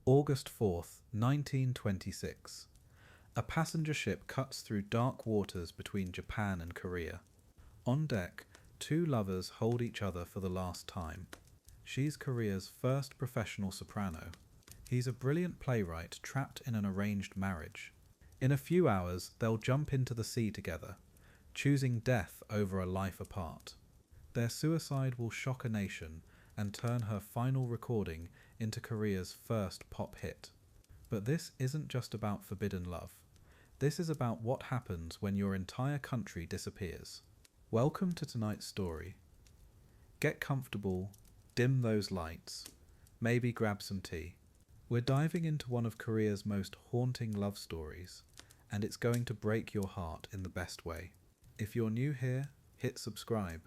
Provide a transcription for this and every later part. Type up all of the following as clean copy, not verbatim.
August 4th, 1926. A passenger ship cuts through dark waters between Japan and Korea. On deck, two lovers hold each other for the last time. She's Korea's first professional soprano. He's a brilliant playwright trapped in an arranged marriage. In a few hours, they'll jump into the sea together, choosing death over a life apart. Their suicide will shock a nation and turn her final recording into Korea's first pop hit. But this isn't just about forbidden love. This is about what happens when your entire country disappears. Welcome to tonight's story. Get comfortable, dim those lights, maybe grab some tea. We're diving into one of Korea's most haunting love stories, and it's going to break your heart in the best way. If you're new here, hit subscribe.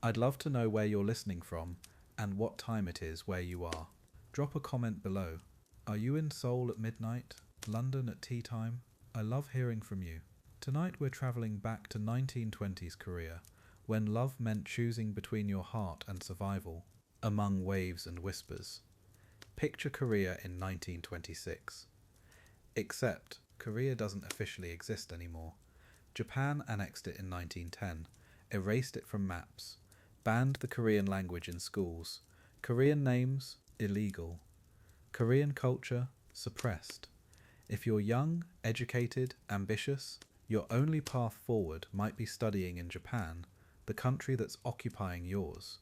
I'd love to know where you're listening from and what time it is where you are. Drop a comment below. Are you in Seoul at midnight? London at tea time? I love hearing from you. Tonight we're travelling back to 1920s Korea, when love meant choosing between your heart and survival, among waves and whispers. Picture Korea in 1926. Except, Korea doesn't officially exist anymore. Japan annexed it in 1910, erased it from maps, banned the Korean language in schools, Korean names, illegal, Korean culture, suppressed. If you're young, educated, ambitious, your only path forward might be studying in Japan, the country that's occupying yours.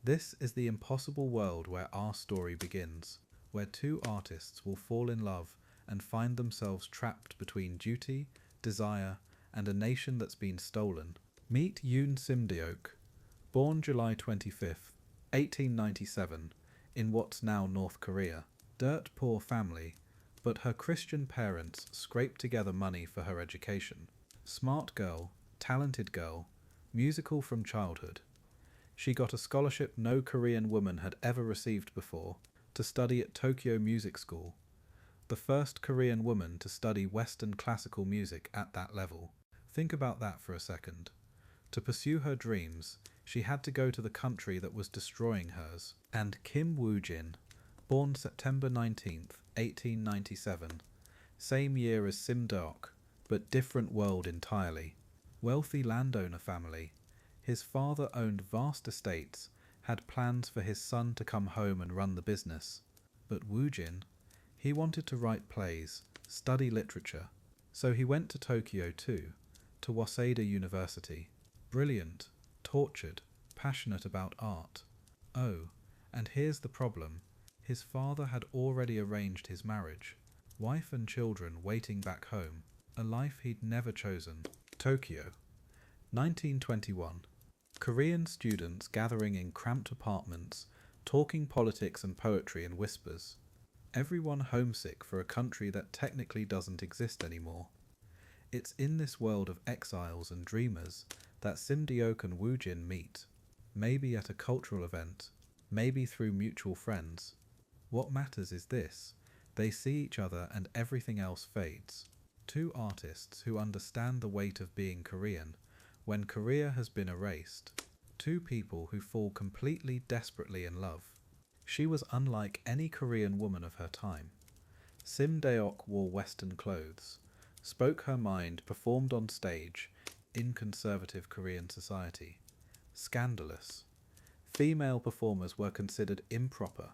This is the impossible world where our story begins, where two artists will fall in love and find themselves trapped between duty, desire, and a nation that's been stolen. Meet Yun Sim-deok, born July 25th, 1897, in what's now North Korea. Dirt poor family, but her Christian parents scraped together money for her education. Smart girl, talented girl, musical from childhood. She got a scholarship no Korean woman had ever received before, to study at Tokyo Music School, the first Korean woman to study Western classical music at that level. Think about that for a second. To pursue her dreams, she had to go to the country that was destroying hers. And Kim Woo-jin, born September 19th, 1897, same year as Sim-deok, but different world entirely. Wealthy landowner family. His father owned vast estates, had plans for his son to come home and run the business. But Woo-jin, he wanted to write plays, study literature, so he went to Tokyo too, to Waseda University. Brilliant, tortured, passionate about art. Oh, and here's the problem. His father had already arranged his marriage. Wife and children waiting back home. A life he'd never chosen. Tokyo. 1921. Korean students gathering in cramped apartments, talking politics and poetry in whispers. Everyone homesick for a country that technically doesn't exist anymore. It's in this world of exiles and dreamers that Sim-deok and Woo-jin meet. Maybe at a cultural event, maybe through mutual friends. What matters is this: they see each other and everything else fades. Two artists who understand the weight of being Korean when Korea has been erased. Two people who fall completely desperately in love. She was unlike any Korean woman of her time. Sim-deok wore Western clothes, spoke her mind, performed on stage, in conservative Korean society. Scandalous. Female performers were considered improper,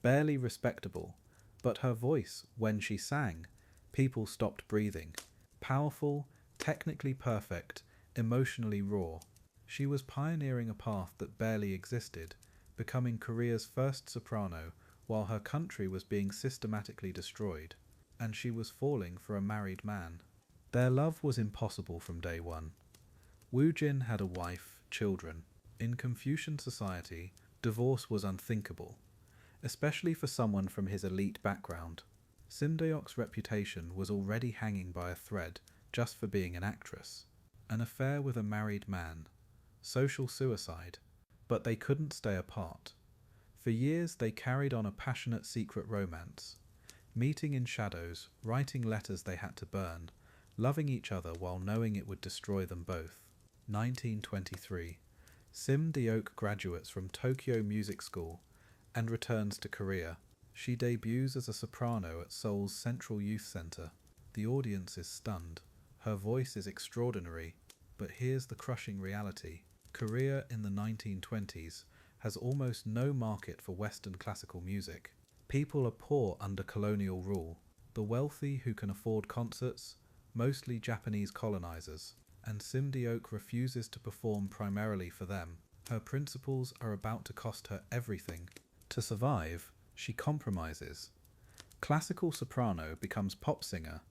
barely respectable, but her voice, when she sang, people stopped breathing. Powerful, technically perfect, emotionally raw. She was pioneering a path that barely existed, becoming Korea's first soprano while her country was being systematically destroyed, and she was falling for a married man. Their love was impossible from day one. Woo-jin had a wife, children. In Confucian society, divorce was unthinkable, especially for someone from his elite background. Sim-deok's reputation was already hanging by a thread just for being an actress. An affair with a married man. Social suicide. But they couldn't stay apart. For years they carried on a passionate secret romance, meeting in shadows, writing letters they had to burn, loving each other while knowing it would destroy them both. 1923. Sim-deok graduates from Tokyo Music School and returns to Korea. She debuts as a soprano at Seoul's Central Youth Center. The audience is stunned. Her voice is extraordinary, but here's the crushing reality. Korea in the 1920s has almost no market for Western classical music. People are poor under colonial rule. The wealthy who can afford concerts, mostly Japanese colonizers, and Sim-deok refuses to perform primarily for them. Her principles are about to cost her everything. To survive, she compromises. Classical soprano becomes pop singer.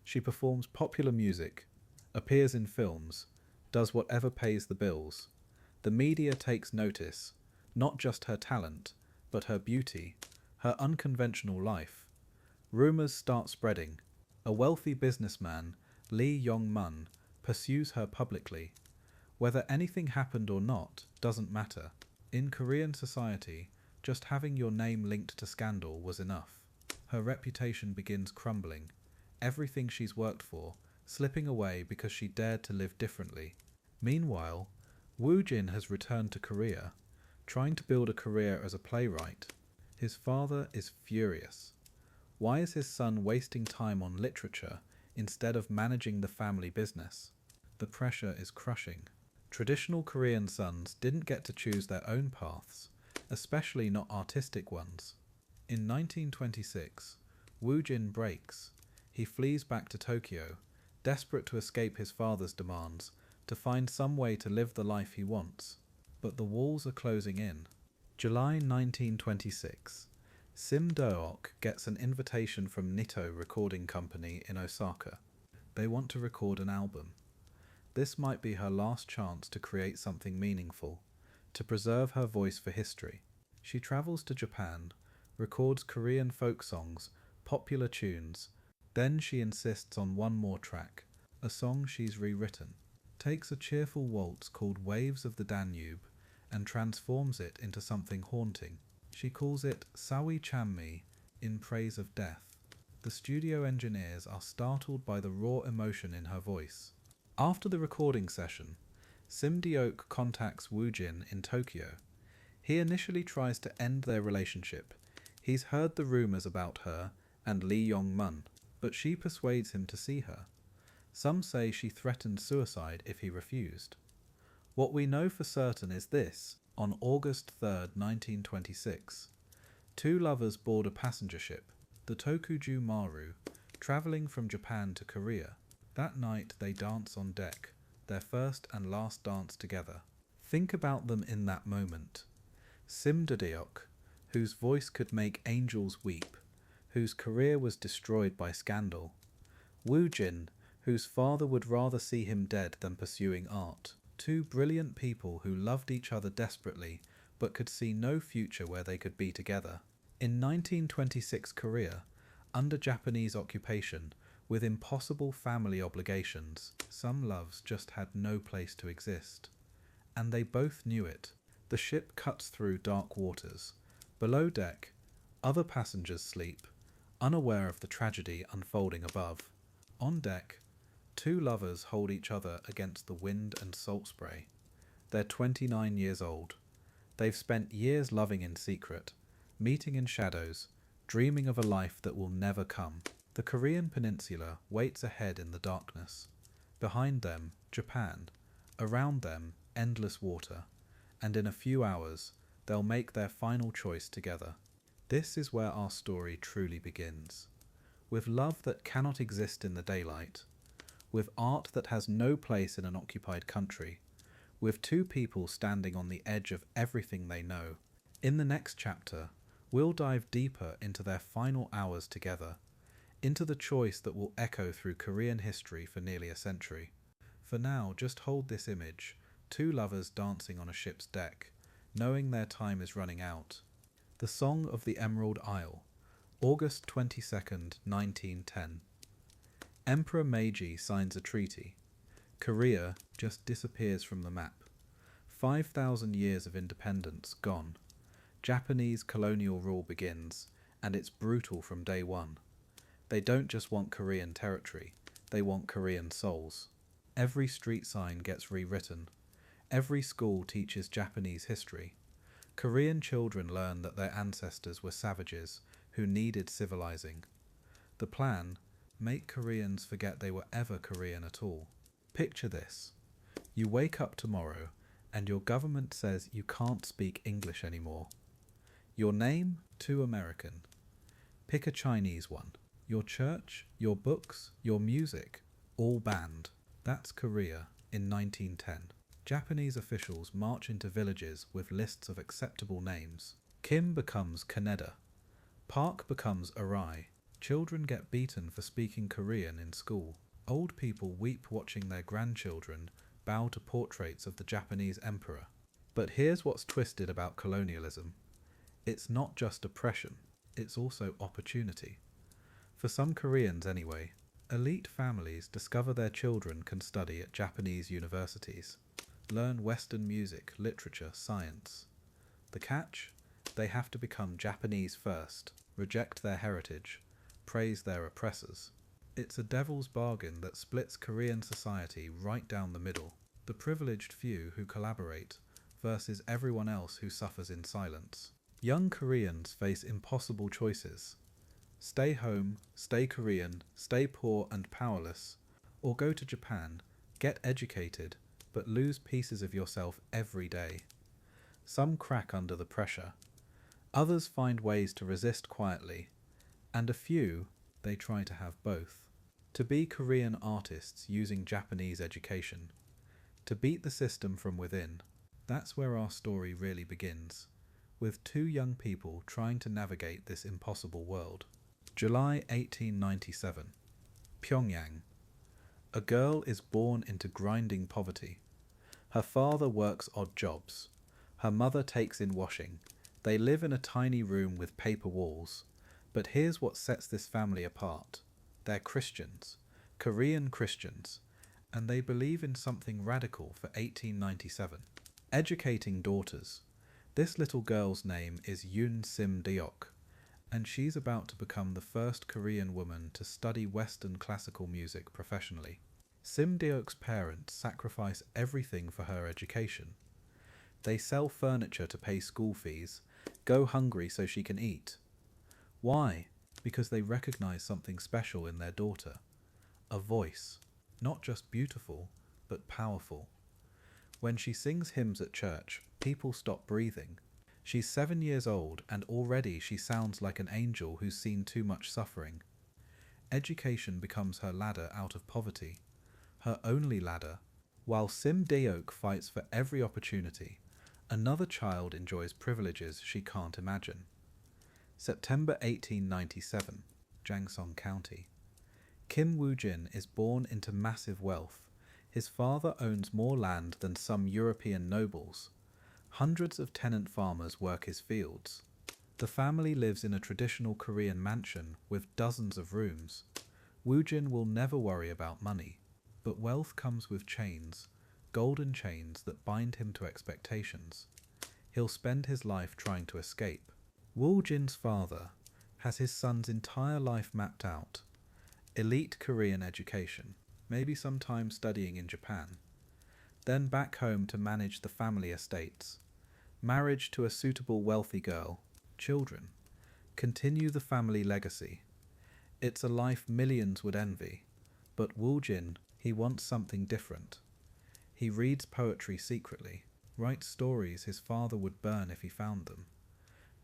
She performs popular music, appears in films, does whatever pays the bills. The media takes notice, not just her talent, but her beauty, her unconventional life. Rumors start spreading. A wealthy businessman, Lee Yong-mun, pursues her publicly. Whether anything happened or not doesn't matter. In Korean society, just having your name linked to scandal was enough. Her reputation begins crumbling. Everything she's worked for, slipping away because she dared to live differently. Meanwhile, Woo-jin has returned to Korea, trying to build a career as a playwright. His father is furious. Why is his son wasting time on literature instead of managing the family business? The pressure is crushing. Traditional Korean sons didn't get to choose their own paths, especially not artistic ones. In 1926, Woo-jin breaks. He flees back to Tokyo, desperate to escape his father's demands, to find some way to live the life he wants. But the walls are closing in. July 1926. Sim-deok gets an invitation from Nitto Recording Company in Osaka. They want to record an album. This might be her last chance to create something meaningful, to preserve her voice for history. She travels to Japan, records Korean folk songs, popular tunes. Then she insists on one more track, a song she's rewritten, takes a cheerful waltz called Waves of the Danube and transforms it into something haunting. She calls it Sawi Chanmi, in praise of death. The studio engineers are startled by the raw emotion in her voice. After the recording session, Sim-deok contacts Woo-jin in Tokyo. He initially tries to end their relationship. He's heard the rumors about her and Lee Yong-mun, but she persuades him to see her. Some say she threatened suicide if he refused. What we know for certain is this: on August 3rd, 1926, two lovers board a passenger ship, the Tokuju Maru, travelling from Japan to Korea. That night they dance on deck, their first and last dance together. Think about them in that moment. Sim-deok, whose voice could make angels weep, whose career was destroyed by scandal. Woo-jin, whose father would rather see him dead than pursuing art. Two brilliant people who loved each other desperately, but could see no future where they could be together. In 1926 Korea, under Japanese occupation, with impossible family obligations, some loves just had no place to exist. And they both knew it. The ship cuts through dark waters. Below deck, other passengers sleep, unaware of the tragedy unfolding above. On deck, two lovers hold each other against the wind and salt spray. They're 29 years old. They've spent years loving in secret, meeting in shadows, dreaming of a life that will never come. The Korean peninsula waits ahead in the darkness. Behind them, Japan. Around them, endless water. And in a few hours, they'll make their final choice together. This is where our story truly begins. With love that cannot exist in the daylight, with art that has no place in an occupied country, with two people standing on the edge of everything they know. In the next chapter, we'll dive deeper into their final hours together, into the choice that will echo through Korean history for nearly a century. For now, just hold this image, two lovers dancing on a ship's deck, knowing their time is running out. The Song of the Emerald Isle, August 22nd, 1910. Emperor Meiji signs a treaty. Korea just disappears from the map. 5,000 years of independence gone. Japanese colonial rule begins, and it's brutal from day one. They don't just want Korean territory, they want Korean souls. Every street sign gets rewritten. Every school teaches Japanese history. Korean children learn that their ancestors were savages, who needed civilizing. The plan: make Koreans forget they were ever Korean at all. Picture this. You wake up tomorrow and your government says you can't speak English anymore. Your name? Too American. Pick a Chinese one. Your church, your books, your music, all banned. That's Korea in 1910. Japanese officials march into villages with lists of acceptable names. Kim becomes Kaneda. Park becomes Arai. Children get beaten for speaking Korean in school. Old people weep watching their grandchildren bow to portraits of the Japanese emperor. But here's what's twisted about colonialism. It's not just oppression, it's also opportunity. For some Koreans anyway, elite families discover their children can study at Japanese universities, learn Western music, literature, science. The catch? They have to become Japanese first, reject their heritage, praise their oppressors. It's a devil's bargain that splits Korean society right down the middle. The privileged few who collaborate versus everyone else who suffers in silence. Young Koreans face impossible choices. Stay home, stay Korean, stay poor and powerless, or go to Japan, get educated, but lose pieces of yourself every day. Some crack under the pressure. Others find ways to resist quietly, and a few, they try to have both. To be Korean artists using Japanese education. To beat the system from within. That's where our story really begins, with two young people trying to navigate this impossible world. July 1897. Pyongyang. A girl is born into grinding poverty. Her father works odd jobs. Her mother takes in washing. They live in a tiny room with paper walls. But here's what sets this family apart. They're Christians, Korean Christians, and they believe in something radical for 1897. Educating daughters. This little girl's name is Yun Sim-deok, and she's about to become the first Korean woman to study Western classical music professionally. Sim-deok's parents sacrifice everything for her education. They sell furniture to pay school fees, go hungry so she can eat. Why? Because they recognize something special in their daughter. A voice, not just beautiful, but powerful. When she sings hymns at church, people stop breathing. She's 7 years old and already she sounds like an angel who's seen too much suffering. Education becomes her ladder out of poverty, her only ladder. While Sim-deok fights for every opportunity, another child enjoys privileges she can't imagine. September 1897, Jangsong County. Kim Woo-jin is born into massive wealth. His father owns more land than some European nobles. Hundreds of tenant farmers work his fields. The family lives in a traditional Korean mansion with dozens of rooms. Woo-jin will never worry about money, but wealth comes with chains, golden chains that bind him to expectations. He'll spend his life trying to escape. Woo-jin's father has his son's entire life mapped out. Elite Korean education, maybe sometime studying in Japan. Then back home to manage the family estates. Marriage to a suitable wealthy girl. Children. Continue the family legacy. It's a life millions would envy. But Woo-jin, he wants something different. He reads poetry secretly, writes stories his father would burn if he found them.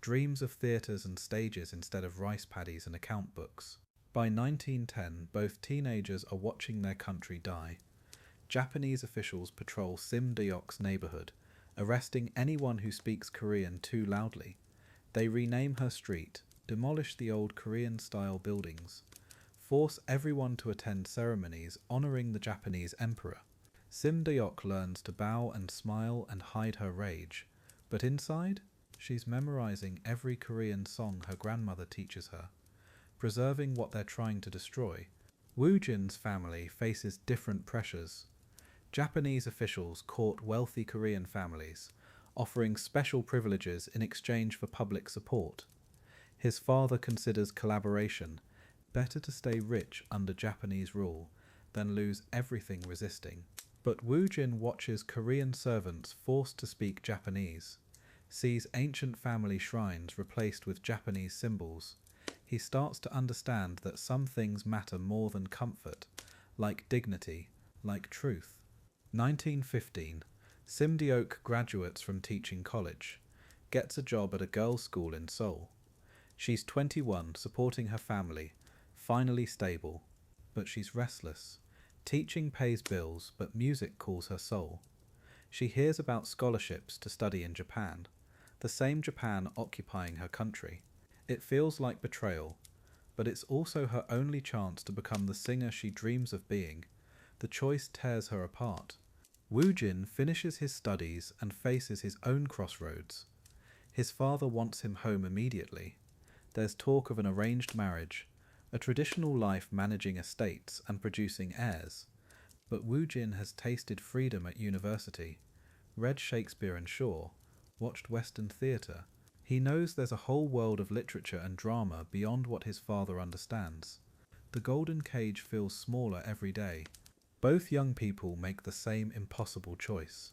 Dreams of theatres and stages instead of rice paddies and account books. By 1910, both teenagers are watching their country die. Japanese officials patrol Sim-deok's neighborhood, arresting anyone who speaks Korean too loudly. They rename her street, demolish the old Korean-style buildings, force everyone to attend ceremonies honoring the Japanese emperor. Sim-deok learns to bow and smile and hide her rage, but inside, she's memorizing every Korean song her grandmother teaches her, preserving what they're trying to destroy. Woo-jin's family faces different pressures. Japanese officials court wealthy Korean families, offering special privileges in exchange for public support. His father considers collaboration. Better to stay rich under Japanese rule than lose everything resisting. But Woo-jin watches Korean servants forced to speak Japanese, sees ancient family shrines replaced with Japanese symbols. He starts to understand that some things matter more than comfort, like dignity, like truth. 1915. Sim-deok graduates from teaching college, gets a job at a girls' school in Seoul. She's 21, supporting her family, finally stable. But she's restless. Teaching pays bills, but music calls her soul. She hears about scholarships to study in Japan, the same Japan occupying her country. It feels like betrayal, but it's also her only chance to become the singer she dreams of being. The choice tears her apart. Woo-jin finishes his studies and faces his own crossroads. His father wants him home immediately. There's talk of an arranged marriage, a traditional life managing estates and producing heirs. But Woo-jin has tasted freedom at university, read Shakespeare and Shaw, watched Western theatre. He knows there's a whole world of literature and drama beyond what his father understands. The golden cage feels smaller every day. Both young people make the same impossible choice.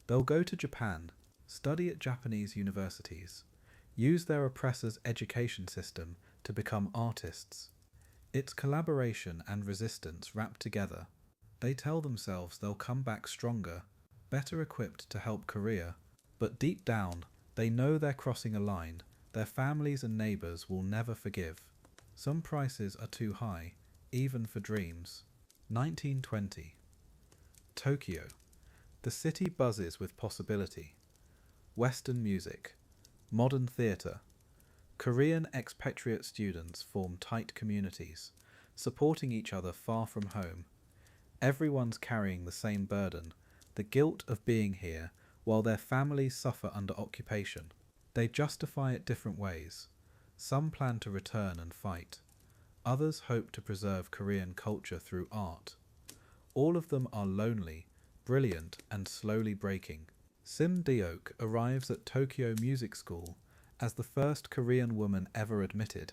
They'll go to Japan, study at Japanese universities, use their oppressor's education system to become artists. It's collaboration and resistance wrapped together. They tell themselves they'll come back stronger, better equipped to help Korea. But deep down, they know they're crossing a line their families and neighbours will never forgive. Some prices are too high, even for dreams. 1920. Tokyo. The city buzzes with possibility. Western music, modern theatre. Korean expatriate students form tight communities, supporting each other far from home. Everyone's carrying the same burden, the guilt of being here, while their families suffer under occupation. They justify it different ways. Some plan to return and fight. Others hope to preserve Korean culture through art. All of them are lonely, brilliant, and slowly breaking. Sim-deok arrives at Tokyo Music School as the first Korean woman ever admitted.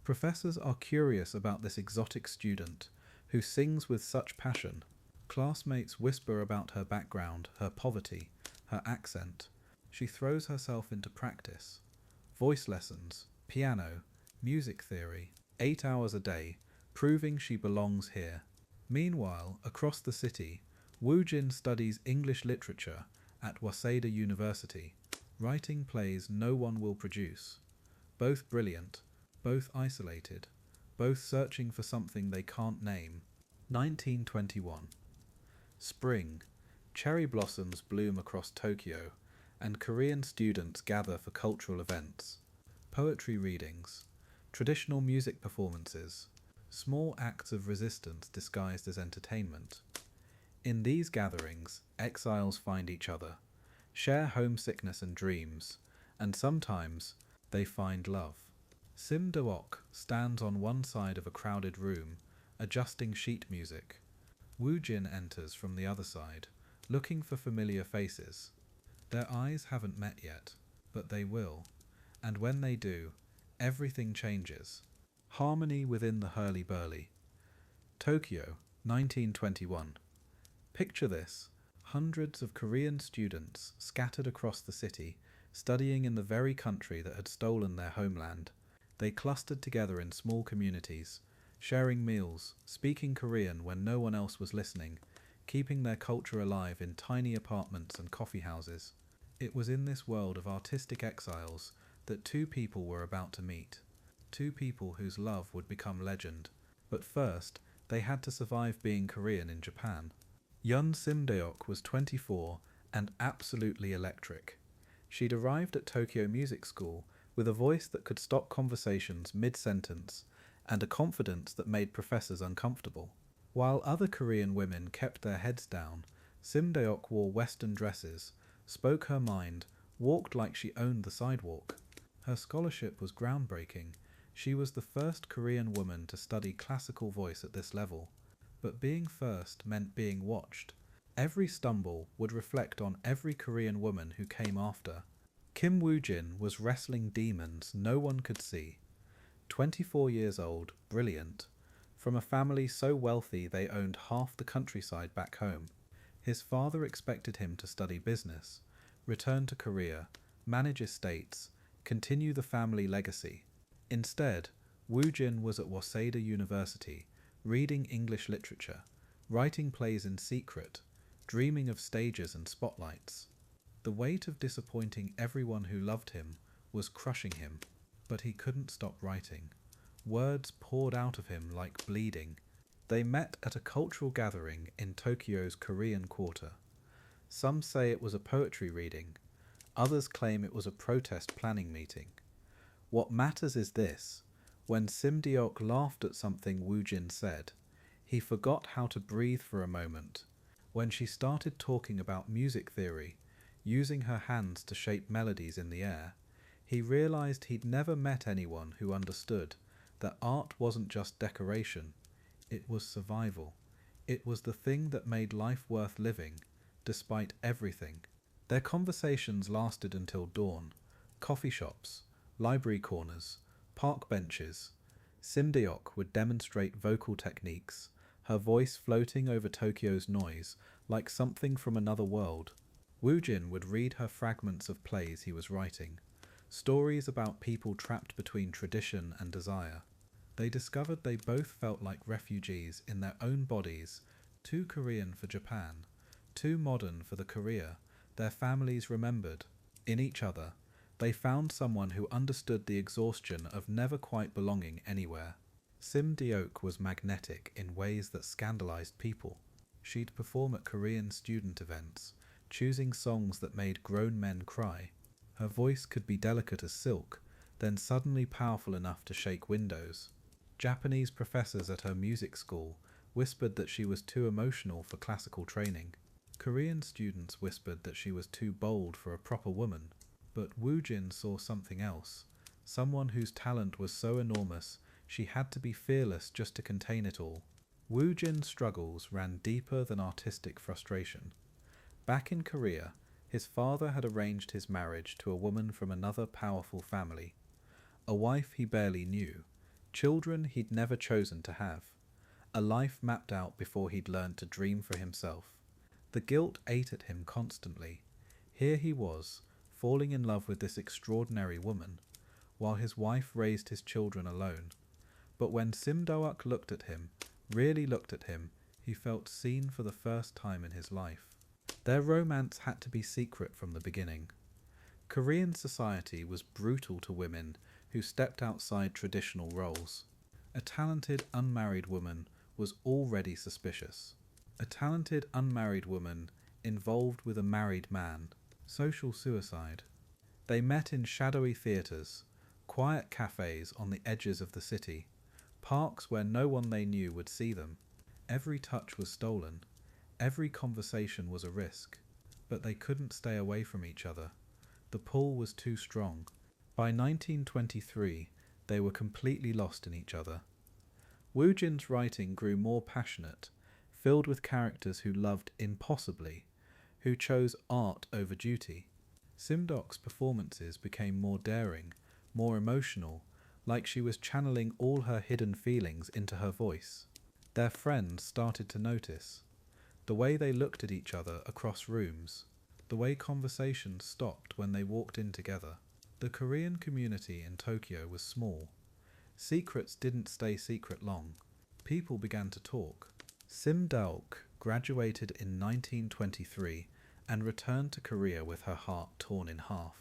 Professors are curious about this exotic student who sings with such passion. Classmates whisper about her background, her poverty, her accent. She throws herself into practice. Voice lessons, piano, music theory, 8 hours a day, proving she belongs here. Meanwhile, across the city, Woo-jin studies English literature at Waseda University, writing plays no one will produce. Both brilliant, both isolated, both searching for something they can't name. 1921. Spring. Cherry blossoms bloom across Tokyo, and Korean students gather for cultural events. Poetry readings, traditional music performances, small acts of resistance disguised as entertainment. In these gatherings, exiles find each other, share homesickness and dreams, and sometimes they find love. Sim-deok stands on one side of a crowded room, adjusting sheet music. Woo-jin enters from the other side, looking for familiar faces. Their eyes haven't met yet, but they will, and when they do, everything changes. Harmony within the hurly-burly. Tokyo, 1921. Picture this, hundreds of Korean students scattered across the city, studying in the very country that had stolen their homeland. They clustered together in small communities, sharing meals, speaking Korean when no one else was listening, keeping their culture alive in tiny apartments and coffee houses. It was in this world of artistic exiles that two people were about to meet. Two people whose love would become legend. But first, they had to survive being Korean in Japan. Yun Sim-deok was 24 and absolutely electric. She'd arrived at Tokyo Music School with a voice that could stop conversations mid-sentence and a confidence that made professors uncomfortable. While other Korean women kept their heads down, Sim-deok wore Western dresses, spoke her mind, walked like she owned the sidewalk. Her scholarship was groundbreaking. She was the first Korean woman to study classical voice at this level. But being first meant being watched. Every stumble would reflect on every Korean woman who came after. Kim Woo-jin was wrestling demons no one could see. 24 years old, brilliant, from a family so wealthy they owned half the countryside back home. His father expected him to study business, return to Korea, manage estates, continue the family legacy. Instead, Woo-jin was at Waseda University, reading English literature, writing plays in secret, dreaming of stages and spotlights. The weight of disappointing everyone who loved him was crushing him, but he couldn't stop writing. Words poured out of him like bleeding. They met at a cultural gathering in Tokyo's Korean quarter. Some say it was a poetry reading, others claim it was a protest planning meeting. What matters is this: when Sim-deok laughed at something Woo-jin said, he forgot how to breathe for a moment. When she started talking about music theory, using her hands to shape melodies in the air, he realized he'd never met anyone who understood that art wasn't just decoration, it was survival. It was the thing that made life worth living, despite everything. Their conversations lasted until dawn. Coffee shops, library corners, park benches. Sim-deok would demonstrate vocal techniques, her voice floating over Tokyo's noise like something from another world. Woo-jin would read her fragments of plays he was writing, stories about people trapped between tradition and desire. They discovered they both felt like refugees in their own bodies, too Korean for Japan, too modern for the Korea their families remembered. In each other, they found someone who understood the exhaustion of never quite belonging anywhere. Sim-deok was magnetic in ways that scandalized people. She'd perform at Korean student events, choosing songs that made grown men cry. Her voice could be delicate as silk, then suddenly powerful enough to shake windows. Japanese professors at her music school whispered that she was too emotional for classical training. Korean students whispered that she was too bold for a proper woman. But Woo-jin saw something else, someone whose talent was so enormous she had to be fearless just to contain it all. Woo-jin's struggles ran deeper than artistic frustration. Back in Korea, his father had arranged his marriage to a woman from another powerful family. A wife he barely knew, children he'd never chosen to have, a life mapped out before he'd learned to dream for himself. The guilt ate at him constantly. Here he was, falling in love with this extraordinary woman, while his wife raised his children alone. But when Sim-deok looked at him, really looked at him, he felt seen for the first time in his life. Their romance had to be secret from the beginning. Korean society was brutal to women who stepped outside traditional roles. A talented unmarried woman was already suspicious. A talented unmarried woman involved with a married man. Social suicide. They met in shadowy theatres, quiet cafes on the edges of the city, parks where no one they knew would see them. Every touch was stolen. Every conversation was a risk. But they couldn't stay away from each other. The pull was too strong. By 1923, they were completely lost in each other. Woo-jin's writing grew more passionate, filled with characters who loved impossibly, who chose art over duty. Sim-deok's performances became more daring, more emotional, like she was channeling all her hidden feelings into her voice. Their friends started to notice. The way they looked at each other across rooms, the way conversations stopped when they walked in together. The Korean community in Tokyo was small. Secrets didn't stay secret long. People began to talk. Sim-deok graduated in 1923 and returned to Korea with her heart torn in half.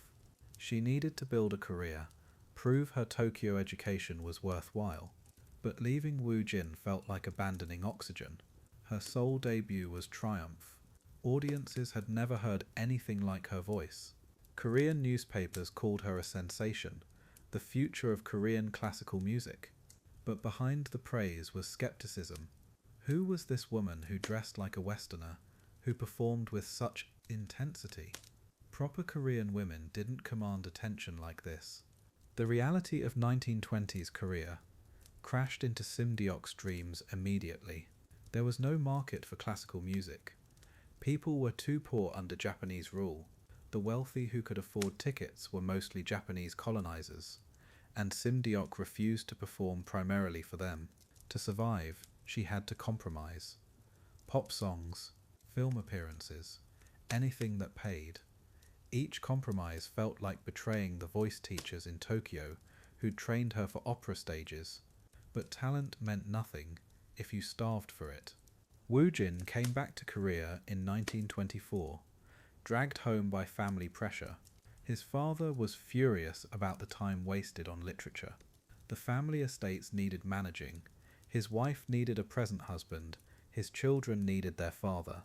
She needed to build a career, prove her Tokyo education was worthwhile. But leaving Woo-jin felt like abandoning oxygen. Her sole debut was triumph. Audiences had never heard anything like her voice. Korean newspapers called her a sensation, the future of Korean classical music. But behind the praise was skepticism. Who was this woman who dressed like a Westerner, who performed with such intensity? Proper Korean women didn't command attention like this. The reality of 1920s Korea crashed into Sim-deok's dreams immediately. There was no market for classical music. People were too poor under Japanese rule. The wealthy who could afford tickets were mostly Japanese colonizers, and Sim-deok refused to perform primarily for them. To survive, she had to compromise. Pop songs, film appearances, anything that paid. Each compromise felt like betraying the voice teachers in Tokyo who'd trained her for opera stages. But talent meant nothing if you starved for it. Woo-jin came back to Korea in 1924, dragged home by family pressure. His father was furious about the time wasted on literature. The family estates needed managing. His wife needed a present husband. His children needed their father.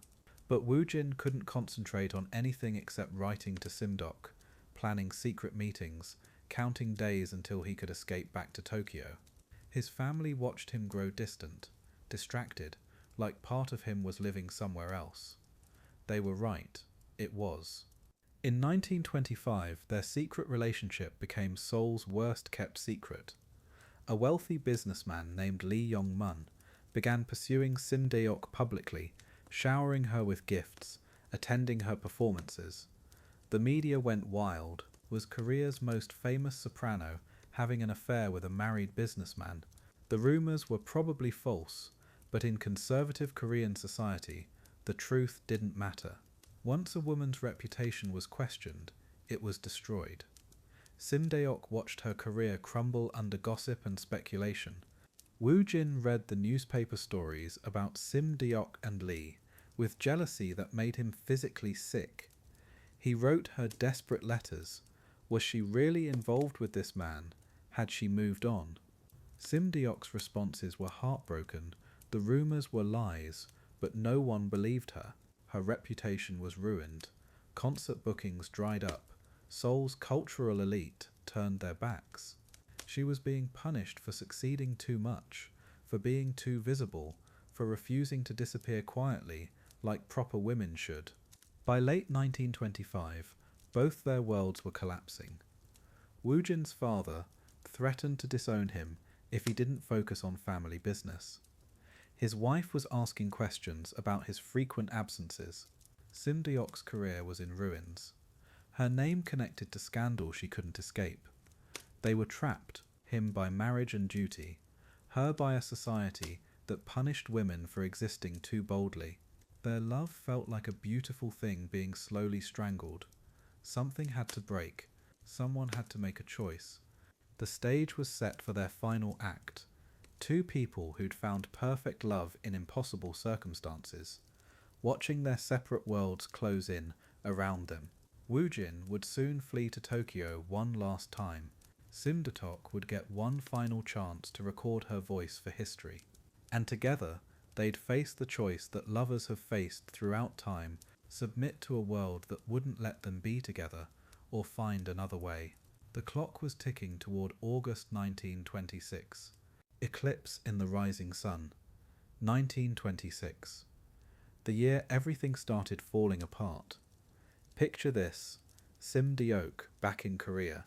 But Woo-jin couldn't concentrate on anything except writing to Sim-deok, planning secret meetings, counting days until he could escape back to Tokyo. His family watched him grow distant, distracted, like part of him was living somewhere else. They were right. It was. In 1925, their secret relationship became Seoul's worst-kept secret. A wealthy businessman named Lee Yong-mun began pursuing Sim-deok publicly, showering her with gifts, attending her performances. The media went wild. Was Korea's most famous soprano having an affair with a married businessman? The rumors were probably false, but in conservative Korean society, the truth didn't matter. Once a woman's reputation was questioned, it was destroyed. Sim-deok watched her career crumble under gossip and speculation. Woo-jin read the newspaper stories about Sim-deok and Lee with jealousy that made him physically sick. He wrote her desperate letters. Was she really involved with this man? Had she moved on? Sim-deok's responses were heartbroken. The rumors were lies, but no one believed her. Her reputation was ruined. Concert bookings dried up. Seoul's cultural elite turned their backs. She was being punished for succeeding too much, for being too visible, for refusing to disappear quietly like proper women should. By late 1925, both their worlds were collapsing. Woo-jin's father threatened to disown him if he didn't focus on family business. His wife was asking questions about his frequent absences. Sim-deok's career was in ruins. Her name connected to scandal she couldn't escape. They were trapped, him by marriage and duty, her by a society that punished women for existing too boldly. Their love felt like a beautiful thing being slowly strangled. Something had to break. Someone had to make a choice. The stage was set for their final act. Two people who'd found perfect love in impossible circumstances, watching their separate worlds close in around them. Woo-jin would soon flee to Tokyo one last time. Sim-deok would get one final chance to record her voice for history. And together, they'd face the choice that lovers have faced throughout time: submit to a world that wouldn't let them be together, or find another way. The clock was ticking toward August 1926. Eclipse in the rising sun. 1926. The year everything started falling apart. Picture this: Sim-deok back in Korea,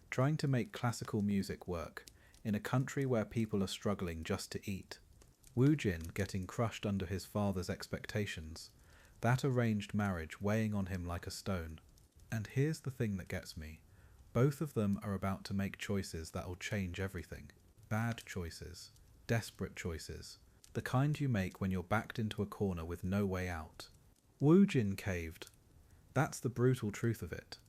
trying to make classical music work in a country where people are struggling just to eat. Woo-jin getting crushed under his father's expectations, that arranged marriage weighing on him like a stone. And here's the thing that gets me. Both of them are about to make choices that'll change everything. Bad choices. Desperate choices. The kind you make when you're backed into a corner with no way out. Woo-jin caved. That's the brutal truth of it.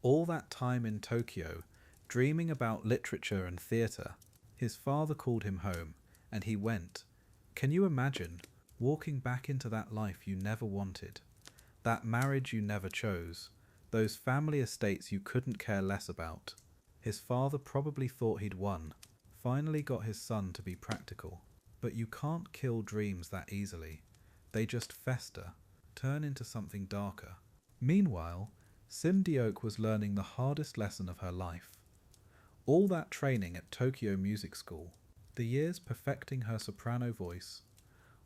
All that time in Tokyo, dreaming about literature and theatre, his father called him home, and he went. Can you imagine walking back into that life you never wanted? That marriage you never chose? Those family estates you couldn't care less about? His father probably thought he'd won, finally got his son to be practical. But you can't kill dreams that easily. They just fester, turn into something darker. Meanwhile, Sim-deok was learning the hardest lesson of her life. All that training at Tokyo Music School, the years perfecting her soprano voice,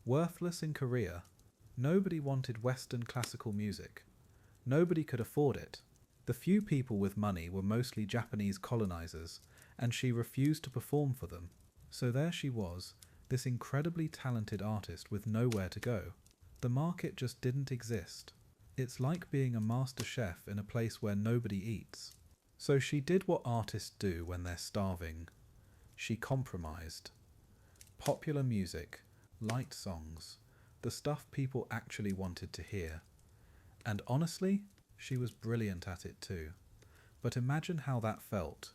worthless in Korea. Nobody wanted Western classical music. Nobody could afford it. The few people with money were mostly Japanese colonizers, and she refused to perform for them. So there she was, this incredibly talented artist with nowhere to go. The market just didn't exist. It's like being a master chef in a place where nobody eats. So she did what artists do when they're starving. She compromised. Popular music, light songs, the stuff people actually wanted to hear. And honestly, she was brilliant at it too. But imagine how that felt.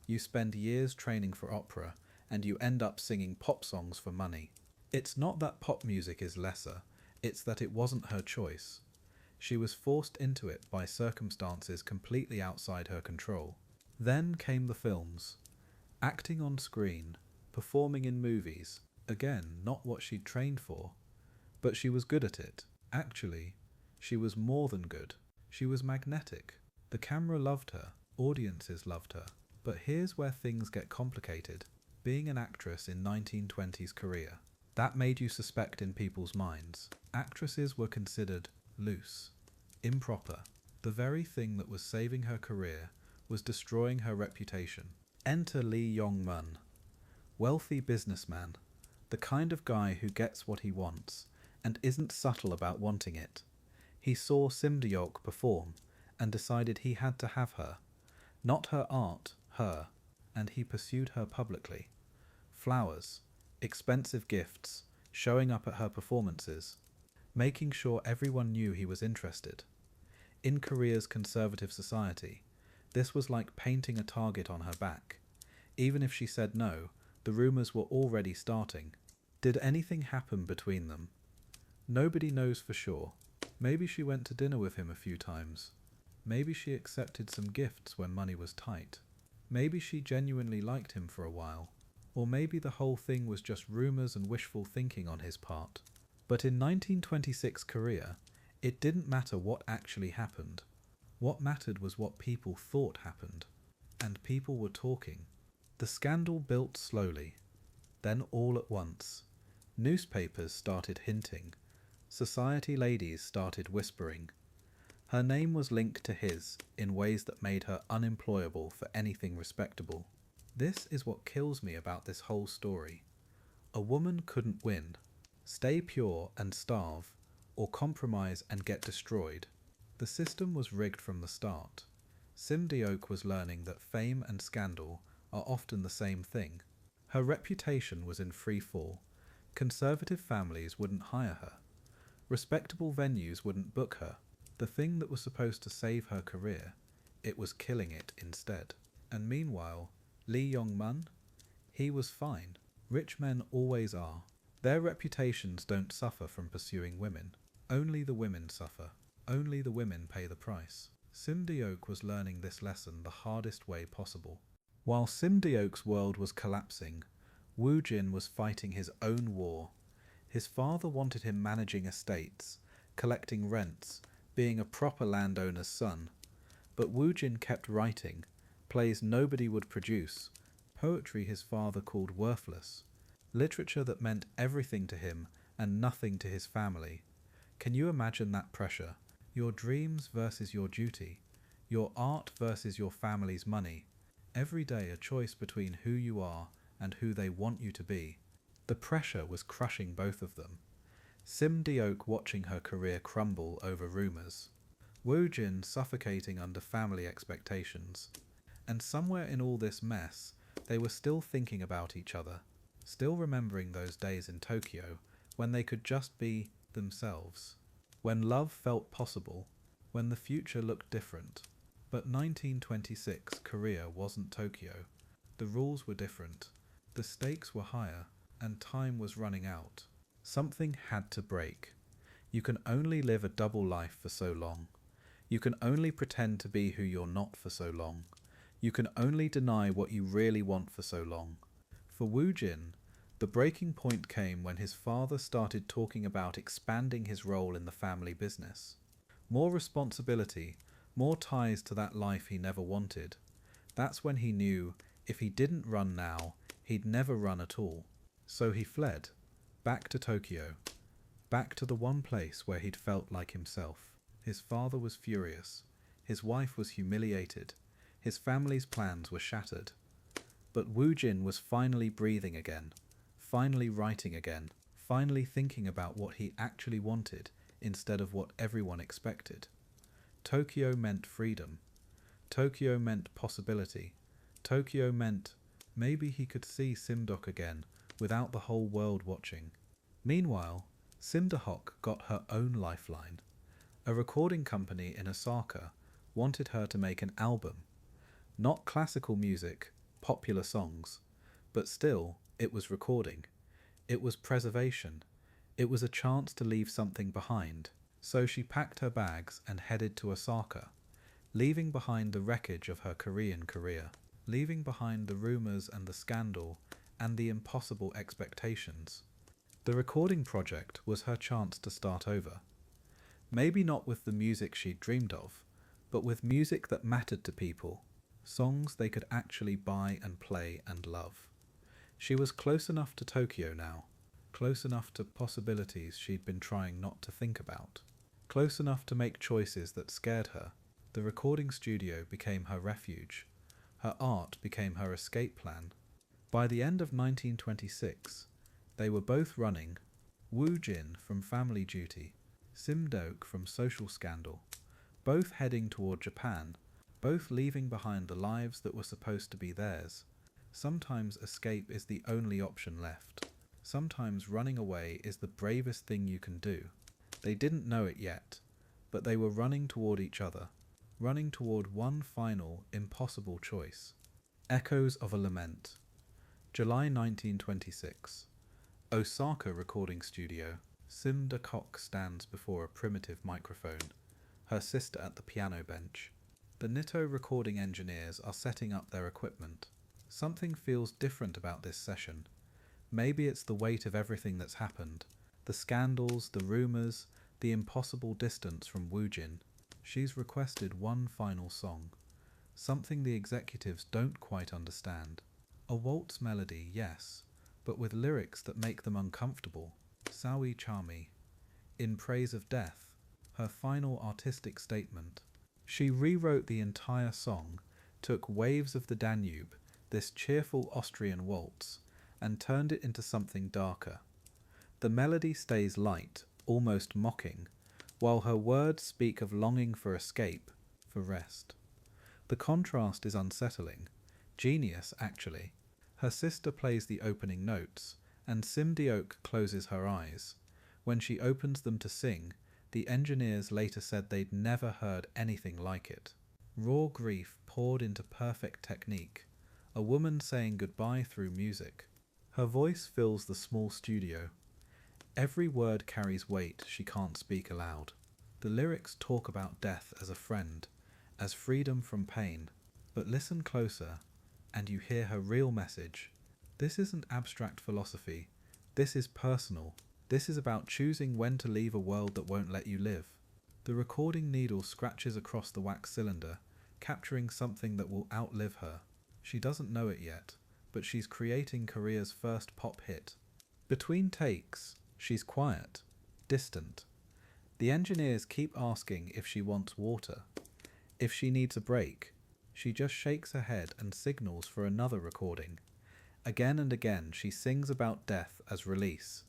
You spend years training for opera, and you end up singing pop songs for money. It's not that pop music is lesser, it's that it wasn't her choice. She was forced into it by circumstances completely outside her control. Then came the films. Acting on screen, performing in movies, again, not what she'd trained for. But she was good at it. Actually, she was more than good. She was magnetic. The camera loved her, audiences loved her. But here's where things get complicated. Being an actress in 1920s Korea, that made you suspect in people's minds. Actresses were considered loose, improper. The very thing that was saving her career was destroying her reputation. Enter Lee Yong-mun, wealthy businessman, the kind of guy who gets what he wants and isn't subtle about wanting it. He saw Sim-deok perform and decided he had to have her. Not her art, her, and he pursued her publicly. Flowers, expensive gifts, showing up at her performances, making sure everyone knew he was interested. In Korea's conservative society, this was like painting a target on her back. Even if she said no, the rumours were already starting. Did anything happen between them? Nobody knows for sure. Maybe she went to dinner with him a few times. Maybe she accepted some gifts when money was tight. Maybe she genuinely liked him for a while. Or maybe the whole thing was just rumours and wishful thinking on his part. But in 1926 Korea, it didn't matter what actually happened. What mattered was what people thought happened. And people were talking. The scandal built slowly. Then all at once. Newspapers started hinting. Society ladies started whispering. Her name was linked to his in ways that made her unemployable for anything respectable. This is what kills me about this whole story. A woman couldn't win. Stay pure and starve, or compromise and get destroyed. The system was rigged from the start. Sim-deok was learning that fame and scandal are often the same thing. Her reputation was in free fall. Conservative families wouldn't hire her. Respectable venues wouldn't book her. The thing that was supposed to save her career, it was killing it instead. And meanwhile, Lee Yong-mun, he was fine. Rich men always are. Their reputations don't suffer from pursuing women. Only the women suffer. Only the women pay the price. Sim-deok was learning this lesson the hardest way possible. While Sim-deok's world was collapsing, Woo-jin was fighting his own war. His father wanted him managing estates, collecting rents, being a proper landowner's son. But Woo-jin kept writing, plays nobody would produce, poetry his father called worthless, literature that meant everything to him and nothing to his family. Can you imagine that pressure? Your dreams versus your duty, your art versus your family's money. Every day a choice between who you are and who they want you to be. The pressure was crushing both of them. Sim-deok watching her career crumble over rumours. Woo-jin suffocating under family expectations. And somewhere in all this mess, they were still thinking about each other, still remembering those days in Tokyo when they could just be themselves, when love felt possible, when the future looked different. But 1926 Korea wasn't Tokyo. The rules were different, the stakes were higher, and time was running out. Something had to break. You can only live a double life for so long. You can only pretend to be who you're not for so long. You can only deny what you really want for so long. For Woo-jin, the breaking point came when his father started talking about expanding his role in the family business. More responsibility, more ties to that life he never wanted. That's when he knew if he didn't run now, he'd never run at all. So he fled, back to Tokyo, back to the one place where he'd felt like himself. His father was furious. His wife was humiliated. His family's plans were shattered. But Woo-jin was finally breathing again, finally writing again, finally thinking about what he actually wanted instead of what everyone expected. Tokyo meant freedom. Tokyo meant possibility. Tokyo meant maybe he could see Sim-deok again without the whole world watching. Meanwhile, Sim-deok got her own lifeline. A recording company in Osaka wanted her to make an album. Not classical music, popular songs. But still, it was recording. It was preservation. It was a chance to leave something behind. So she packed her bags and headed to Osaka, leaving behind the wreckage of her Korean career, leaving behind the rumours and the scandal and the impossible expectations. The recording project was her chance to start over. Maybe not with the music she'd dreamed of, but with music that mattered to people, songs they could actually buy and play and love. She was close enough to Tokyo now, close enough to possibilities she'd been trying not to think about, close enough to make choices that scared her. The recording studio became her refuge. Her art became her escape plan. By the end of 1926, they were both running, Woo-jin from Family Duty, Sim-deok from Social Scandal, both heading toward Japan, both leaving behind the lives that were supposed to be theirs. Sometimes escape is the only option left. Sometimes running away is the bravest thing you can do. They didn't know it yet, but they were running toward each other, running toward one final, impossible choice. Echoes of a Lament. July 1926. Osaka recording studio. Sim-deok stands before a primitive microphone, her sister at the piano bench. The Nitto recording engineers are setting up their equipment. Something feels different about this session. Maybe it's the weight of everything that's happened. The scandals, the rumours, the impossible distance from Woo-jin. She's requested one final song. Something the executives don't quite understand. A waltz melody, yes, but with lyrics that make them uncomfortable. Sawi Chami. In praise of death. Her final artistic statement. She rewrote the entire song, took Waves of the Danube, this cheerful Austrian waltz, and turned it into something darker. The melody stays light, almost mocking, while her words speak of longing for escape, for rest. The contrast is unsettling. Genius, actually. Her sister plays the opening notes, and Sim-deok closes her eyes. When she opens them to sing, the engineers later said they'd never heard anything like it. Raw grief poured into perfect technique, a woman saying goodbye through music. Her voice fills the small studio. Every word carries weight she can't speak aloud. The lyrics talk about death as a friend, as freedom from pain. But listen closer, and you hear her real message. This isn't abstract philosophy. This is personal. This is about choosing when to leave a world that won't let you live. The recording needle scratches across the wax cylinder, capturing something that will outlive her. She doesn't know it yet, but she's creating Korea's first pop hit. Between takes, she's quiet, distant. The engineers keep asking if she wants water, if she needs a break. She just shakes her head and signals for another recording. Again and again she sings about death as release,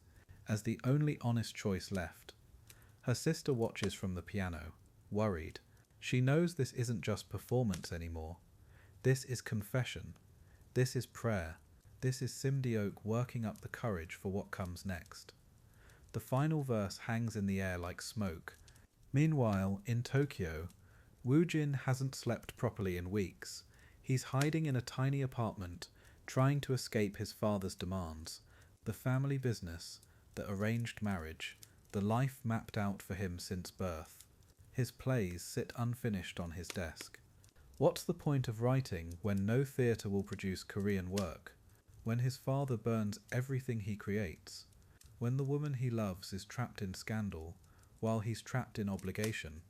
as the only honest choice left. Her sister watches from the piano, worried. She knows this isn't just performance anymore. This is confession. This is prayer. This is Sim-deok working up the courage for what comes next. The final verse hangs in the air like smoke. Meanwhile, in Tokyo, Woo-jin hasn't slept properly in weeks. He's hiding in a tiny apartment, trying to escape his father's demands, the family business, the arranged marriage, the life mapped out for him since birth. His plays sit unfinished on his desk. What's the point of writing when no theatre will produce Korean work? When his father burns everything he creates? When the woman he loves is trapped in scandal, while he's trapped in obligation?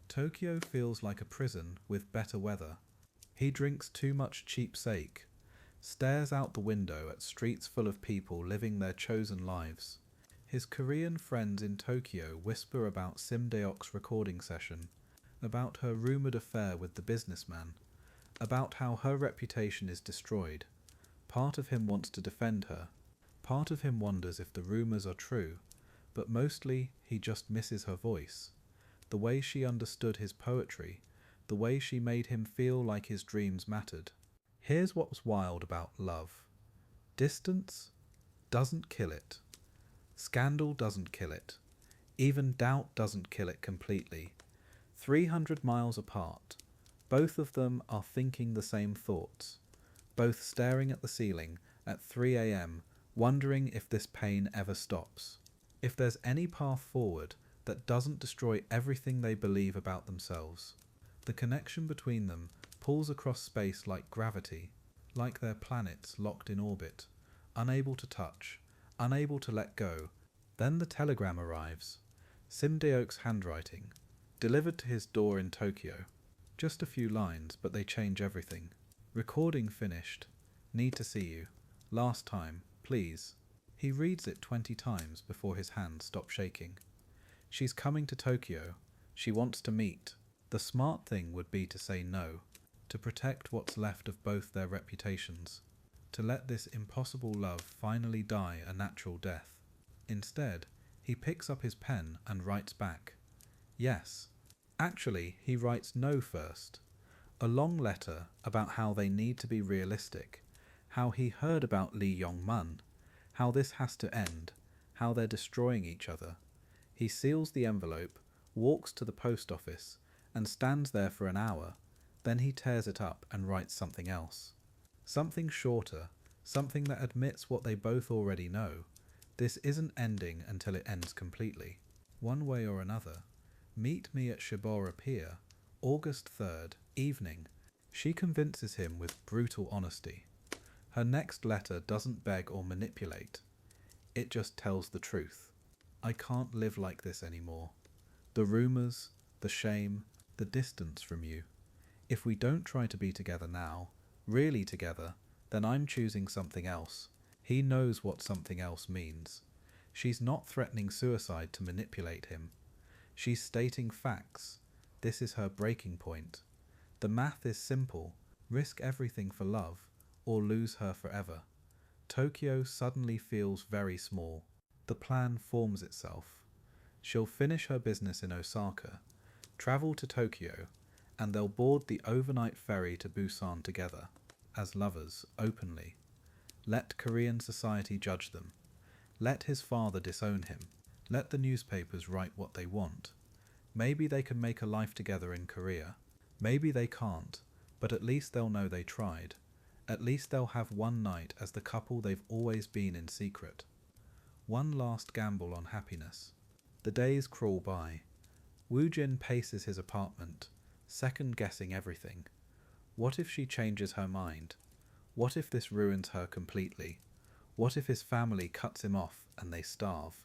Tokyo feels like a prison with better weather. He drinks too much cheap sake, stares out the window at streets full of people living their chosen lives. His Korean friends in Tokyo whisper about Sim-deok's recording session, about her rumoured affair with the businessman, about how her reputation is destroyed. Part of him wants to defend her. Part of him wonders if the rumours are true, but mostly he just misses her voice. The way she understood his poetry, the way she made him feel like his dreams mattered. Here's what's wild about love. Distance doesn't kill it. Scandal doesn't kill it. Even doubt doesn't kill it completely. 300 miles apart, both of them are thinking the same thoughts. both staring at the ceiling at 3 a.m., wondering if this pain ever stops. If there's any path forward that doesn't destroy everything they believe about themselves. The connection between them pulls across space like gravity, like they're planets locked in orbit, unable to touch, unable to let go. Then the telegram arrives. Sim-deok's handwriting, delivered to his door in Tokyo. Just a few lines, but they change everything. Recording finished. Need to see you. Last time, please. He reads it 20 times before his hands stop shaking. She's coming to Tokyo. She wants to meet. The smart thing would be to say no, to protect what's left of both their reputations, to let this impossible love finally die a natural death. Instead, he picks up his pen and writes back. Yes. Actually, he writes no first. A long letter about how they need to be realistic, how he heard about Lee Yong-mun, how this has to end, how they're destroying each other. He seals the envelope, walks to the post office, and stands there for an hour. Then he tears it up and writes something else. Something shorter, something that admits what they both already know. This isn't ending until it ends completely. One way or another. Meet me at Shibora Pier, August 3rd, evening. She convinces him with brutal honesty. Her next letter doesn't beg or manipulate. It just tells the truth. I can't live like this anymore. The rumours, the shame, the distance from you. If we don't try to be together now, really together, then I'm choosing something else. He knows what something else means. She's not threatening suicide to manipulate him. She's stating facts. This is her breaking point. The math is simple. Risk everything for love, or lose her forever. Tokyo suddenly feels very small. The plan forms itself. She'll finish her business in Osaka, travel to Tokyo, and they'll board the overnight ferry to Busan together, as lovers, openly. Let Korean society judge them. Let his father disown him. Let the newspapers write what they want. Maybe they can make a life together in Korea. Maybe they can't, but at least they'll know they tried. At least they'll have one night as the couple they've always been in secret. One last gamble on happiness. The days crawl by. Woo-jin paces his apartment, second-guessing everything. What if she changes her mind? What if this ruins her completely? What if his family cuts him off and they starve?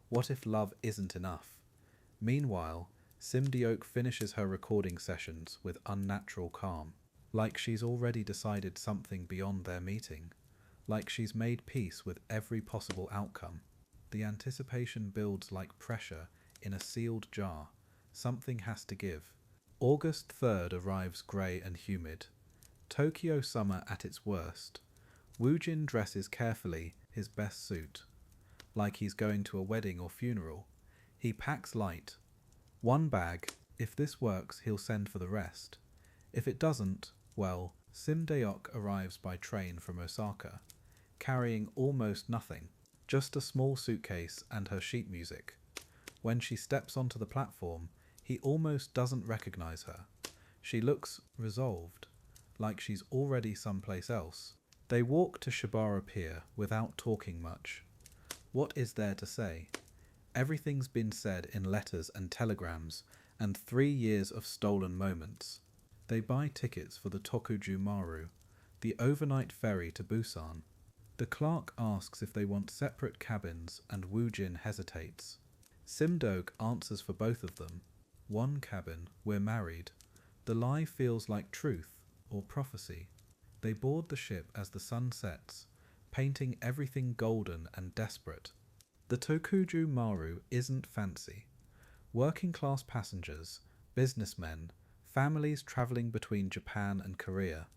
What if love isn't enough? Meanwhile, Sim-deok finishes her recording sessions with unnatural calm, like she's already decided something beyond their meeting, like she's made peace with every possible outcome. The anticipation builds like pressure in a sealed jar. Something has to give. August 3rd arrives grey and humid. Tokyo summer at its worst. Woo-jin dresses carefully, his best suit. Like he's going to a wedding or funeral. He packs light. One bag. If this works, he'll send for the rest. If it doesn't, well, Sim-deok arrives by train from Osaka, carrying almost nothing, just a small suitcase and her sheet music. When she steps onto the platform, he almost doesn't recognize her. She looks resolved, like she's already someplace else. They walk to Shibara Pier without talking much. What is there to say? Everything's been said in letters and telegrams, and 3 years of stolen moments. They buy tickets for the Tokuju Maru, the overnight ferry to Busan. The clerk asks if they want separate cabins, and Woo-jin hesitates. Sim-deok answers for both of them. One cabin, we're married. The lie feels like truth, or prophecy. They board the ship as the sun sets, painting everything golden and desperate. The Tokuju Maru isn't fancy. Working-class passengers, businessmen, families travelling between Japan and Korea.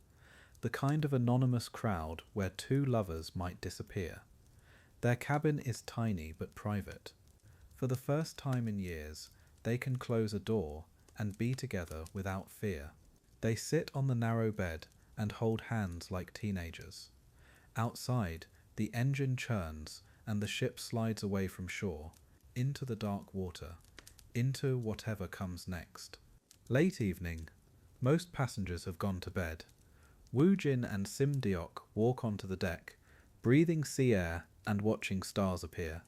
The kind of anonymous crowd where two lovers might disappear. Their cabin is tiny but private. For the first time in years, they can close a door and be together without fear. They sit on the narrow bed and hold hands like teenagers. Outside, the engine churns and the ship slides away from shore, into the dark water, into whatever comes next. Late evening. Most passengers have gone to bed. Woo-jin and Sim-deok walk onto the deck, breathing sea air and watching stars appear.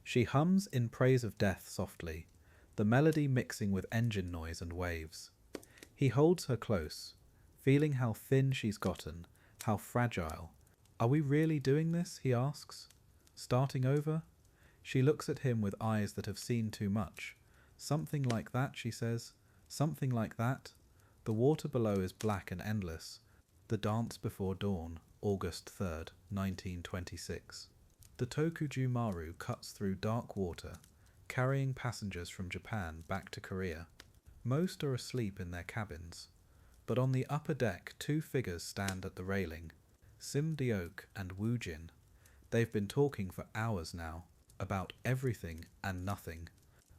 She hums in praise of death softly, the melody mixing with engine noise and waves. He holds her close, feeling how thin she's gotten, how fragile. Are we really doing this? He asks. Starting over? She looks at him with eyes that have seen too much. Something like that, she says. Something like that. The water below is black and endless. The Dance Before Dawn, August 3rd, 1926. The Tokuju Maru cuts through dark water, carrying passengers from Japan back to Korea. Most are asleep in their cabins, but on the upper deck 2 figures stand at the railing. Sim-deok and Woo-jin. They've been talking for hours now, about everything and nothing.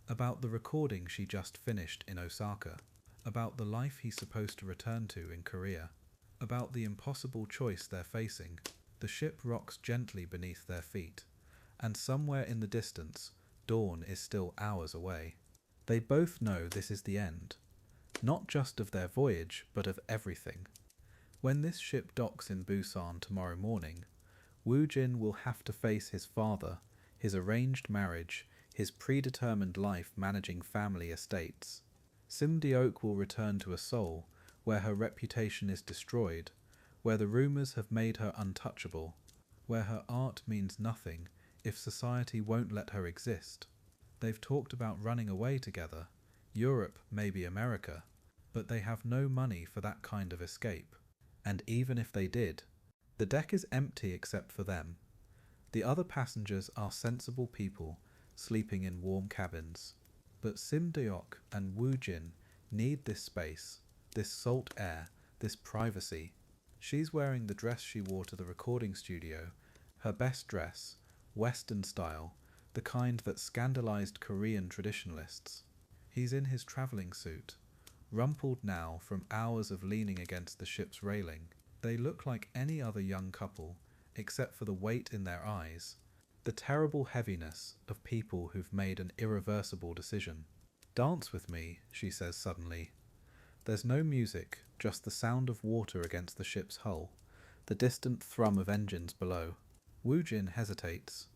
About the recording she just finished in Osaka. About the life he's supposed to return to in Korea. About the impossible choice they're facing. The ship rocks gently beneath their feet, and somewhere in the distance, dawn is still hours away. They both know this is the end, not just of their voyage, but of everything. When this ship docks in Busan tomorrow morning, Woo-jin will have to face his father, his arranged marriage, his predetermined life managing family estates. Sim-deok will return to a Seoul where her reputation is destroyed, where the rumours have made her untouchable, where her art means nothing if society won't let her exist. They've talked about running away together, Europe, maybe America, but they have no money for that kind of escape. And even if they did, the deck is empty except for them. The other passengers are sensible people sleeping in warm cabins. But Sim-deok and Woo-jin need this space, this salt air, this privacy. She's wearing the dress she wore to the recording studio, her best dress, Western style, the kind that scandalized Korean traditionalists. He's in his travelling suit, rumpled now from hours of leaning against the ship's railing. They look like any other young couple, except for the weight in their eyes, the terrible heaviness of people who've made an irreversible decision. "Dance with me," she says suddenly. There's no music, just the sound of water against the ship's hull, the distant thrum of engines below. Woo-jin hesitates.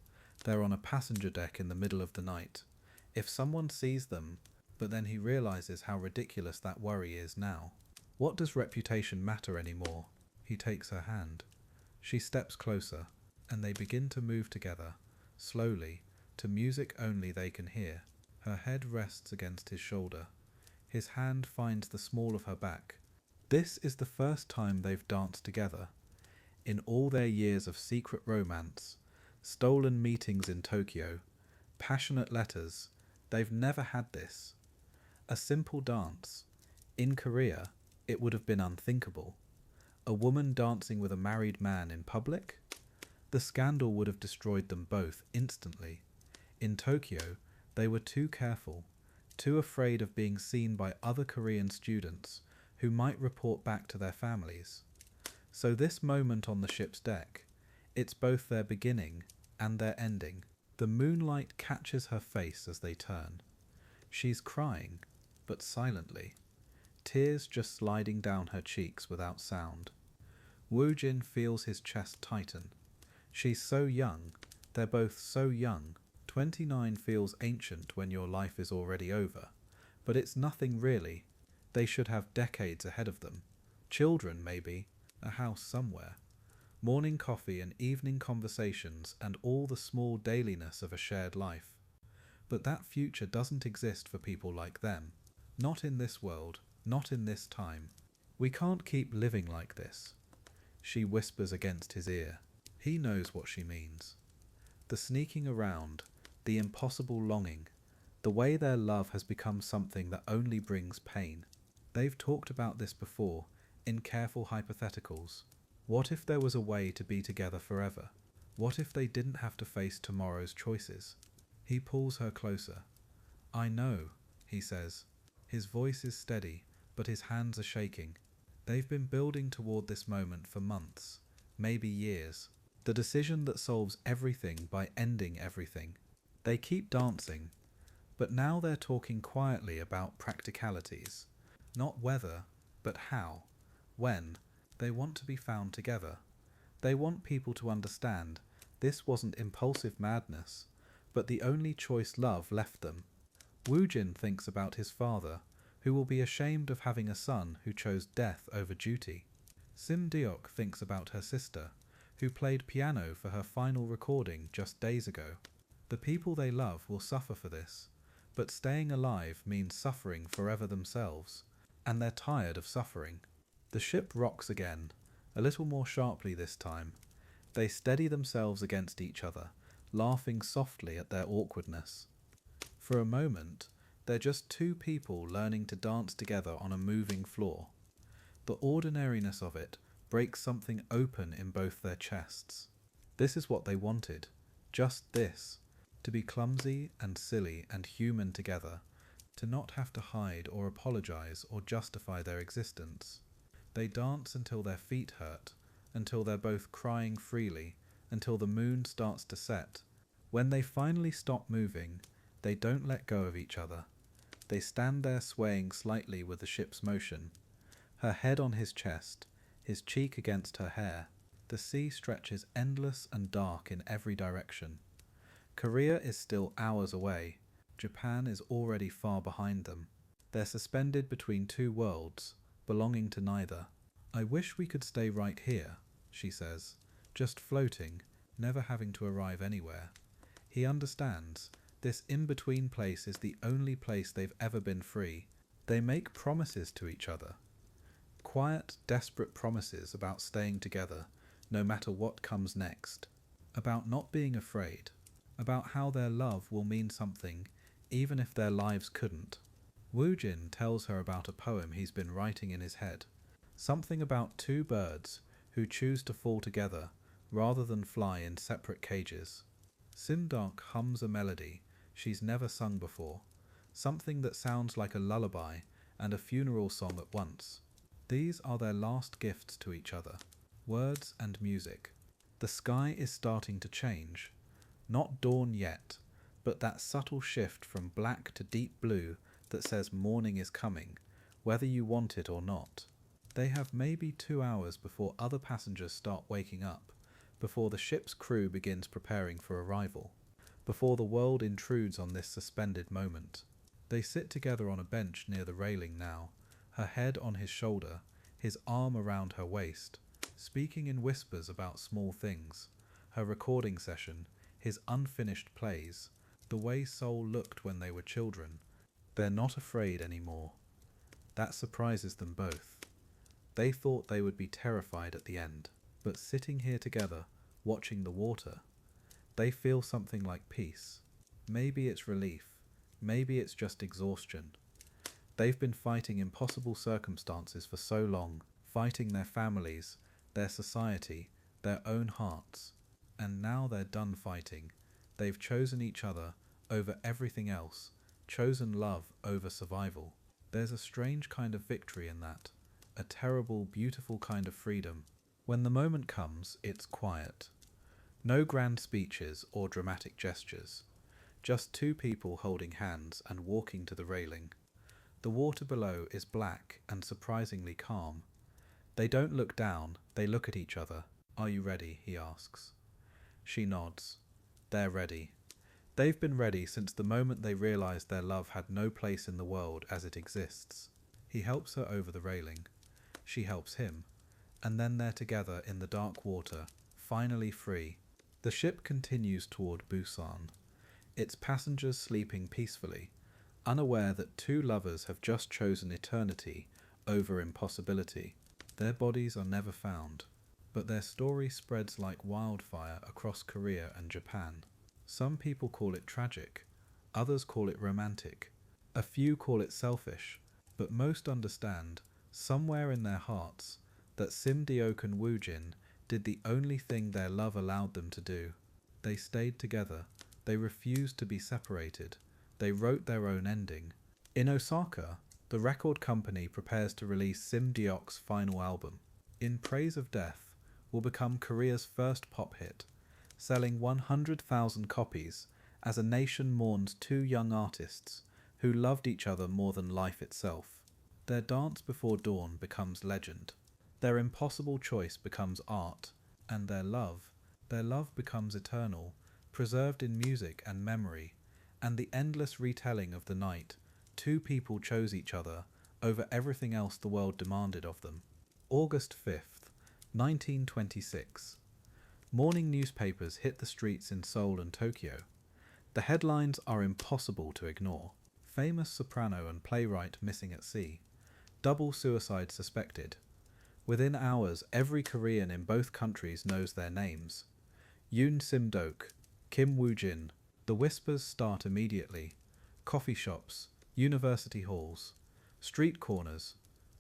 They're on a passenger deck in the middle of the night. If someone sees them, but then he realizes how ridiculous that worry is now. What does reputation matter anymore? He takes her hand. She steps closer, and they begin to move together, slowly, to music only they can hear. Her head rests against his shoulder. His hand finds the small of her back. This is the first time they've danced together. In all their years of secret romance, stolen meetings in Tokyo, passionate letters, they've never had this. A simple dance. In Korea, it would have been unthinkable. A woman dancing with a married man in public? The scandal would have destroyed them both instantly. In Tokyo, they were too careful, too afraid of being seen by other Korean students who might report back to their families. So this moment on the ship's deck, it's both their beginning and their ending. The moonlight catches her face as they turn. She's crying, but silently, tears just sliding down her cheeks without sound. Woo-jin feels his chest tighten. She's so young, they're both so young. 29 feels ancient when your life is already over, but it's nothing really. They should have decades ahead of them. Children, maybe, a house somewhere, morning coffee and evening conversations and all the small dailiness of a shared life. But that future doesn't exist for people like them. Not in this world, not in this time. We can't keep living like this. She whispers against his ear. He knows what she means. The sneaking around, the impossible longing, the way their love has become something that only brings pain. They've talked about this before, in careful hypotheticals. What if there was a way to be together forever? What if they didn't have to face tomorrow's choices? He pulls her closer. "I know," he says. His voice is steady, but his hands are shaking. They've been building toward this moment for months, maybe years. The decision that solves everything by ending everything. They keep dancing, but now they're talking quietly about practicalities. Not whether, but how, when. They want to be found together. They want people to understand this wasn't impulsive madness, but the only choice love left them. Woo-jin thinks about his father, who will be ashamed of having a son who chose death over duty. Sim-deok thinks about her sister, who played piano for her final recording just days ago. The people they love will suffer for this, but staying alive means suffering forever themselves, and they're tired of suffering. The ship rocks again, a little more sharply this time. They steady themselves against each other, laughing softly at their awkwardness. For a moment, they're just two people learning to dance together on a moving floor. The ordinariness of it breaks something open in both their chests. This is what they wanted, just this, to be clumsy and silly and human together, to not have to hide or apologize or justify their existence. They dance until their feet hurt, until they're both crying freely, until the moon starts to set. When they finally stop moving, they don't let go of each other. They stand there swaying slightly with the ship's motion. Her head on his chest, his cheek against her hair. The sea stretches endless and dark in every direction. Korea is still hours away. Japan is already far behind them. They're suspended between two worlds, belonging to neither. I wish we could stay right here, she says, just floating, never having to arrive anywhere. He understands. This in-between place is the only place they've ever been free. They make promises to each other. Quiet, desperate promises about staying together, no matter what comes next. About not being afraid. About how their love will mean something, even if their lives couldn't. Woo-jin tells her about a poem he's been writing in his head. Something about two birds who choose to fall together rather than fly in separate cages. Sim-deok hums a melody she's never sung before, something that sounds like a lullaby and a funeral song at once. These are their last gifts to each other, words and music. The sky is starting to change. Not dawn yet, but that subtle shift from black to deep blue that says morning is coming, whether you want it or not. They have maybe 2 hours before other passengers start waking up, before the ship's crew begins preparing for arrival, before the world intrudes on this suspended moment. They sit together on a bench near the railing now, her head on his shoulder, his arm around her waist, speaking in whispers about small things, her recording session, his unfinished plays, the way Seoul looked when they were children. They're not afraid anymore. That surprises them both. They thought they would be terrified at the end, but sitting here together, watching the water, they feel something like peace. Maybe it's relief, maybe it's just exhaustion. They've been fighting impossible circumstances for so long, fighting their families, their society, their own hearts. And now they're done fighting. They've chosen each other over everything else, chosen love over survival. There's a strange kind of victory in that, a terrible, beautiful kind of freedom. When the moment comes, it's quiet. No grand speeches or dramatic gestures. Just two people holding hands and walking to the railing. The water below is black and surprisingly calm. They don't look down, they look at each other. "Are you ready?" he asks. She nods. They're ready. They've been ready since the moment they realized their love had no place in the world as it exists. He helps her over the railing. She helps him. And then they're together in the dark water, finally free. The ship continues toward Busan, its passengers sleeping peacefully, unaware that two lovers have just chosen eternity over impossibility. Their bodies are never found, but their story spreads like wildfire across Korea and Japan. Some people call it tragic, others call it romantic, a few call it selfish, but most understand, somewhere in their hearts, that Sim-deok and Woo-jin did the only thing their love allowed them to do. They stayed together, they refused to be separated, they wrote their own ending. In Osaka, the record company prepares to release Sim-deok's final album. In Praise of Death will become Korea's first pop hit, selling 100,000 copies as a nation mourns two young artists who loved each other more than life itself. Their dance before dawn becomes legend. Their impossible choice becomes art, and their love becomes eternal, preserved in music and memory, and the endless retelling of the night. Two people chose each other over everything else the world demanded of them. August 5th, 1926. Morning newspapers hit the streets in Seoul and Tokyo. The headlines are impossible to ignore. Famous soprano and playwright missing at sea. Double suicide suspected. Within hours, every Korean in both countries knows their names. Yun Sim-deok, Kim Woo-jin. The whispers start immediately. Coffee shops, university halls, street corners.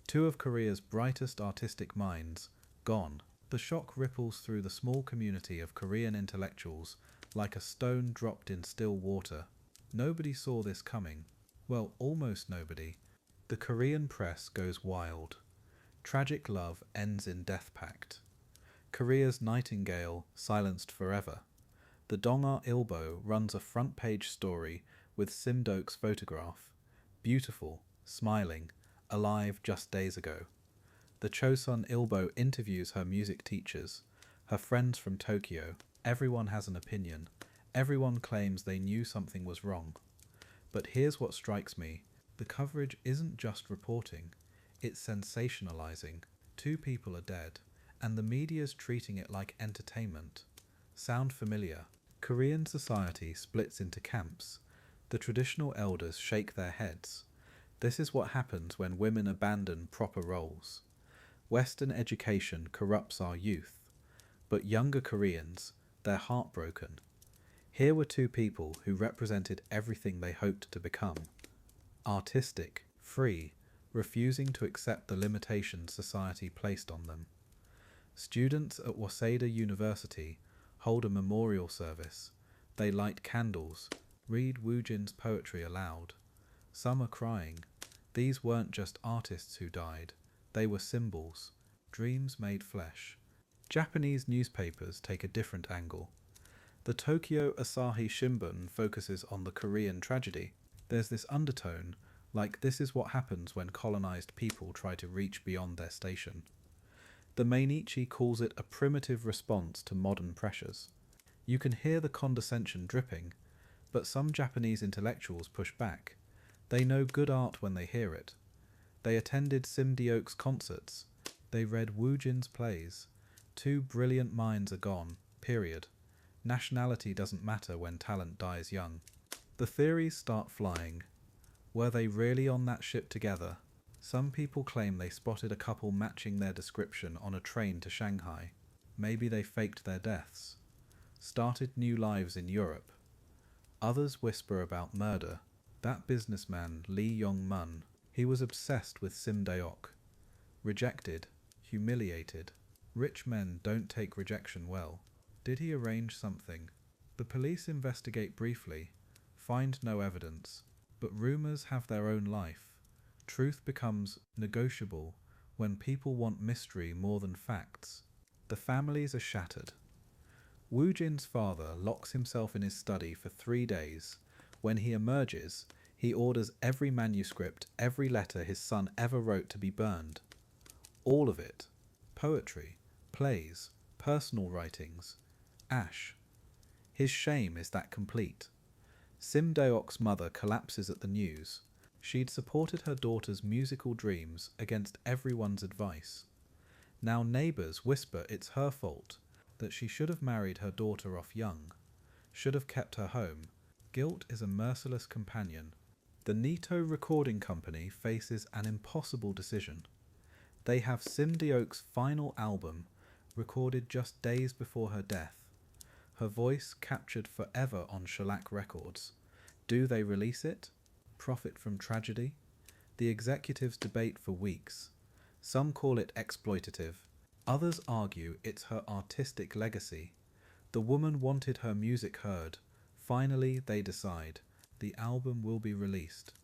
Two of Korea's brightest artistic minds, gone. The shock ripples through the small community of Korean intellectuals like a stone dropped in still water. Nobody saw this coming. Well, almost nobody. The Korean press goes wild. Tragic love ends in death pact. Korea's nightingale silenced forever. The Dong-ah Ilbo runs a front-page story with Sim-deok's photograph. Beautiful, smiling, alive just days ago. The Chosun Ilbo interviews her music teachers, her friends from Tokyo. Everyone has an opinion. Everyone claims they knew something was wrong. But here's what strikes me. The coverage isn't just reporting. It's sensationalizing. Two people are dead, and the media's treating it like entertainment. Sound familiar? Korean society splits into camps. The traditional elders shake their heads. This is what happens when women abandon proper roles. Western education corrupts our youth. But younger Koreans, they're heartbroken. Here were two people who represented everything they hoped to become. Artistic, free, refusing to accept the limitations society placed on them. Students at Waseda University hold a memorial service. They light candles, read Woo-jin's poetry aloud. Some are crying. These weren't just artists who died. They were symbols, dreams made flesh. Japanese newspapers take a different angle. The Tokyo Asahi Shimbun focuses on the Korean tragedy. There's this undertone, like this is what happens when colonized people try to reach beyond their station. The Mainichi calls it a primitive response to modern pressures. You can hear the condescension dripping, but some Japanese intellectuals push back. They know good art when they hear it. They attended Sim-deok's concerts. They read Woo-jin's plays. Two brilliant minds are gone, period. Nationality doesn't matter when talent dies young. The theories start flying. Were they really on that ship together? Some people claim they spotted a couple matching their description on a train to Shanghai. Maybe they faked their deaths. Started new lives in Europe. Others whisper about murder. That businessman, Lee Yong-mun, he was obsessed with Sim-deok. Rejected, humiliated. Rich men don't take rejection well. Did he arrange something? The police investigate briefly, find no evidence, but rumors have their own life. Truth becomes negotiable when people want mystery more than facts. The families are shattered. Woo-jin's father locks himself in his study for 3 days. When he emerges, he orders every manuscript, every letter his son ever wrote to be burned. All of it. Poetry, plays, personal writings. Ash. His shame is that complete. Sim-deok's mother collapses at the news. She'd supported her daughter's musical dreams against everyone's advice. Now neighbours whisper it's her fault, that she should have married her daughter off young, should have kept her home. Guilt is a merciless companion. The Nito Recording Company faces an impossible decision. They have Sim-deok's final album, recorded just days before her death. Her voice captured forever on shellac records. Do they release it? Profit from tragedy? The executives debate for weeks. Some call it exploitative. Others argue it's her artistic legacy. The woman wanted her music heard. Finally, they decide. The album will be released.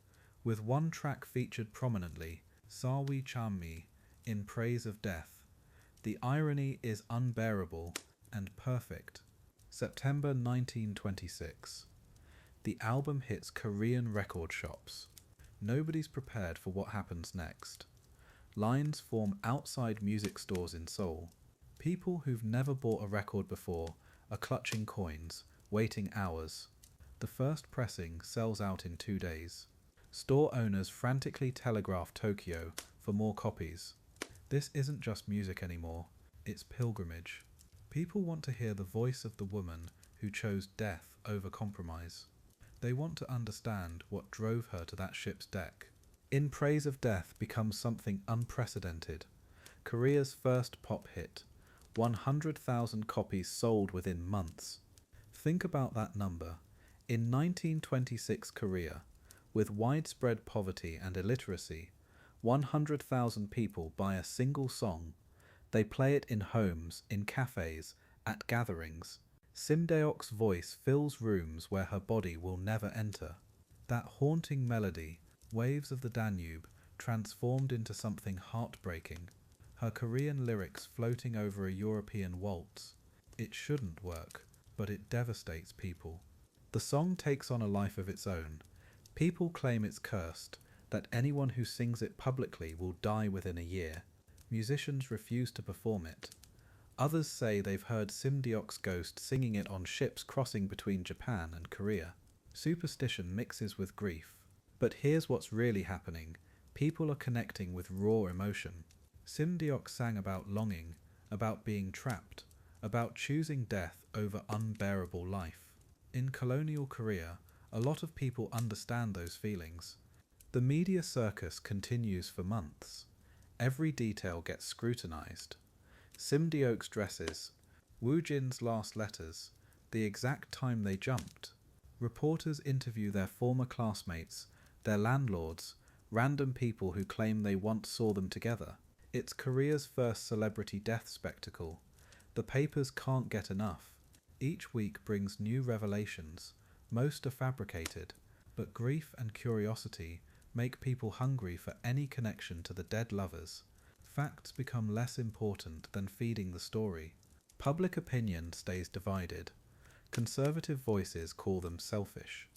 With one track featured prominently, Sawi Chammi, in praise of death. The irony is unbearable and perfect. September 1926. The album hits Korean record shops. Nobody's prepared for what happens next. Lines form outside music stores in Seoul. People who've never bought a record before are clutching coins, waiting hours. The first pressing sells out in 2 days. Store owners frantically telegraph Tokyo for more copies. This isn't just music anymore, it's pilgrimage. People want to hear the voice of the woman who chose death over compromise. They want to understand what drove her to that ship's deck. In Praise of Death becomes something unprecedented. Korea's first pop hit. 100,000 copies sold within months. Think about that number. In 1926 Korea, with widespread poverty and illiteracy, 100,000 people buy a single song. They play it in homes, in cafes, at gatherings. Sim-deok's voice fills rooms where her body will never enter. That haunting melody, Waves of the Danube, transformed into something heartbreaking. Her Korean lyrics floating over a European waltz. It shouldn't work, but it devastates people. The song takes on a life of its own. People claim it's cursed, that anyone who sings it publicly will die within a year. Musicians refuse to perform it. Others say they've heard Sim-deok's ghost singing it on ships crossing between Japan and Korea. Superstition mixes with grief. But here's what's really happening. People are connecting with raw emotion. Sim-deok sang about longing, about being trapped, about choosing death over unbearable life. In colonial Korea, a lot of people understand those feelings. The media circus continues for months. Every detail gets scrutinized. Sim-deok's dresses, Woo-jin's last letters, the exact time they jumped. Reporters interview their former classmates, their landlords, random people who claim they once saw them together. It's Korea's first celebrity death spectacle. The papers can't get enough. Each week brings new revelations. Most are fabricated, but grief and curiosity make people hungry for any connection to the dead lovers. Facts become less important than feeding the story. Public opinion stays divided. Conservative voices call them selfish.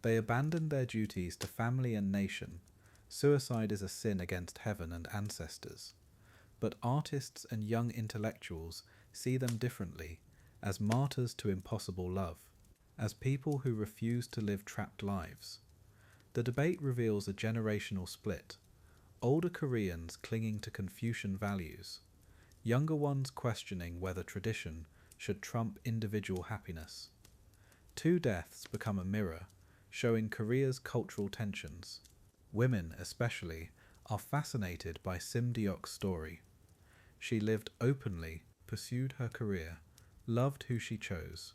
They abandon their duties to family and nation. Suicide is a sin against heaven and ancestors. But artists and young intellectuals see them differently, as martyrs to impossible love, as people who refuse to live trapped lives. The debate reveals a generational split. Older Koreans clinging to Confucian values, younger ones questioning whether tradition should trump individual happiness. Two deaths become a mirror, showing Korea's cultural tensions. Women, especially, are fascinated by Sim-deok's story. She lived openly, pursued her career, loved who she chose,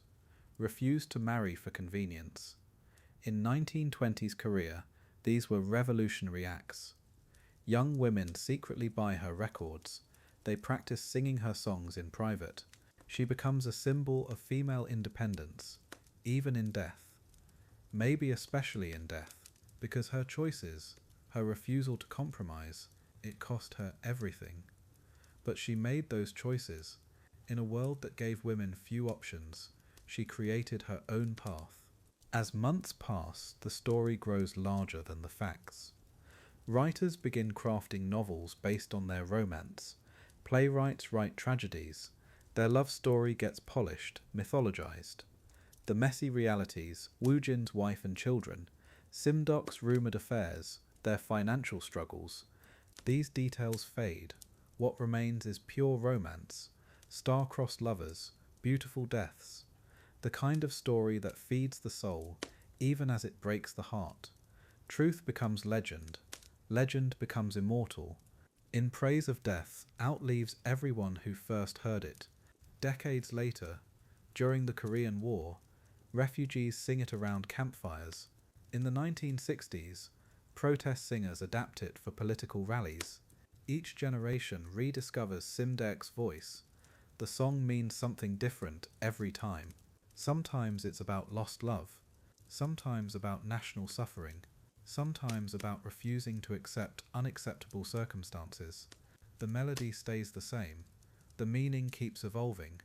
refused to marry for convenience. In 1920s Korea, these were revolutionary acts. Young women secretly buy her records. They practice singing her songs in private. She becomes a symbol of female independence, even in death. Maybe especially in death, because her choices, her refusal to compromise, it cost her everything. But she made those choices. In a world that gave women few options, she created her own path. As months pass, the story grows larger than the facts. Writers begin crafting novels based on their romance. Playwrights write tragedies. Their love story gets polished, mythologized. The messy realities, Woo-jin's wife and children, Sim-deok's rumoured affairs, their financial struggles, these details fade. What remains is pure romance, star-crossed lovers, beautiful deaths, the kind of story that feeds the soul, even as it breaks the heart. Truth becomes legend. Legend becomes immortal. In Praise of Death, outlives everyone who first heard it. Decades later, during the Korean War, refugees sing it around campfires. In the 1960s, protest singers adapt it for political rallies. Each generation rediscovers Sim-deok's voice. The song means something different every time. Sometimes it's about lost love, sometimes about national suffering, sometimes about refusing to accept unacceptable circumstances. The melody stays the same. The meaning keeps evolving.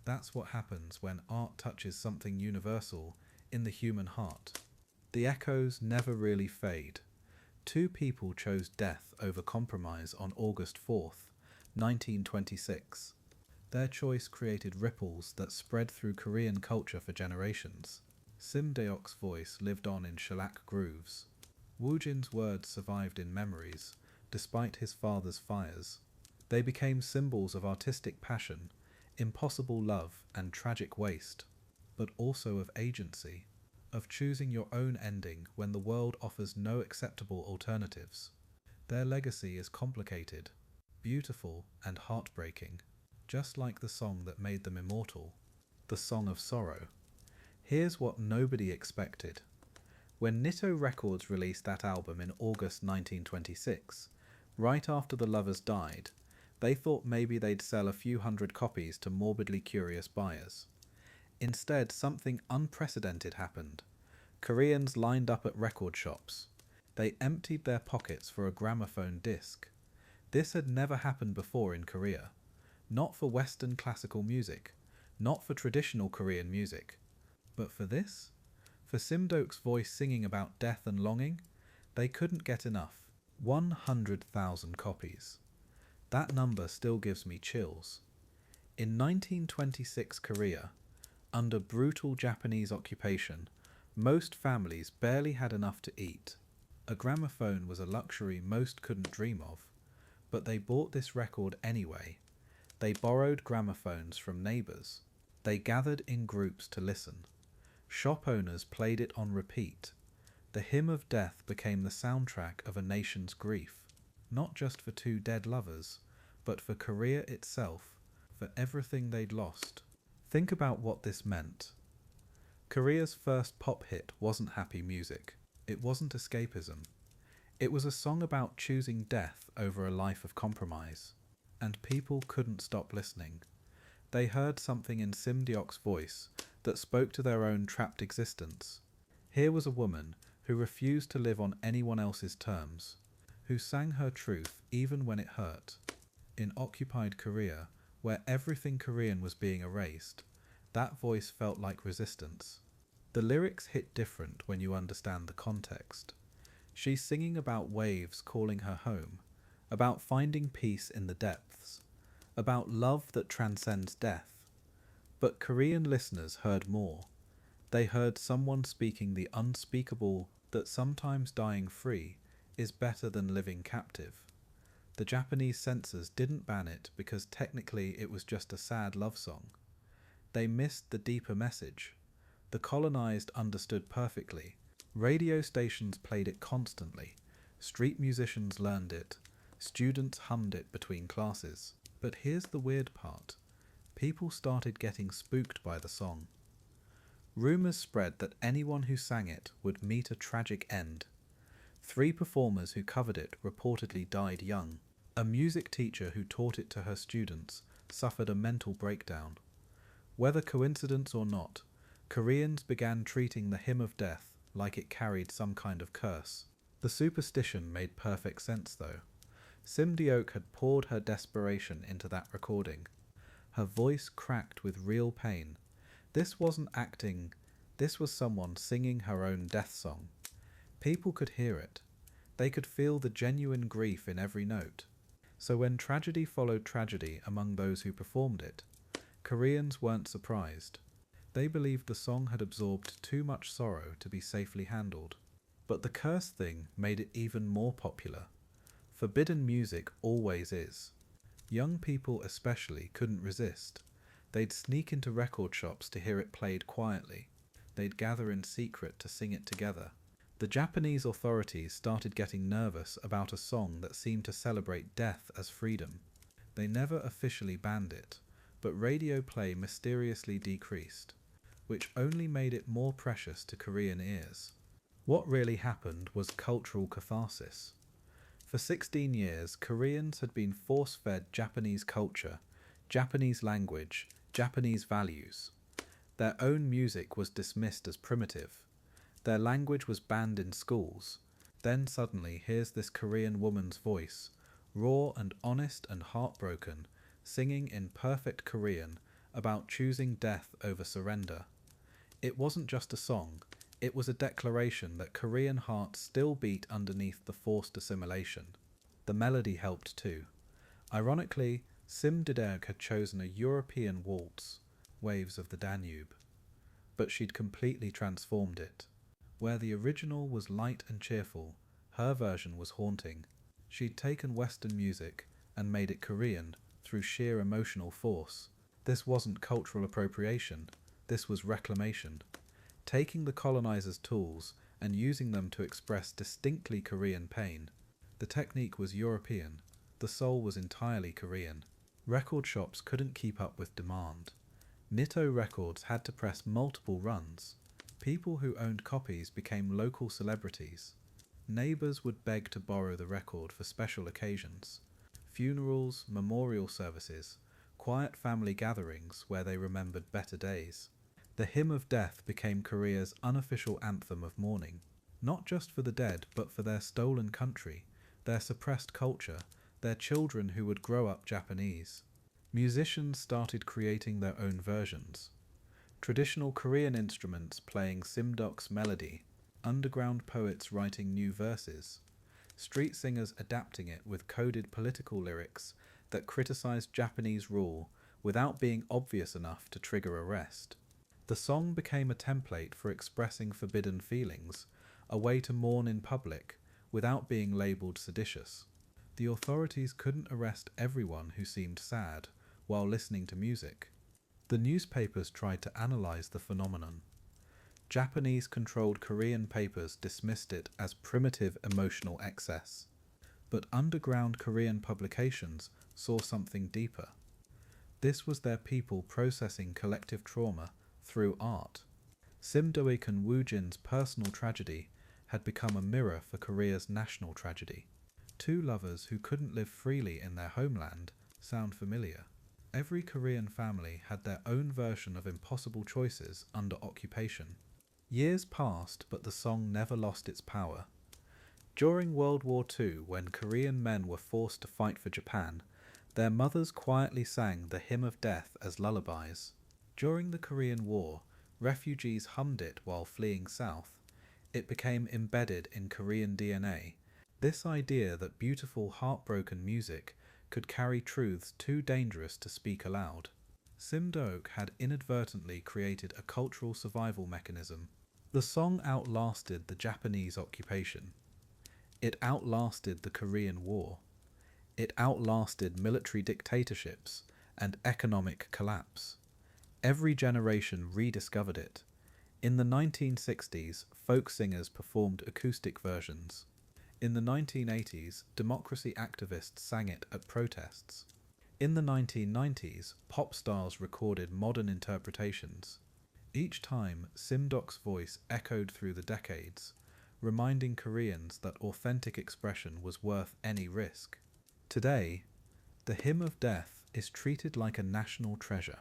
That's what happens when art touches something universal in the human heart. The echoes never really fade. Two people chose death over compromise on August 4th, 1926. Their choice created ripples that spread through Korean culture for generations. Sim-deok's voice lived on in shellac grooves. Woo-jin's words survived in memories, despite his father's fires. They became symbols of artistic passion, impossible love, and tragic waste, but also of agency, of choosing your own ending when the world offers no acceptable alternatives. Their legacy is complicated, beautiful, and heartbreaking, just like the song that made them immortal, the Song of Sorrow. Here's what nobody expected. When Nitto Records released that album in August 1926, right after the lovers died, they thought maybe they'd sell a few hundred copies to morbidly curious buyers. Instead, something unprecedented happened. Koreans lined up at record shops. They emptied their pockets for a gramophone disc. This had never happened before in Korea. Not for Western classical music, not for traditional Korean music. But for this? For Sim-deok's voice singing about death and longing? They couldn't get enough. 100,000 copies. That number still gives me chills. In 1926 Korea, under brutal Japanese occupation, most families barely had enough to eat. A gramophone was a luxury most couldn't dream of, but they bought this record anyway. They borrowed gramophones from neighbours. They gathered in groups to listen. Shop owners played it on repeat. The hymn of death became the soundtrack of a nation's grief, not just for two dead lovers, but for Korea itself, for everything they'd lost. Think about what this meant. Korea's first pop hit wasn't happy music. It wasn't escapism. It was a song about choosing death over a life of compromise. And people couldn't stop listening. They heard something in Sim-deok's voice that spoke to their own trapped existence. Here was a woman who refused to live on anyone else's terms, who sang her truth even when it hurt. In occupied Korea, where everything Korean was being erased, that voice felt like resistance. The lyrics hit different when you understand the context. She's singing about waves calling her home, about finding peace in the depths, about love that transcends death. But Korean listeners heard more. They heard someone speaking the unspeakable, that sometimes dying free is better than living captive. The Japanese censors didn't ban it because technically it was just a sad love song. They missed the deeper message. The colonized understood perfectly. Radio stations played it constantly. Street musicians learned it. Students hummed it between classes. But here's the weird part. People started getting spooked by the song. Rumors spread that anyone who sang it would meet a tragic end. 3 performers who covered it reportedly died young. A music teacher who taught it to her students suffered a mental breakdown. Whether coincidence or not, Koreans began treating the hymn of death like it carried some kind of curse. The superstition made perfect sense though. Sim-deok had poured her desperation into that recording. Her voice cracked with real pain. This wasn't acting, this was someone singing her own death song. People could hear it. They could feel the genuine grief in every note. So when tragedy followed tragedy among those who performed it, Koreans weren't surprised. They believed the song had absorbed too much sorrow to be safely handled. But the curse thing made it even more popular. Forbidden music always is. Young people especially couldn't resist. They'd sneak into record shops to hear it played quietly. They'd gather in secret to sing it together. The Japanese authorities started getting nervous about a song that seemed to celebrate death as freedom. They never officially banned it, but radio play mysteriously decreased, which only made it more precious to Korean ears. What really happened was cultural catharsis. For 16 years, Koreans had been force-fed Japanese culture, Japanese language, Japanese values. Their own music was dismissed as primitive. Their language was banned in schools. Then suddenly here's this Korean woman's voice, raw and honest and heartbroken, singing in perfect Korean about choosing death over surrender. It wasn't just a song, It was a declaration that Korean hearts still beat underneath the forced assimilation. The melody helped too. Ironically, Sim-deok had chosen a European waltz, Waves of the Danube, but she'd completely transformed it. Where the original was light and cheerful, her version was haunting. She'd taken Western music and made it Korean through sheer emotional force. This wasn't cultural appropriation, this was reclamation. Taking the colonizers' tools and using them to express distinctly Korean pain. The technique was European, the soul was entirely Korean. Record shops couldn't keep up with demand. Nitto Records had to press multiple runs. People who owned copies became local celebrities. Neighbours would beg to borrow the record for special occasions. Funerals, memorial services, quiet family gatherings where they remembered better days. The Hymn of Death became Korea's unofficial anthem of mourning, not just for the dead but for their stolen country, their suppressed culture, their children who would grow up Japanese. Musicians started creating their own versions. Traditional Korean instruments playing Sim-deok's melody, underground poets writing new verses, street singers adapting it with coded political lyrics that criticized Japanese rule without being obvious enough to trigger arrest. The song became a template for expressing forbidden feelings, a way to mourn in public without being labelled seditious. The authorities couldn't arrest everyone who seemed sad while listening to music. The newspapers tried to analyse the phenomenon. Japanese-controlled Korean papers dismissed it as primitive emotional excess. But underground Korean publications saw something deeper. This was their people processing collective trauma through art. Sim-deok and Woo-jin's personal tragedy had become a mirror for Korea's national tragedy. Two lovers who couldn't live freely in their homeland sound familiar. Every Korean family had their own version of impossible choices under occupation. Years passed, but the song never lost its power. During World War II, when Korean men were forced to fight for Japan, their mothers quietly sang the Hymn of Death as lullabies. During the Korean War, refugees hummed it while fleeing south. It became embedded in Korean DNA. This idea that beautiful, heartbroken music could carry truths too dangerous to speak aloud. Sim-deok had inadvertently created a cultural survival mechanism. The song outlasted the Japanese occupation. It outlasted the Korean War. It outlasted military dictatorships and economic collapse. Every generation rediscovered it. In the 1960s, folk singers performed acoustic versions. In the 1980s, democracy activists sang it at protests. In the 1990s, pop stars recorded modern interpretations. Each time, Sim-deok's voice echoed through the decades, reminding Koreans that authentic expression was worth any risk. Today, the Hymn of Death is treated like a national treasure.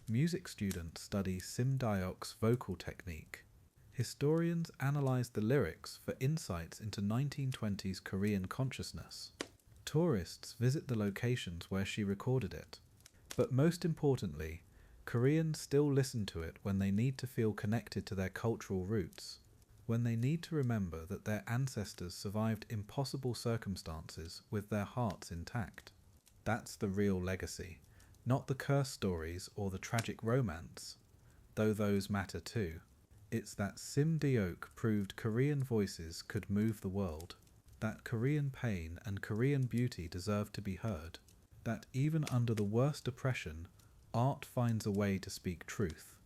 Music students study Sim-deok's vocal technique. Historians analyze the lyrics for insights into 1920s Korean consciousness. Tourists visit the locations where she recorded it. But most importantly, Koreans still listen to it when they need to feel connected to their cultural roots, when they need to remember that their ancestors survived impossible circumstances with their hearts intact. That's the real legacy, not the curse stories or the tragic romance, though those matter too. It's that Sim-deok proved Korean voices could move the world, that Korean pain and Korean beauty deserve to be heard, that even under the worst oppression, art finds a way to speak truth.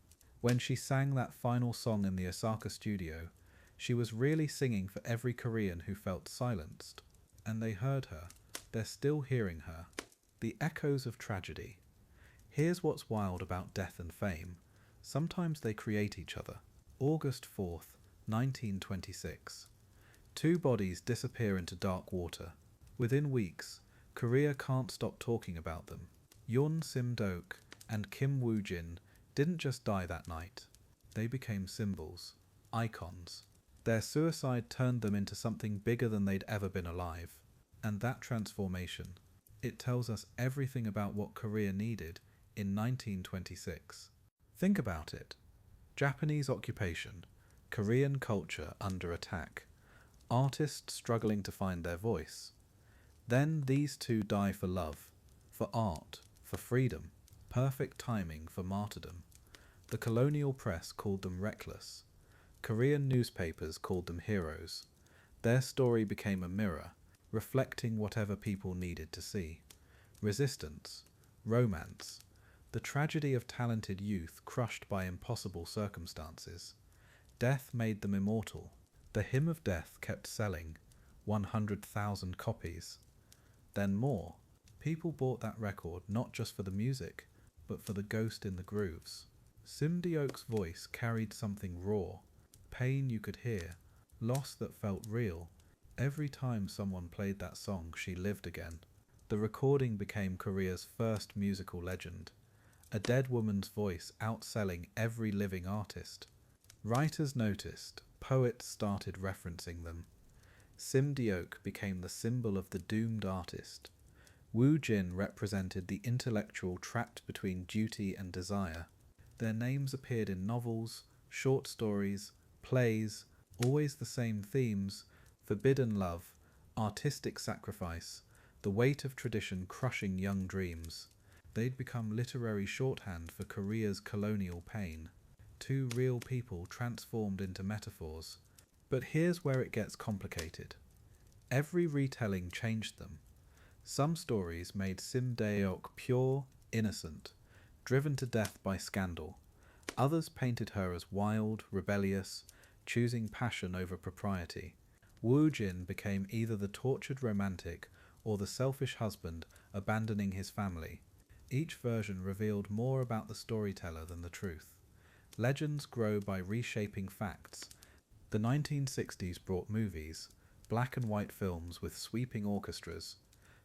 When she sang that final song in the Osaka studio, she was really singing for every Korean who felt silenced. And they heard her. They're still hearing her. The echoes of tragedy. Here's what's wild about death and fame. Sometimes they create each other. August 4th, 1926. Two bodies disappear into dark water. Within weeks, Korea can't stop talking about them. Yun Sim-deok and Kim Woo-jin didn't just die that night. They became symbols, icons. Their suicide turned them into something bigger than they'd ever been alive. And that transformation, it tells us everything about what Korea needed in 1926. Think about it. Japanese occupation, Korean culture under attack, artists struggling to find their voice. Then these two die for love, for art, for freedom. Perfect timing for martyrdom. The colonial press called them reckless. Korean newspapers called them heroes. Their story became a mirror, reflecting whatever people needed to see. Resistance, romance, the tragedy of talented youth crushed by impossible circumstances. Death made them immortal. The Hymn of Death kept selling, 100,000 copies. Then more. People bought that record not just for the music, but for the ghost in the grooves. Sim-deok's voice carried something raw, pain you could hear, loss that felt real. Every time someone played that song, she lived again. The recording became Korea's first musical legend, a dead woman's voice outselling every living artist. Writers noticed, poets started referencing them. Sim-deok became the symbol of the doomed artist. Woo-jin represented the intellectual trapped between duty and desire. Their names appeared in novels, short stories, plays, always the same themes: forbidden love, artistic sacrifice, the weight of tradition crushing young dreams. They'd become literary shorthand for Korea's colonial pain. Two real people transformed into metaphors. But here's where it gets complicated. Every retelling changed them. Some stories made Sim-deok pure, innocent, driven to death by scandal. Others painted her as wild, rebellious, choosing passion over propriety. Woo-jin became either the tortured romantic or the selfish husband abandoning his family. Each version revealed more about the storyteller than the truth. Legends grow by reshaping facts. The 1960s brought movies, black and white films with sweeping orchestras.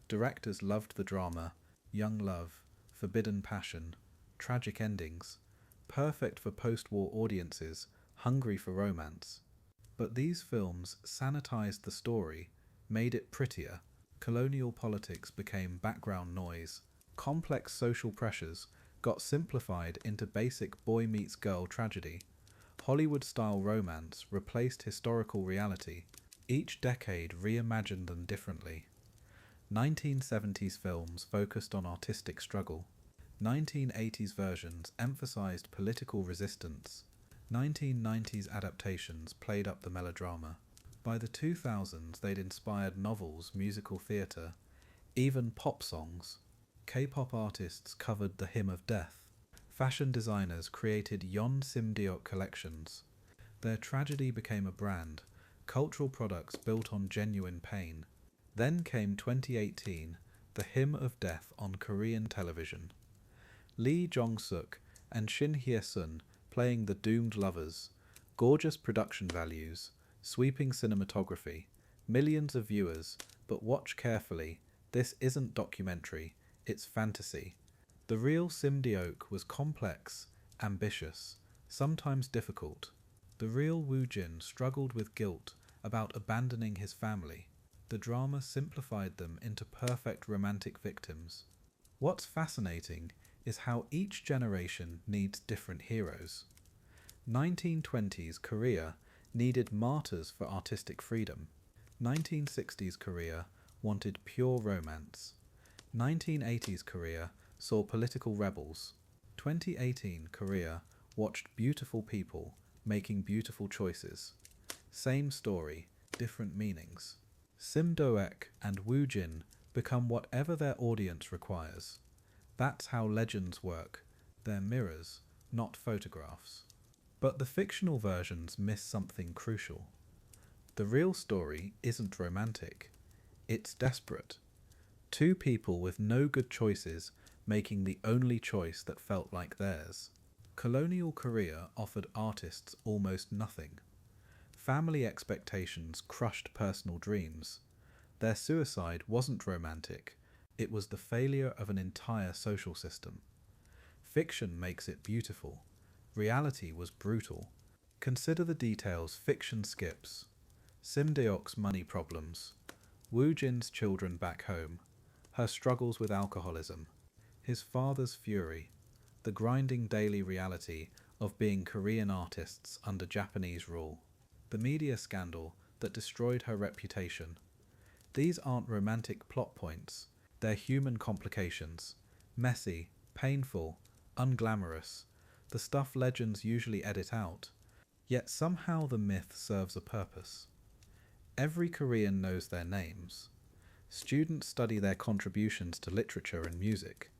Directors loved the drama, young love, forbidden passion, tragic endings, perfect for post-war audiences hungry for romance. But these films sanitized the story, made it prettier. Colonial politics became background noise. Complex social pressures got simplified into basic boy meets girl tragedy. Hollywood-style romance replaced historical reality. Each decade reimagined them differently. 1970s films focused on artistic struggle. 1980s versions emphasized political resistance. 1990s adaptations played up the melodrama. By the 2000s, they'd inspired novels, musical theatre, even pop songs. K-pop artists covered the Hymn of Death. Fashion designers created Yun Sim-deok collections. Their tragedy became a brand, cultural products built on genuine pain. Then came 2018, the Hymn of Death on Korean television. Lee Jong-suk and Shin Hye-sun playing the doomed lovers, gorgeous production values, sweeping cinematography, millions of viewers, but watch carefully, this isn't documentary, it's fantasy. The real Sim-deok was complex, ambitious, sometimes difficult. The real Woo-jin struggled with guilt about abandoning his family. The drama simplified them into perfect romantic victims. What's fascinating is how each generation needs different heroes. 1920s Korea needed martyrs for artistic freedom. 1960s Korea wanted pure romance. 1980s Korea saw political rebels. 2018 Korea watched beautiful people making beautiful choices. Same story, different meanings. Sim-deok and Woo-jin become whatever their audience requires. That's how legends work. They're mirrors, not photographs. But the fictional versions miss something crucial. The real story isn't romantic. It's desperate. Two people with no good choices making the only choice that felt like theirs. Colonial Korea offered artists almost nothing. Family expectations crushed personal dreams. Their suicide wasn't romantic. It was the failure of an entire social system. Fiction makes it beautiful. Reality was brutal. Consider the details fiction skips. Sim-deok's money problems. Woo-jin's children back home. Her struggles with alcoholism. His father's fury. The grinding daily reality of being Korean artists under Japanese rule. The media scandal that destroyed her reputation. These aren't romantic plot points, they're human complications. Messy, painful, unglamorous, the stuff legends usually edit out. Yet somehow the myth serves a purpose. Every Korean knows their names. Students study their contributions to literature and music.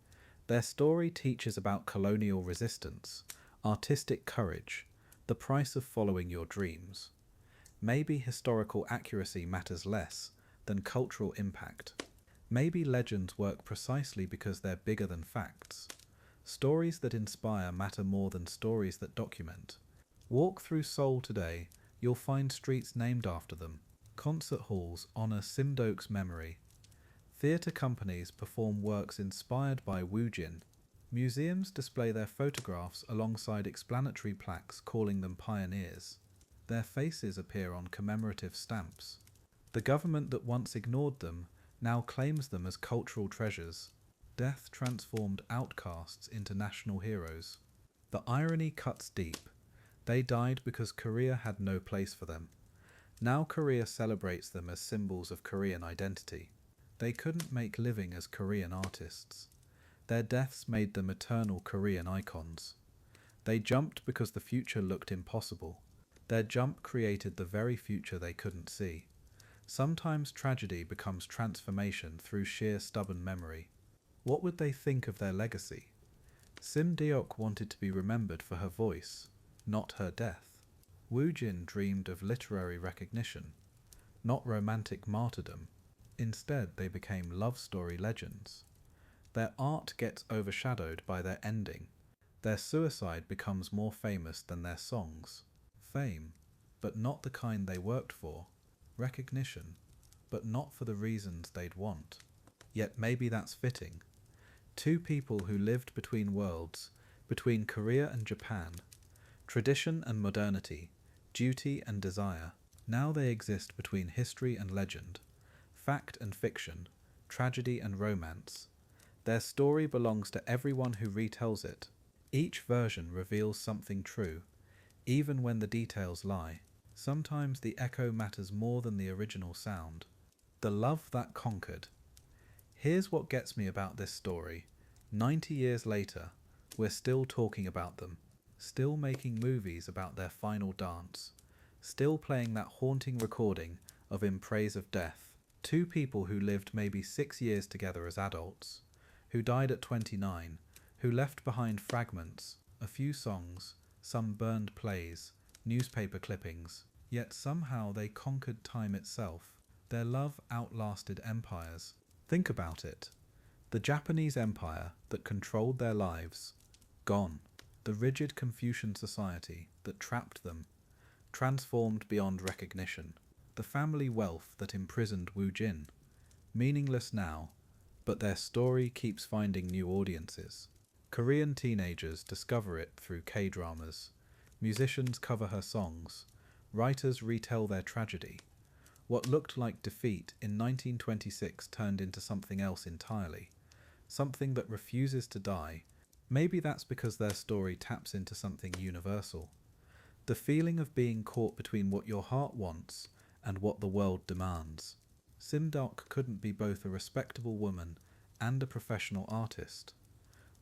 Their story teaches about colonial resistance, artistic courage, the price of following your dreams. Maybe historical accuracy matters less than cultural impact. Maybe legends work precisely because they're bigger than facts. Stories that inspire matter more than stories that document. Walk through Seoul today, you'll find streets named after them. Concert halls honour Sim-deok's memory. Theatre companies perform works inspired by Woo-jin. Museums display their photographs alongside explanatory plaques calling them pioneers. Their faces appear on commemorative stamps. The government that once ignored them now claims them as cultural treasures. Death transformed outcasts into national heroes. The irony cuts deep. They died because Korea had no place for them. Now Korea celebrates them as symbols of Korean identity. They couldn't make living as Korean artists. Their deaths made them eternal Korean icons. They jumped because the future looked impossible. Their jump created the very future they couldn't see. Sometimes tragedy becomes transformation through sheer stubborn memory. What would they think of their legacy? Sim-deok wanted to be remembered for her voice, not her death. Woo-jin dreamed of literary recognition, not romantic martyrdom. Instead, they became love story legends. Their art gets overshadowed by their ending. Their suicide becomes more famous than their songs. Fame, but not the kind they worked for. Recognition, but not for the reasons they'd want. Yet maybe that's fitting. Two people who lived between worlds, between Korea and Japan, tradition and modernity, duty and desire. Now they exist between history and legend, fact and fiction, tragedy and romance. Their story belongs to everyone who retells it. Each version reveals something true, even when the details lie. Sometimes the echo matters more than the original sound. The love that conquered. Here's what gets me about this story. 90 years later, we're still talking about them, still making movies about their final dance, still playing that haunting recording of In Praise of Death. Two people who lived maybe 6 years together as adults, who died at 29, who left behind fragments, a few songs, some burned plays, newspaper clippings, yet somehow they conquered time itself. Their love outlasted empires. Think about it. The Japanese empire that controlled their lives, gone. The rigid Confucian society that trapped them, transformed beyond recognition. The family wealth that imprisoned Woo-jin, meaningless now, but their story keeps finding new audiences. Korean teenagers discover it through K-dramas. Musicians cover her songs. Writers retell their tragedy. What looked like defeat in 1926 turned into something else entirely. Something that refuses to die. Maybe that's because their story taps into something universal. The feeling of being caught between what your heart wants and what the world demands. Sim-deok couldn't be both a respectable woman and a professional artist.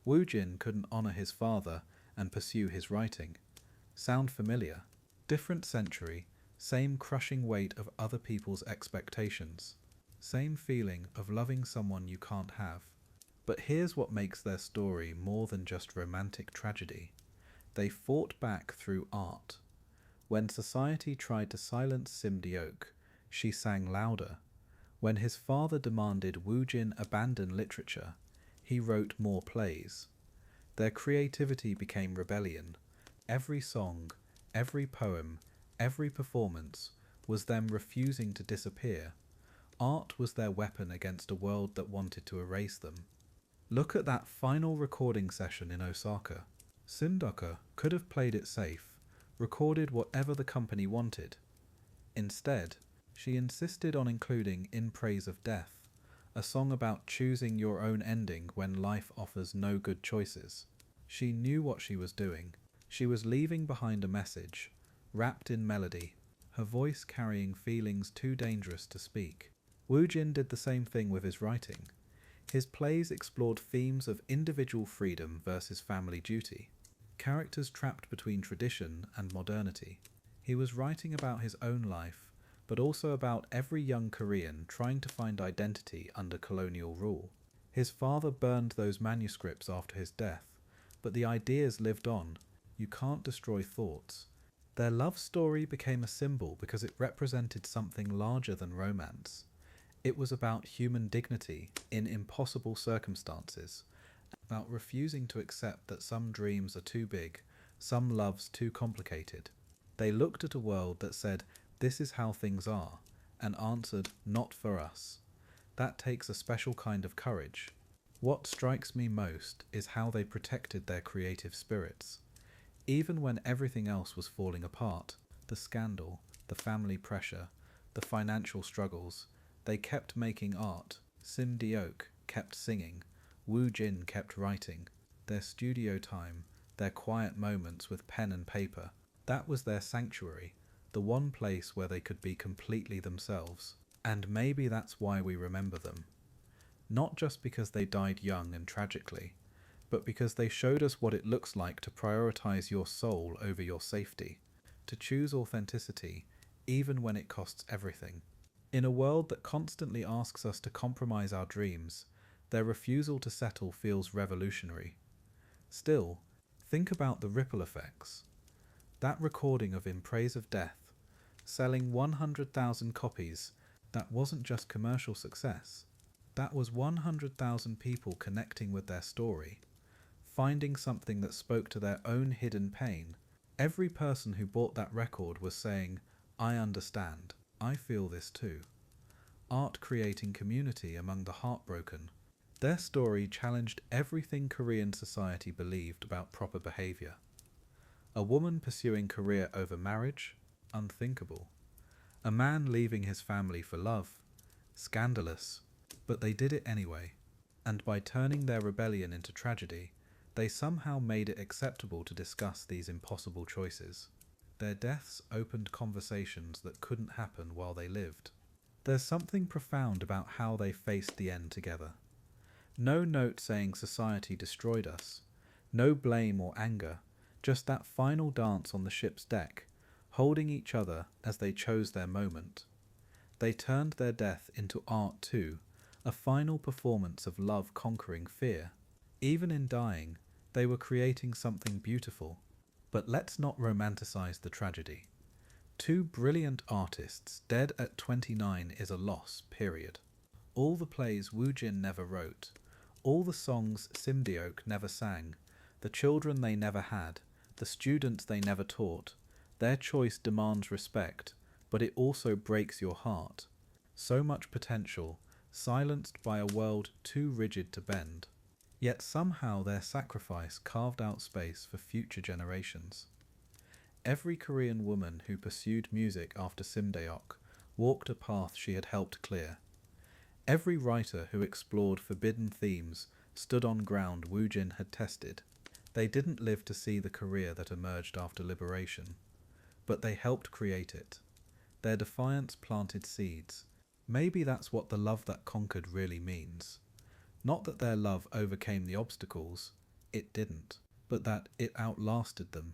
Woo-jin couldn't honour his father and pursue his writing. Sound familiar? Different century, same crushing weight of other people's expectations. Same feeling of loving someone you can't have. But here's what makes their story more than just romantic tragedy. They fought back through art. When society tried to silence Sim-deok, she sang louder. When his father demanded Woo-jin abandon literature, he wrote more plays. Their creativity became rebellion. Every song, every poem, every performance was them refusing to disappear. Art was their weapon against a world that wanted to erase them. Look at that final recording session in Osaka. Sim-deok could have played it safe, recorded whatever the company wanted. Instead, she insisted on including In Praise of Death, a song about choosing your own ending when life offers no good choices. She knew what she was doing. She was leaving behind a message, wrapped in melody, her voice carrying feelings too dangerous to speak. Woo-jin did the same thing with his writing. His plays explored themes of individual freedom versus family duty, characters trapped between tradition and modernity. He was writing about his own life, but also about every young Korean trying to find identity under colonial rule. His father burned those manuscripts after his death, but the ideas lived on. You can't destroy thoughts. Their love story became a symbol because it represented something larger than romance. It was about human dignity in impossible circumstances, about refusing to accept that some dreams are too big, some loves too complicated. They looked at a world that said, "This is how things are," and answered, "Not for us." That takes a special kind of courage. What strikes me most is how they protected their creative spirits. Even when everything else was falling apart, the scandal, the family pressure, the financial struggles, they kept making art. Sim-deok kept singing. Woo-jin kept writing. Their studio time, their quiet moments with pen and paper, that was their sanctuary, the one place where they could be completely themselves. And maybe that's why we remember them. Not just because they died young and tragically, but because they showed us what it looks like to prioritize your soul over your safety, to choose authenticity even when it costs everything. In a world that constantly asks us to compromise our dreams, their refusal to settle feels revolutionary. Still, think about the ripple effects. That recording of In Praise of Death, selling 100,000 copies, that wasn't just commercial success. That was 100,000 people connecting with their story, finding something that spoke to their own hidden pain. Every person who bought that record was saying, "I understand. I feel this too." Art creating community among the heartbroken. Their story challenged everything Korean society believed about proper behavior. A woman pursuing career over marriage? Unthinkable. A man leaving his family for love? Scandalous. But they did it anyway. And by turning their rebellion into tragedy, they somehow made it acceptable to discuss these impossible choices. Their deaths opened conversations that couldn't happen while they lived. There's something profound about how they faced the end together. No note saying society destroyed us. No blame or anger. Just that final dance on the ship's deck, holding each other as they chose their moment. They turned their death into art too, a final performance of love conquering fear. Even in dying, they were creating something beautiful. But let's not romanticize the tragedy. Two brilliant artists dead at 29 is a loss, period. All the plays Woo-jin never wrote, all the songs Sim-deok never sang, the children they never had, the students they never taught, their choice demands respect, but it also breaks your heart. So much potential, silenced by a world too rigid to bend. Yet somehow their sacrifice carved out space for future generations. Every Korean woman who pursued music after Sim-deok walked a path she had helped clear. Every writer who explored forbidden themes stood on ground Woo-jin had tested. They didn't live to see the career that emerged after liberation, but they helped create it. Their defiance planted seeds. Maybe that's what the love that conquered really means. Not that their love overcame the obstacles, it didn't, but that it outlasted them.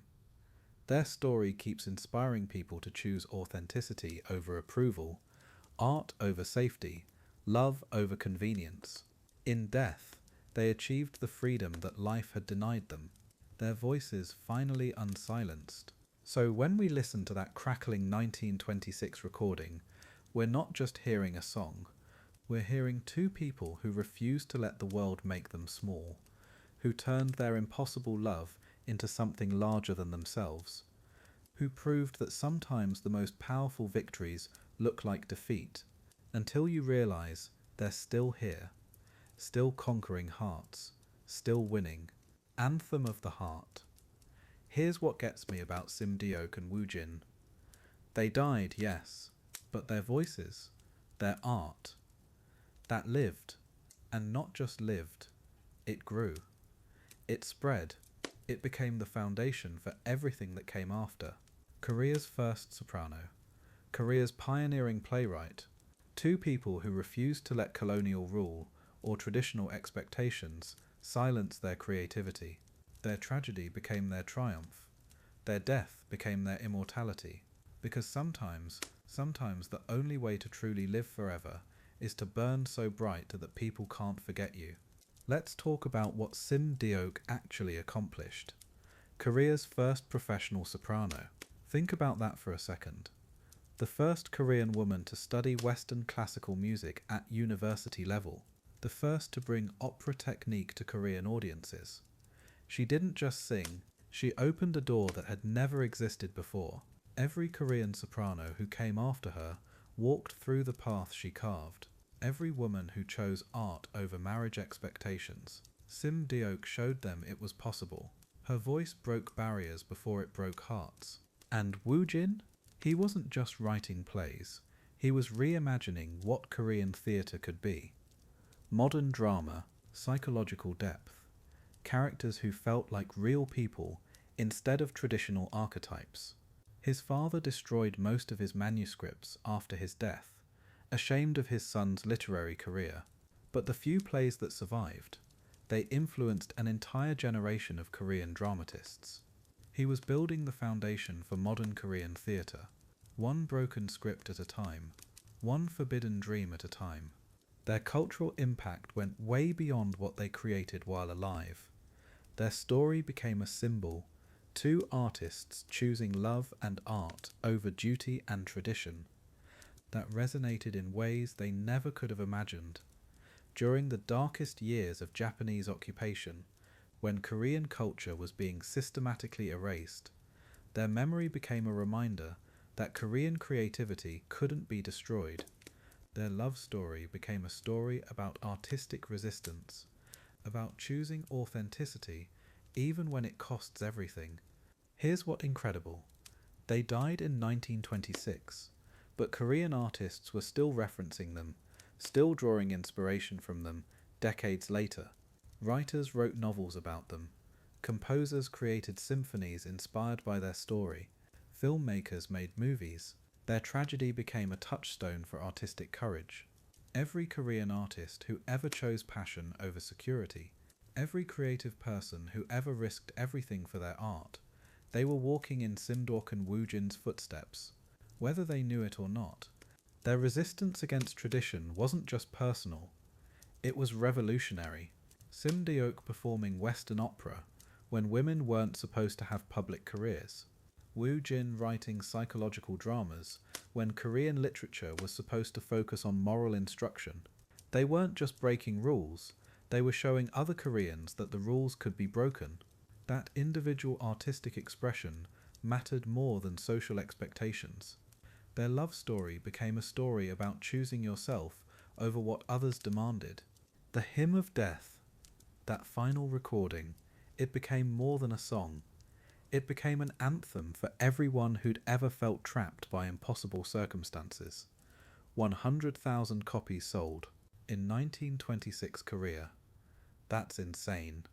Their story keeps inspiring people to choose authenticity over approval, art over safety, love over convenience. In death, they achieved the freedom that life had denied them, their voices finally unsilenced. So when we listen to that crackling 1926 recording, we're not just hearing a song, we're hearing two people who refused to let the world make them small, who turned their impossible love into something larger than themselves, who proved that sometimes the most powerful victories look like defeat, until you realize they're still here, still conquering hearts, still winning. Anthem of the heart. Here's what gets me about Sim-deok and Woo-jin. They died, yes, but their voices, their art, that lived, and not just lived, it grew. It spread. It became the foundation for everything that came after. Korea's first soprano, Korea's pioneering playwright, two people who refused to let colonial rule or traditional expectations silence their creativity. Their tragedy became their triumph. Their death became their immortality. Because sometimes the only way to truly live forever is to burn so bright that people can't forget you. Let's talk about what Sim-deok actually accomplished. Korea's first professional soprano. Think about that for a second. The first Korean woman to study Western classical music at university level. The first to bring opera technique to Korean audiences. She didn't just sing, she opened a door that had never existed before. Every Korean soprano who came after her walked through the path she carved. Every woman who chose art over marriage expectations. Sim-deok showed them it was possible. Her voice broke barriers before it broke hearts. And Woo-jin? He wasn't just writing plays, he was reimagining what Korean theatre could be. Modern drama, psychological depth, characters who felt like real people instead of traditional archetypes. His father destroyed most of his manuscripts after his death, ashamed of his son's literary career. But the few plays that survived, they influenced an entire generation of Korean dramatists. He was building the foundation for modern Korean theatre, one broken script at a time, one forbidden dream at a time. Their cultural impact went way beyond what they created while alive. Their story became a symbol, two artists choosing love and art over duty and tradition, that resonated in ways they never could have imagined. During the darkest years of Japanese occupation, when Korean culture was being systematically erased, their memory became a reminder that Korean creativity couldn't be destroyed. Their love story became a story about artistic resistance, about choosing authenticity even when it costs everything. Here's what's incredible. They died in 1926, but Korean artists were still referencing them, still drawing inspiration from them decades later. Writers wrote novels about them. Composers created symphonies inspired by their story. Filmmakers made movies. Their tragedy became a touchstone for artistic courage. Every Korean artist who ever chose passion over security, every creative person who ever risked everything for their art, they were walking in Sim-deok and Woo-jin's footsteps. Whether they knew it or not, their resistance against tradition wasn't just personal, it was revolutionary. Sim-deok performing Western opera when women weren't supposed to have public careers. Woo-jin writing psychological dramas when Korean literature was supposed to focus on moral instruction. They weren't just breaking rules, they were showing other Koreans that the rules could be broken. That individual artistic expression mattered more than social expectations. Their love story became a story about choosing yourself over what others demanded. The Hymn of Death, that final recording, it became more than a song. It became an anthem for everyone who'd ever felt trapped by impossible circumstances. 100,000 copies sold. In 1926 Korea. That's insane.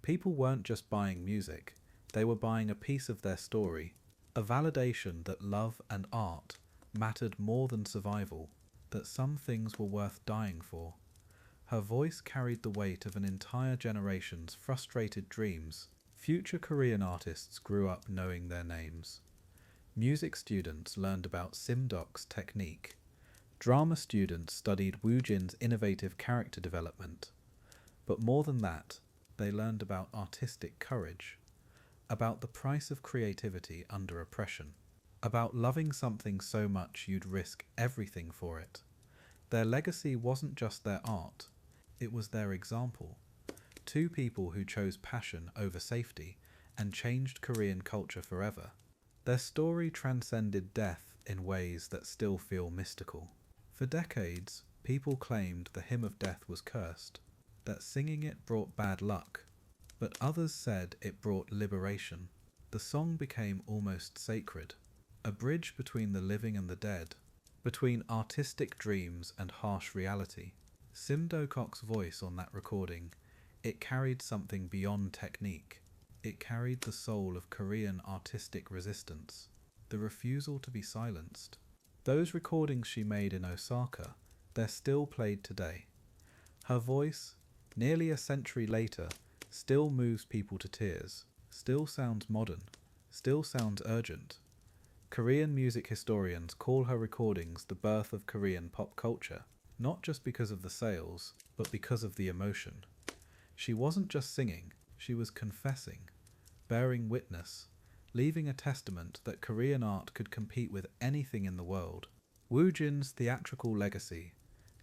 People weren't just buying music, they were buying a piece of their story, a validation that love and art mattered more than survival, that some things were worth dying for. Her voice carried the weight of an entire generation's frustrated dreams. Future Korean artists grew up knowing their names. Music students learned about Sim-deok's technique. Drama students studied Woo-jin's innovative character development. But more than that, they learned about artistic courage, about the price of creativity under oppression, about loving something so much you'd risk everything for it. Their legacy wasn't just their art, it was their example. Two people who chose passion over safety and changed Korean culture forever. Their story transcended death in ways that still feel mystical. For decades, people claimed the Hymn of Death was cursed, that singing it brought bad luck, but others said it brought liberation. The song became almost sacred, a bridge between the living and the dead, between artistic dreams and harsh reality. Sim-deok's voice on that recording, it carried something beyond technique. It carried the soul of Korean artistic resistance, the refusal to be silenced. Those recordings she made in Osaka, they're still played today. Her voice, nearly a century later, still moves people to tears, still sounds modern, still sounds urgent. Korean music historians call her recordings the birth of Korean pop culture, not just because of the sales, but because of the emotion. She wasn't just singing, she was confessing, bearing witness, leaving a testament that Korean art could compete with anything in the world. Woo-jin's theatrical legacy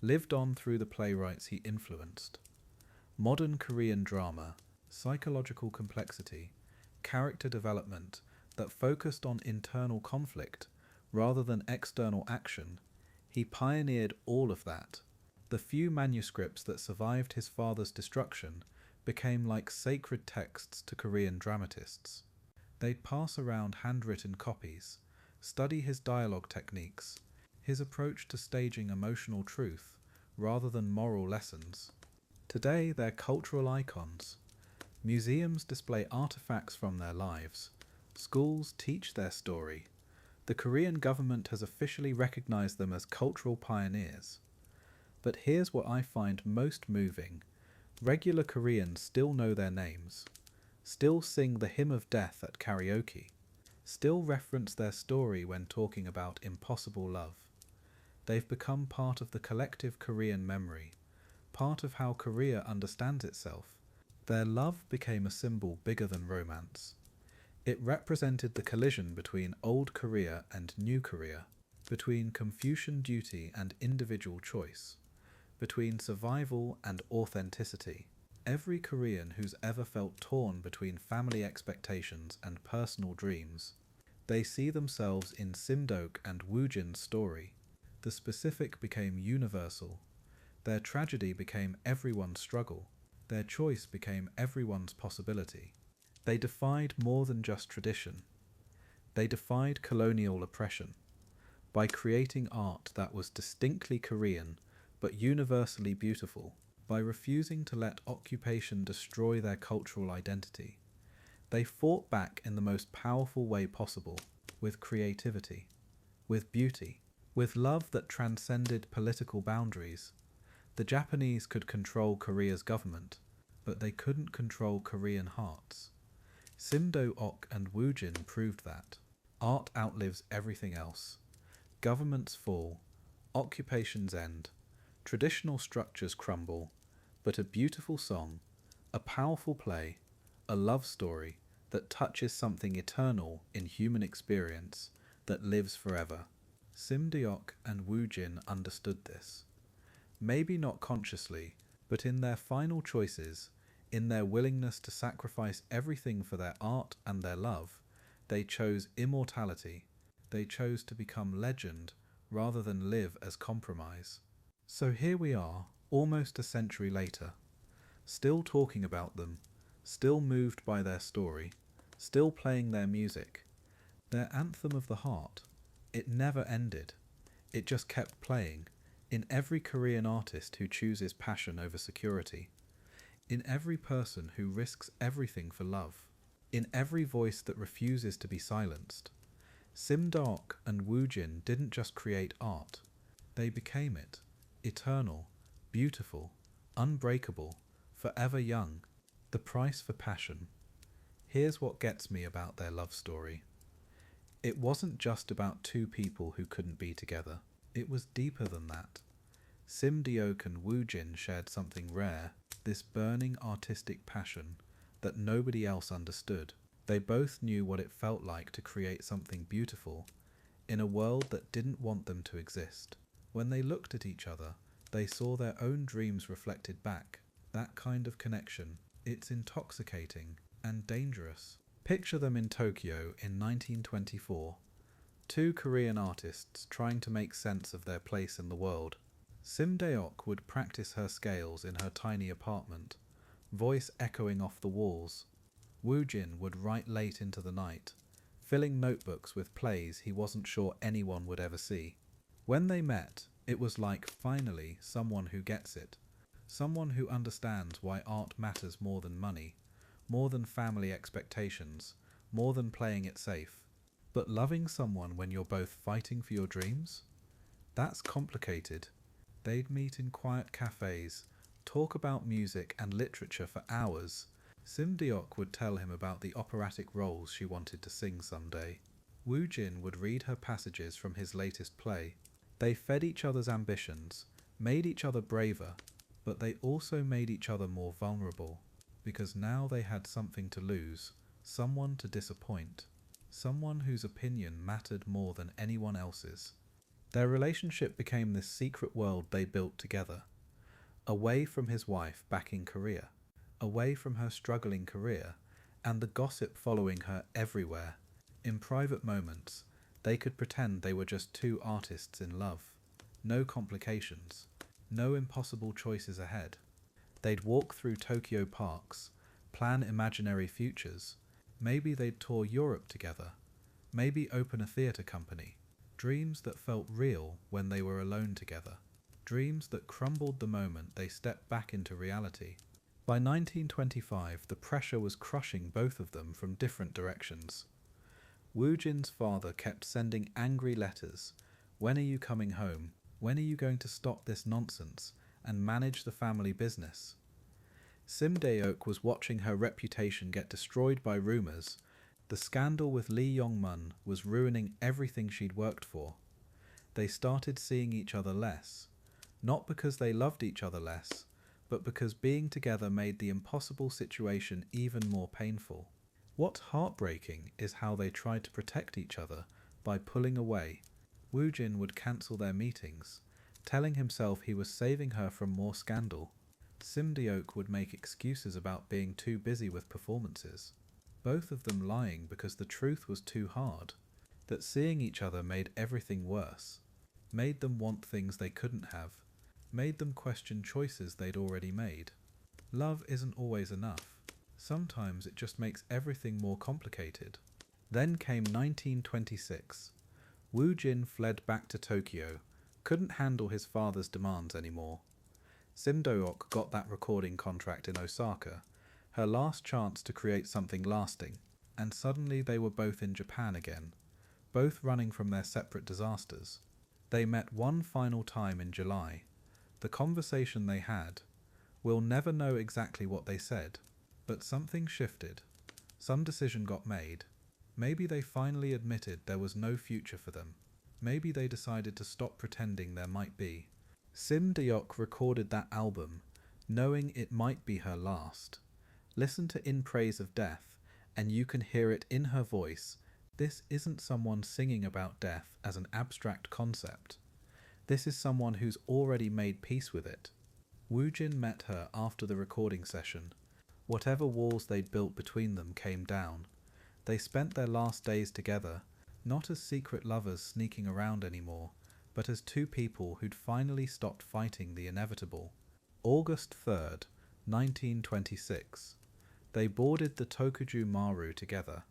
lived on through the playwrights he influenced. Modern Korean drama, psychological complexity, character development that focused on internal conflict rather than external action, he pioneered all of that. The few manuscripts that survived his father's destruction became like sacred texts to Korean dramatists. They'd pass around handwritten copies, study his dialogue techniques, his approach to staging emotional truth rather than moral lessons. Today they're cultural icons. Museums display artifacts from their lives. Schools teach their story. The Korean government has officially recognized them as cultural pioneers. But here's what I find most moving. Regular Koreans still know their names, still sing the hymn of death at karaoke, still reference their story when talking about impossible love. They've become part of the collective Korean memory, part of how Korea understands itself. Their love became a symbol bigger than romance. It represented the collision between old Korea and new Korea, between Confucian duty and individual choice, between survival and authenticity. Every Korean who's ever felt torn between family expectations and personal dreams, they see themselves in Sim-deok and Woo-jin's story. The specific became universal. Their tragedy became everyone's struggle. Their choice became everyone's possibility. They defied more than just tradition. They defied colonial oppression by creating art that was distinctly Korean but universally beautiful, by refusing to let occupation destroy their cultural identity. They fought back in the most powerful way possible, with creativity, with beauty, with love that transcended political boundaries. The Japanese could control Korea's government, but they couldn't control Korean hearts. Sim-deok and Woo-jin proved that. Art outlives everything else. Governments fall, occupations end, traditional structures crumble, but a beautiful song, a powerful play, a love story that touches something eternal in human experience that lives forever. Sim-deok and Woo-jin understood this. Maybe not consciously, but in their final choices, in their willingness to sacrifice everything for their art and their love, they chose immortality. They chose to become legend rather than live as compromise. So here we are, almost a century later, still talking about them, still moved by their story, still playing their music. Their anthem of the heart, it never ended. It just kept playing in every Korean artist who chooses passion over security, in every person who risks everything for love, in every voice that refuses to be silenced. Sim-deok and Woo-jin didn't just create art, they became it, eternal, beautiful, unbreakable, forever young. The price for passion. Here's what gets me about their love story. It wasn't just about two people who couldn't be together. It was deeper than that. Sim-deok and Woo-jin shared something rare, this burning artistic passion that nobody else understood. They both knew what it felt like to create something beautiful in a world that didn't want them to exist. When they looked at each other, they saw their own dreams reflected back. That kind of connection, it's intoxicating and dangerous. Picture them in Tokyo in 1924. Two Korean artists trying to make sense of their place in the world. Sim-deok would practice her scales in her tiny apartment, voice echoing off the walls. Woo-jin would write late into the night, filling notebooks with plays he wasn't sure anyone would ever see. When they met, it was like finally someone who gets it, someone who understands why art matters more than money, more than family expectations, more than playing it safe. But loving someone when you're both fighting for your dreams? That's complicated. They'd meet in quiet cafes, talk about music and literature for hours. Sim-deok would tell him about the operatic roles she wanted to sing someday. Woo-jin would read her passages from his latest play. They fed each other's ambitions, made each other braver, but they also made each other more vulnerable, because now they had something to lose, someone to disappoint, someone whose opinion mattered more than anyone else's. Their relationship became this secret world they built together, away from his wife back in Korea, away from her struggling career, and the gossip following her everywhere. In private moments, they could pretend they were just two artists in love. No complications, no impossible choices ahead. They'd walk through Tokyo parks, plan imaginary futures. Maybe they'd tour Europe together. Maybe open a theatre company. Dreams that felt real when they were alone together. Dreams that crumbled the moment they stepped back into reality. By 1925, the pressure was crushing both of them from different directions. Woo-jin's father kept sending angry letters. When are you coming home? When are you going to stop this nonsense and manage the family business? Sim-deok was watching her reputation get destroyed by rumours. The scandal with Lee Young-mun was ruining everything she'd worked for. They started seeing each other less, not because they loved each other less, but because being together made the impossible situation even more painful. What's heartbreaking is how they tried to protect each other by pulling away. Woo-jin would cancel their meetings, telling himself he was saving her from more scandal. Sim-deok would make excuses about being too busy with performances, both of them lying because the truth was too hard, that seeing each other made everything worse, made them want things they couldn't have, made them question choices they'd already made. Love isn't always enough. Sometimes it just makes everything more complicated. Then came 1926. Woo-jin fled back to Tokyo, couldn't handle his father's demands anymore. Sim-deok got that recording contract in Osaka, her last chance to create something lasting, and suddenly they were both in Japan again, both running from their separate disasters. They met one final time in July. The conversation they had, we'll never know exactly what they said, but something shifted. Some decision got made. Maybe they finally admitted there was no future for them. Maybe they decided to stop pretending there might be. Sim-deok recorded that album, knowing it might be her last. Listen to In Praise of Death, and you can hear it in her voice. This isn't someone singing about death as an abstract concept. This is someone who's already made peace with it. Woo-jin met her after the recording session. Whatever walls they'd built between them came down. They spent their last days together, not as secret lovers sneaking around anymore, but as two people who'd finally stopped fighting the inevitable. August 3rd, 1926. They boarded the Tokuju Maru together.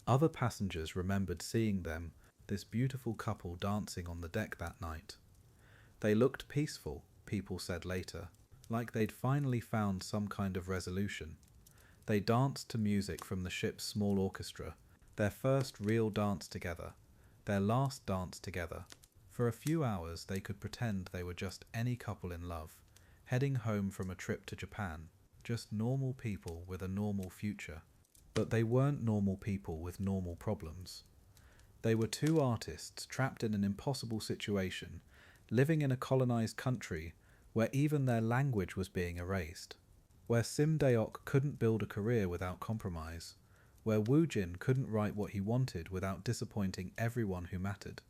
Other passengers remembered seeing them, this beautiful couple dancing on the deck that night. They looked peaceful, people said later, like they'd finally found some kind of resolution. They danced to music from the ship's small orchestra, their first real dance together, their last dance together. For a few hours they could pretend they were just any couple in love, heading home from a trip to Japan, just normal people with a normal future. But they weren't normal people with normal problems. They were two artists trapped in an impossible situation, living in a colonized country where even their language was being erased, where Sim-deok couldn't build a career without compromise, where Woo-jin couldn't write what he wanted without disappointing everyone who mattered,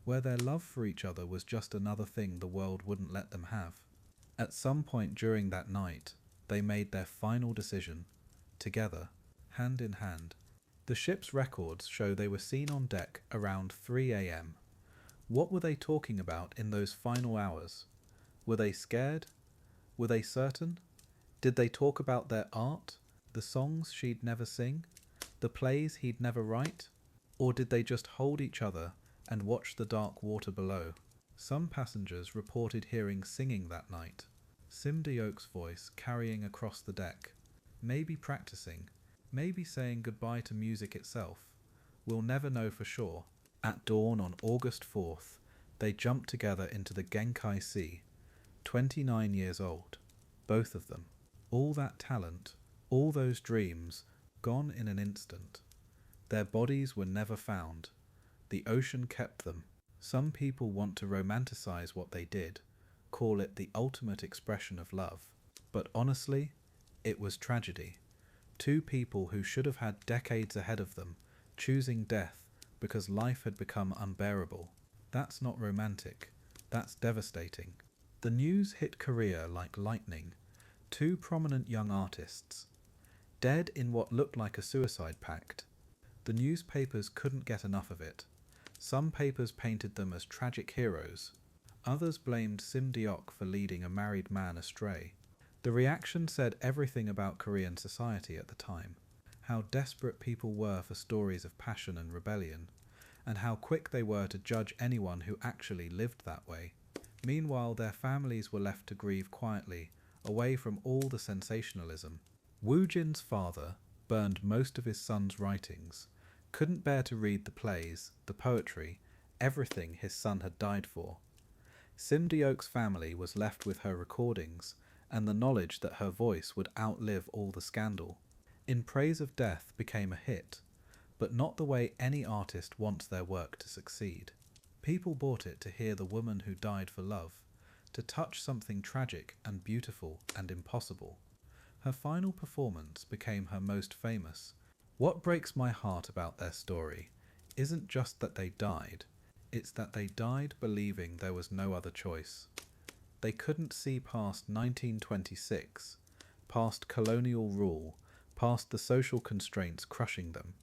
where their love for each other was just another thing the world wouldn't let them have. At some point during that night, they made their final decision, together, hand in hand. The ship's records show they were seen on deck around 3 a.m. What were they talking about in those final hours? Were they scared? Were they certain? Did they talk about their art, the songs she'd never sing, the plays he'd never write? Or did they just hold each other and watch the dark water below? Some passengers reported hearing singing that night, Sim-deok's voice carrying across the deck. maybe practicing, maybe saying goodbye to music itself. We'll never know for sure. At dawn on August 4th, they jumped together into the Genkai Sea, 29 years old, both of them. All that talent, all those dreams, gone in an instant. Their bodies were never found. The ocean kept them. Some people want to romanticize what they did, call it the ultimate expression of love. But honestly, it was tragedy. Two people who should have had decades ahead of them, choosing death because life had become unbearable. That's not romantic. That's devastating. The news hit Korea like lightning. Two prominent young artists, dead in what looked like a suicide pact. The newspapers couldn't get enough of it. Some papers painted them as tragic heroes. Others blamed Sim-deok for leading a married man astray. The reaction said everything about Korean society at the time. How desperate people were for stories of passion and rebellion, and how quick they were to judge anyone who actually lived that way. Meanwhile, their families were left to grieve quietly, away from all the sensationalism. Woo-jin's father burned most of his son's writings, couldn't bear to read the plays, the poetry, everything his son had died for. Sim-deok's family was left with her recordings and the knowledge that her voice would outlive all the scandal. In Praise of Death became a hit, but not the way any artist wants their work to succeed. People bought it to hear the woman who died for love, to touch something tragic and beautiful and impossible. Her final performance became her most famous. What breaks my heart about their story isn't just that they died, it's that they died believing there was no other choice. They couldn't see past 1926, past colonial rule, past the social constraints crushing them.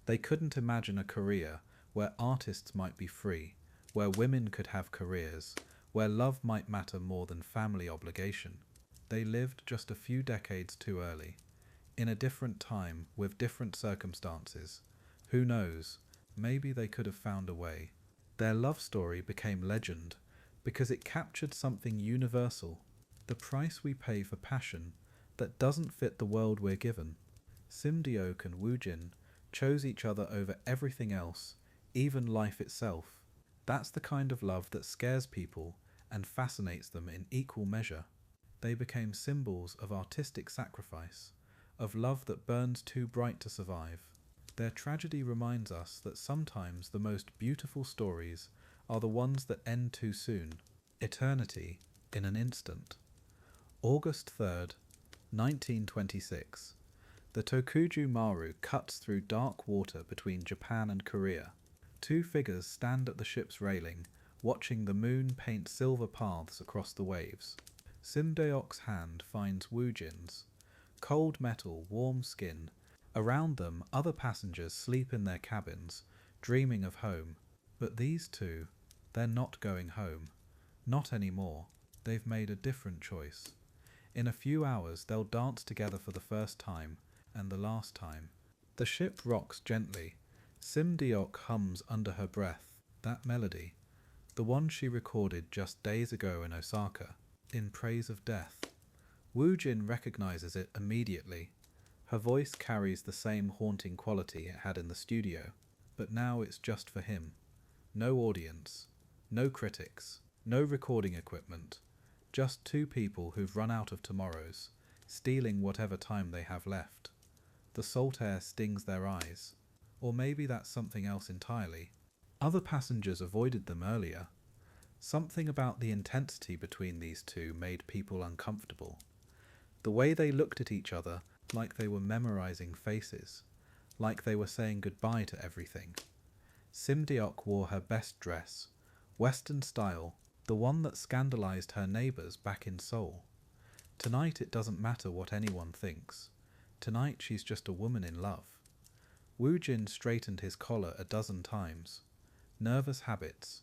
They couldn't imagine a Korea where artists might be free, where women could have careers, where love might matter more than family obligation. They lived just a few decades too early, in a different time with different circumstances. Who knows, maybe they could have found a way. Their love story became legend because it captured something universal, the price we pay for passion that doesn't fit the world we're given. Sim-deok and Woo-jin chose each other over everything else, even life itself. That's the kind of love that scares people and fascinates them in equal measure. They became symbols of artistic sacrifice, of love that burns too bright to survive. Their tragedy reminds us that sometimes the most beautiful stories are the ones that end too soon. Eternity in an instant. August 3rd, 1926. The Tokuju Maru cuts through dark water between Japan and Korea. Two figures stand at the ship's railing, watching the moon paint silver paths across the waves. Sim-deok's hand finds Woo-jin's. Cold metal, warm skin. Around them, other passengers sleep in their cabins, dreaming of home. But these two, they're not going home. Not anymore. They've made a different choice. In a few hours, they'll dance together for the first time, and the last time. The ship rocks gently. Sim-deok hums under her breath, that melody, the one she recorded just days ago in Osaka, in Praise of Death. Woo-jin recognizes it immediately. Her voice carries the same haunting quality it had in the studio, but now it's just for him. No audience, no critics, no recording equipment, just two people who've run out of tomorrows, stealing whatever time they have left. The salt air stings their eyes. Or maybe that's something else entirely. Other passengers avoided them earlier. Something about the intensity between these two made people uncomfortable. The way they looked at each other, like they were memorizing faces, like they were saying goodbye to everything. Sim-deok wore her best dress, Western style, the one that scandalized her neighbors back in Seoul. Tonight it doesn't matter what anyone thinks. Tonight she's just a woman in love. Woo-jin straightened his collar a dozen times. Nervous habits.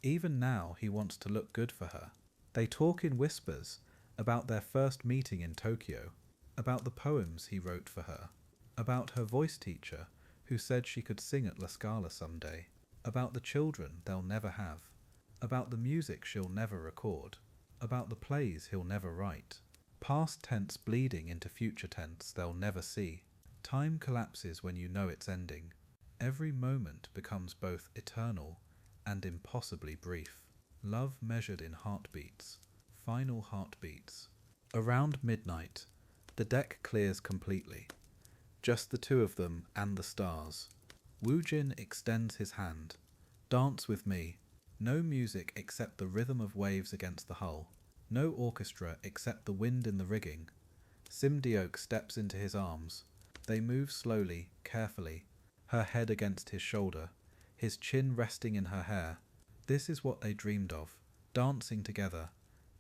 Even now he wants to look good for her. They talk in whispers about their first meeting in Tokyo, about the poems he wrote for her, about her voice teacher who said she could sing at La Scala someday, about the children they'll never have, about the music she'll never record, about the plays he'll never write. past tense bleeding into future tense they'll never see. Time collapses when you know it's ending. Every moment becomes both eternal and impossibly brief. Love measured in heartbeats, final heartbeats. Around midnight, the deck clears completely. Just the two of them and the stars. Woo-jin extends his hand. Dance with me. No music except the rhythm of waves against the hull. No orchestra except the wind in the rigging. Sim-deok steps into his arms. They move slowly, carefully, her head against his shoulder, his chin resting in her hair. This is what they dreamed of, dancing together,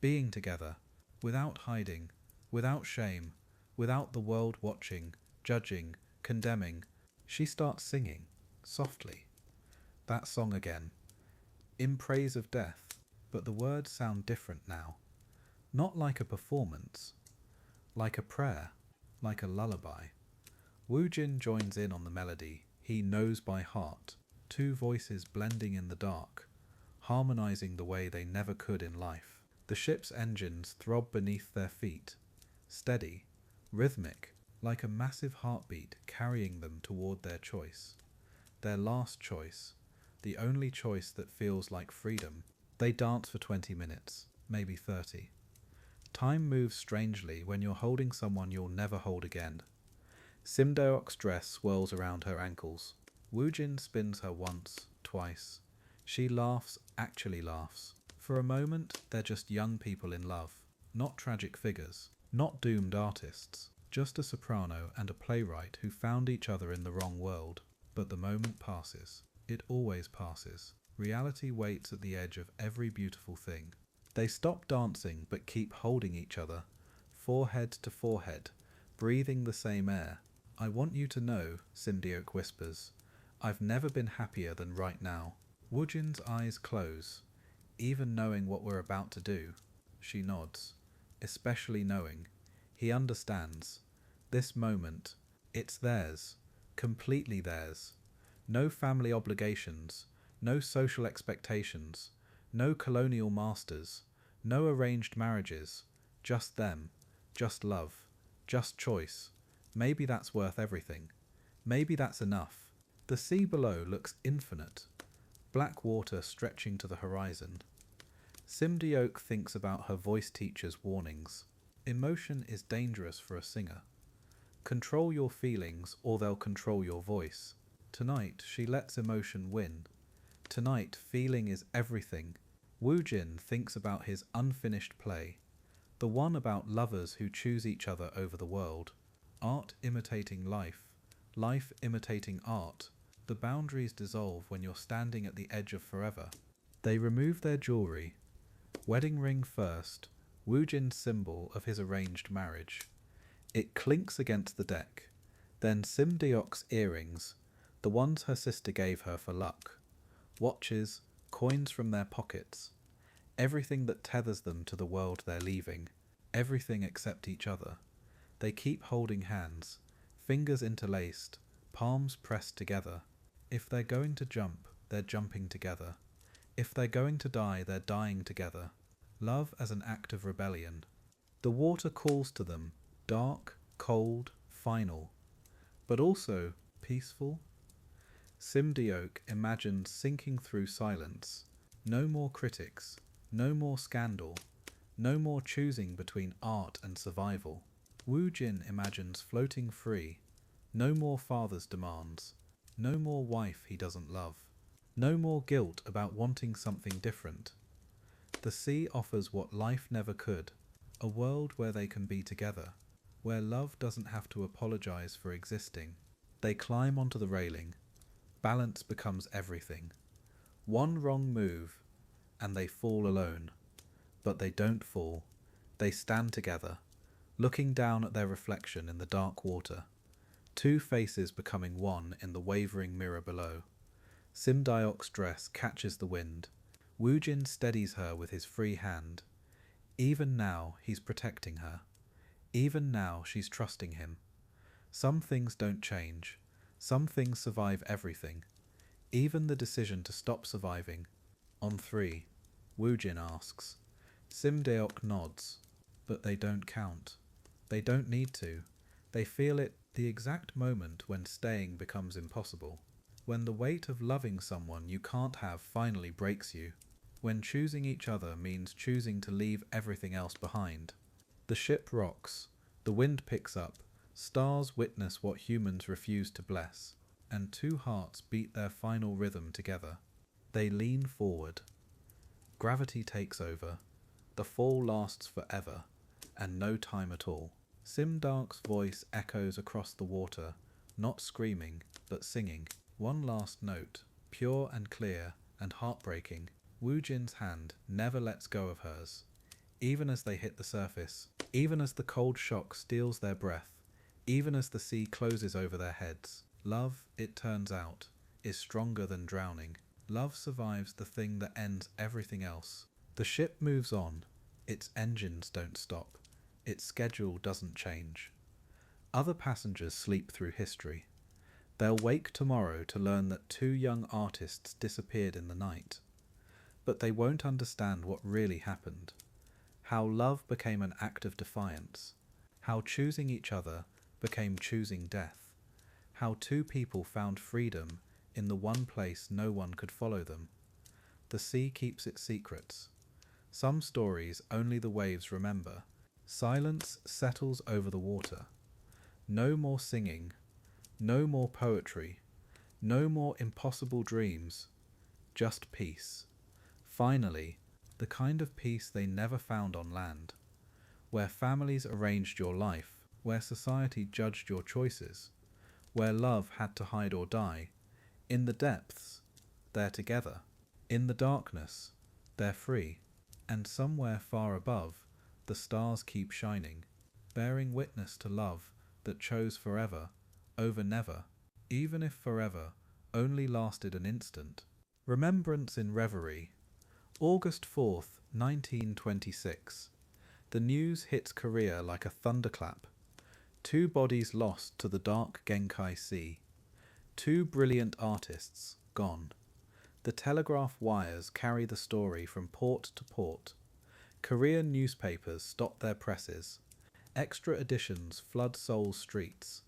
being together, without hiding, without shame, without the world watching, judging, condemning. She starts singing, softly. That song again, in praise of death, but the words sound different now. Not like a performance, like a prayer, like a lullaby. Woo-jin joins in on the melody, he knows by heart, two voices blending in the dark, harmonizing the way they never could in life. The ship's engines throb beneath their feet, steady, rhythmic, like a massive heartbeat carrying them toward their choice. Their last choice, the only choice that feels like freedom. They dance for 20 minutes, maybe 30. Time moves strangely when you're holding someone you'll never hold again. Sim-deok's dress swirls around her ankles. Woo-jin spins her once, twice. She laughs, actually laughs. For a moment, they're just young people in love. Not tragic figures. Not doomed artists. Just a soprano and a playwright who found each other in the wrong world. But the moment passes. It always passes. Reality waits at the edge of every beautiful thing. They stop dancing but keep holding each other, forehead to forehead, breathing the same air. I want you to know, Sim-deok whispers, I've never been happier than right now. Woo-jin's eyes close. Even knowing what we're about to do, she nods, especially knowing. He understands. This moment, it's theirs, completely theirs. No family obligations, no social expectations, no colonial masters, no arranged marriages, just them, just love, just choice. Maybe that's worth everything. Maybe that's enough. The sea below looks infinite, black water stretching to the horizon. Sim-deok thinks about her voice teacher's warnings. Emotion is dangerous for a singer. Control your feelings or they'll control your voice. Tonight she lets emotion win. Tonight feeling is everything. Woo-jin thinks about his unfinished play, the one about lovers who choose each other over the world. Art imitating life, life imitating art. The boundaries dissolve when you're standing at the edge of forever. They remove their jewelry. Wedding ring first, Woo-jin's symbol of his arranged marriage. It clinks against the deck. Then Sim-deok's earrings, the ones her sister gave her for luck. Watches, coins from their pockets. Everything that tethers them to the world they're leaving. Everything except each other. They keep holding hands, fingers interlaced, palms pressed together. If they're going to jump, they're jumping together. If they're going to die, they're dying together. Love as an act of rebellion. The water calls to them, dark, cold, final, but also peaceful. Sim-deok imagines sinking through silence. No more critics, no more scandal, no more choosing between art and survival. Woo-jin imagines floating free. No more father's demands. No more wife he doesn't love. No more guilt about wanting something different. The sea offers what life never could, a world where they can be together, where love doesn't have to apologize for existing. They climb onto the railing. Balance becomes everything. One wrong move, and they fall alone. But they don't fall. They stand together, looking down at their reflection in the dark water. Two faces becoming one in the wavering mirror below. Sim-deok's dress catches the wind. Woo-jin steadies her with his free hand. Even now, he's protecting her. Even now, she's trusting him. Some things don't change. Some things survive everything. Even the decision to stop surviving. On 3, Woo-jin asks. Sim-deok nods. but they don't count. They don't need to. They feel it the exact moment when staying becomes impossible. When the weight of loving someone you can't have finally breaks you. When choosing each other means choosing to leave everything else behind. The ship rocks, the wind picks up, stars witness what humans refuse to bless, and two hearts beat their final rhythm together. They lean forward. Gravity takes over. The fall lasts forever, and no time at all. Sim-dek's voice echoes across the water, not screaming, but singing. One last note, pure and clear and heartbreaking. Woo-jin's hand never lets go of hers. Even as they hit the surface, even as the cold shock steals their breath, even as the sea closes over their heads, love, it turns out, is stronger than drowning. Love survives the thing that ends everything else. The ship moves on. Its engines don't stop. Its schedule doesn't change. Other passengers sleep through history. They'll wake tomorrow to learn that two young artists disappeared in the night. But they won't understand what really happened. How love became an act of defiance. How choosing each other became choosing death. How two people found freedom in the one place no one could follow them. The sea keeps its secrets. Some stories only the waves remember. Silence settles over the water. No more singing. No more poetry. No more impossible dreams. Just peace. Finally, the kind of peace they never found on land, where families arranged your life, where society judged your choices, where love had to hide or die. In the depths, they're together. In the darkness, they're free. And somewhere far above, the stars keep shining, bearing witness to love that chose forever over never, even if forever only lasted an instant. Remembrance in Reverie. August 4th, 1926. The news hits Korea like a thunderclap. Two bodies lost to the dark Genkai Sea. Two brilliant artists gone. The telegraph wires carry the story from port to port. Korean newspapers stop their presses. Extra editions flood Seoul's streets.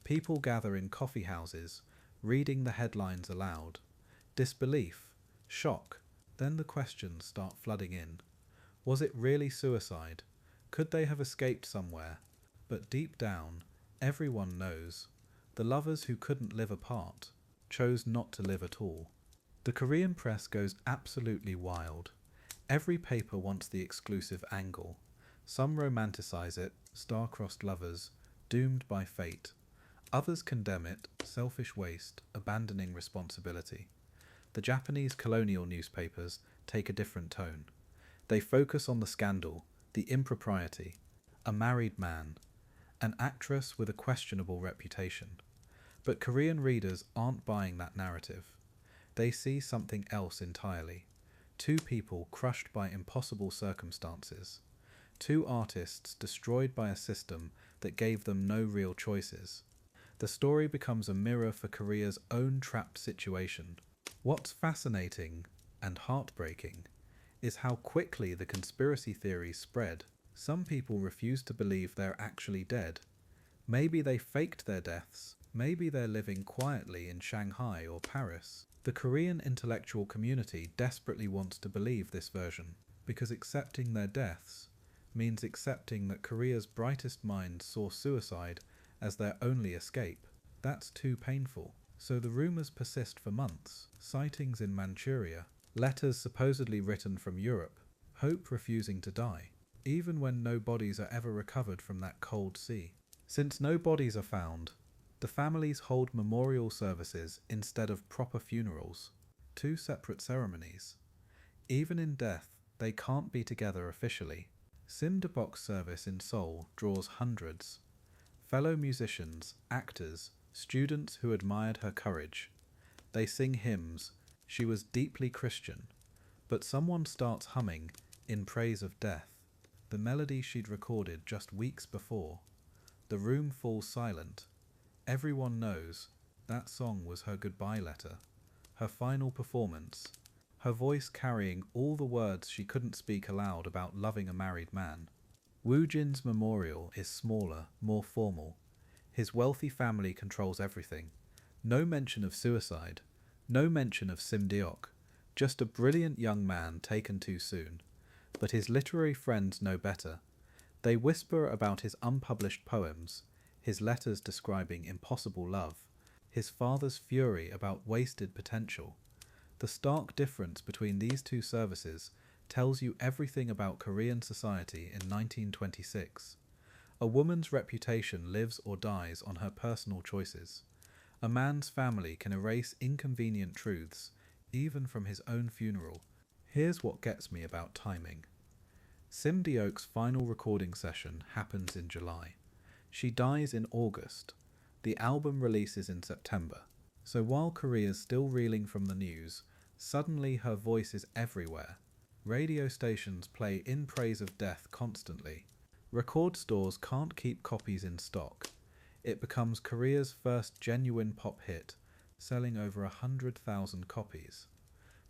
People gather in coffee houses, reading the headlines aloud. Disbelief, shock, then the questions start flooding in. Was it really suicide? Could they have escaped somewhere? But deep down, everyone knows. The lovers who couldn't live apart chose not to live at all. The Korean press goes absolutely wild. Every paper wants the exclusive angle. Some romanticize it, star-crossed lovers, doomed by fate. Others condemn it, selfish waste, abandoning responsibility. The Japanese colonial newspapers take a different tone. They focus on the scandal, the impropriety, a married man, an actress with a questionable reputation. But Korean readers aren't buying that narrative. They see something else entirely. Two people crushed by impossible circumstances. Two artists destroyed by a system that gave them no real choices. The story becomes a mirror for Korea's own trapped situation. What's fascinating and heartbreaking is how quickly the conspiracy theories spread. Some people refuse to believe they're actually dead. Maybe they faked their deaths. Maybe they're living quietly in Shanghai or Paris. The Korean intellectual community desperately wants to believe this version, because accepting their deaths means accepting that Korea's brightest minds saw suicide as their only escape. That's too painful. So the rumors persist for months. Sightings in Manchuria, letters supposedly written from Europe, hope refusing to die, even when no bodies are ever recovered from that cold sea. Since no bodies are found, the families hold memorial services instead of proper funerals, two separate ceremonies. Even in death, they can't be together officially. Sim-dek's service in Seoul draws hundreds. Fellow musicians, actors, students who admired her courage. They sing hymns. She was deeply Christian. But someone starts humming in praise of death, the melody she'd recorded just weeks before. The room falls silent. Everyone knows that song was her goodbye letter, her final performance, her voice carrying all the words she couldn't speak aloud about loving a married man. Woo-jin's memorial is smaller, more formal. His wealthy family controls everything. No mention of suicide, no mention of Sim-deok, just a brilliant young man taken too soon. But his literary friends know better. They whisper about his unpublished poems, his letters describing impossible love, his father's fury about wasted potential. The stark difference between these two services tells you everything about Korean society in 1926. A woman's reputation lives or dies on her personal choices. A man's family can erase inconvenient truths, even from his own funeral. Here's what gets me about timing. Sim-deok's final recording session happens in July. She dies in August. The album releases in September. So while Korea's still reeling from the news, suddenly her voice is everywhere. Radio stations play In Praise of Death constantly. Record stores can't keep copies in stock. It becomes Korea's first genuine pop hit, selling over 100,000 copies.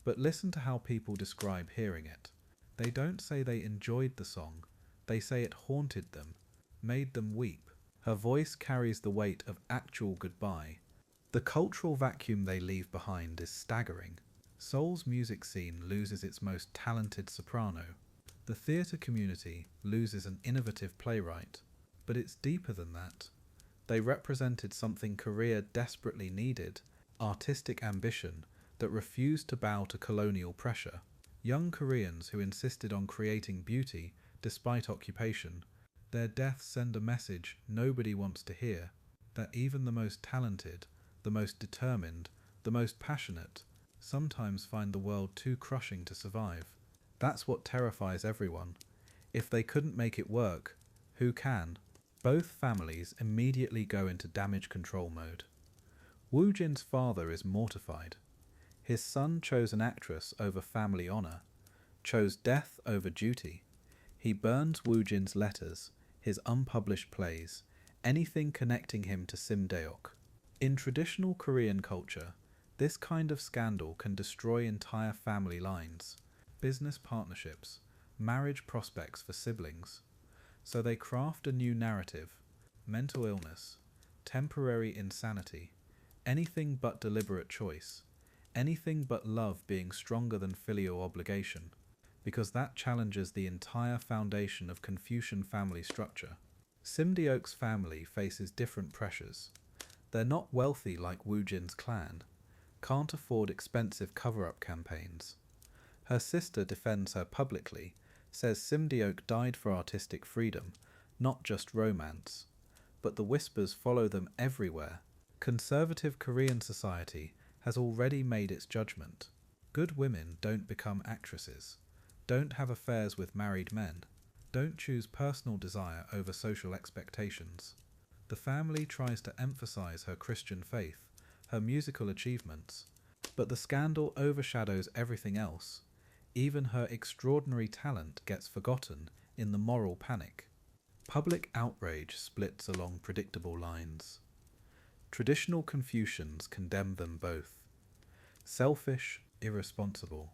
But listen to how people describe hearing it. They don't say they enjoyed the song, they say it haunted them, made them weep. Her voice carries the weight of actual goodbye. The cultural vacuum they leave behind is staggering. Seoul's music scene loses its most talented soprano. The theatre community loses an innovative playwright. But it's deeper than that. They represented something Korea desperately needed, artistic ambition that refused to bow to colonial pressure. Young Koreans who insisted on creating beauty despite occupation. Their deaths send a message nobody wants to hear, that even the most talented, the most determined, the most passionate, sometimes find the world too crushing to survive. That's what terrifies everyone. If they couldn't make it work, who can? Both families immediately go into damage control mode. Woo-jin's father is mortified. His son chose an actress over family honour, chose death over duty. He burns Woo-jin's letters, his unpublished plays, anything connecting him to Sim-deok. In traditional Korean culture, this kind of scandal can destroy entire family lines, business partnerships, marriage prospects for siblings. So they craft a new narrative: mental illness, temporary insanity, anything but deliberate choice, anything but love being stronger than filial obligation, because that challenges the entire foundation of Confucian family structure. Sim-deok's family faces different pressures. They're not wealthy like Woo-jin's clan, can't afford expensive cover-up campaigns. Her sister defends her publicly, says Sim-deok died for artistic freedom, not just romance. But the whispers follow them everywhere. Conservative Korean society has already made its judgment. Good women don't become actresses, don't have affairs with married men, don't choose personal desire over social expectations. The family tries to emphasize her Christian faith, her musical achievements, but the scandal overshadows everything else. Even her extraordinary talent gets forgotten in the moral panic. Public outrage splits along predictable lines. Traditional Confucians condemn them both. Selfish, irresponsible,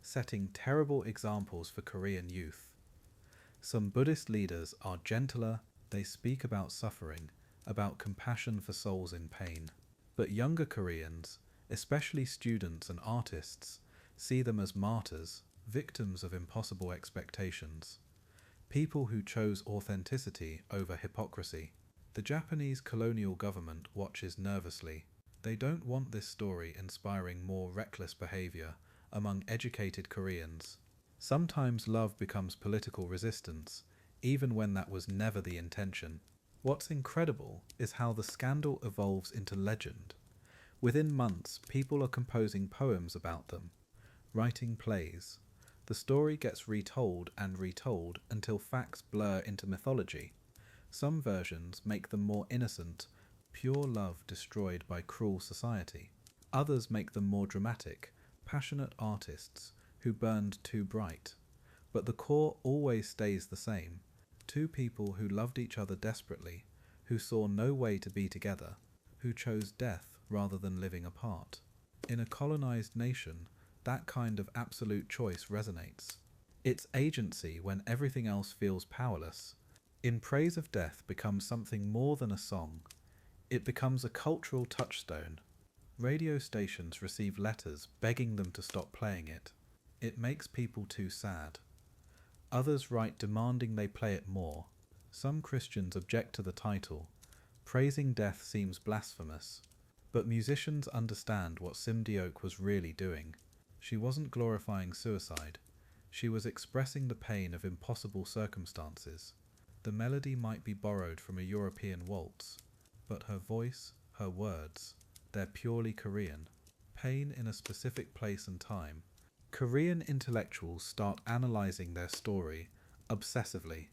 setting terrible examples for Korean youth. Some Buddhist leaders are gentler, they speak about suffering, about compassion for souls in pain. But younger Koreans, especially students and artists, see them as martyrs, victims of impossible expectations. People who chose authenticity over hypocrisy. The Japanese colonial government watches nervously. They don't want this story inspiring more reckless behavior among educated Koreans. Sometimes love becomes political resistance, even when that was never the intention. What's incredible is how the scandal evolves into legend. Within months, people are composing poems about them, writing plays. The story gets retold and retold until facts blur into mythology. Some versions make them more innocent, pure love destroyed by cruel society. Others make them more dramatic, passionate artists who burned too bright. But the core always stays the same. Two people who loved each other desperately, who saw no way to be together, who chose death rather than living apart. In a colonized nation, that kind of absolute choice resonates. Its agency when everything else feels powerless. In Praise of Death becomes something more than a song. It becomes a cultural touchstone. Radio stations receive letters begging them to stop playing it. It makes people too sad. Others write demanding they play it more. Some Christians object to the title. Praising death seems blasphemous. But musicians understand what Sim-deok was really doing. She wasn't glorifying suicide. She was expressing the pain of impossible circumstances. The melody might be borrowed from a European waltz, but her voice, her words, they're purely Korean. Pain in a specific place and time. Korean intellectuals start analyzing their story obsessively.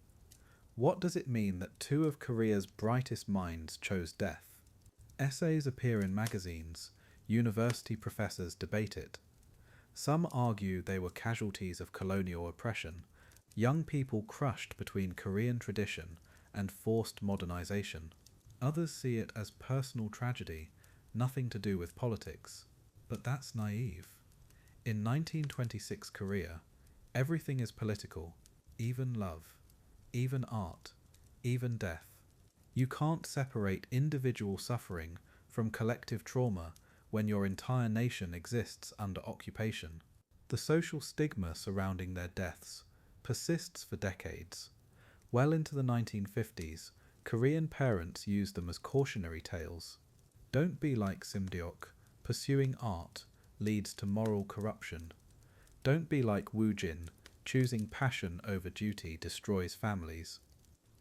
What does it mean that two of Korea's brightest minds chose death? Essays appear in magazines. University professors debate it. Some argue they were casualties of colonial oppression, young people crushed between Korean tradition and forced modernization. Others see it as personal tragedy, nothing to do with politics. But that's naive. In 1926 Korea, everything is political, even love, even art, even death. You can't separate individual suffering from collective trauma when your entire nation exists under occupation. The social stigma surrounding their deaths persists for decades. Well into the 1950s, Korean parents used them as cautionary tales. Don't be like Sim-deok. Pursuing art leads to moral corruption. Don't be like Woo-jin. Choosing passion over duty destroys families.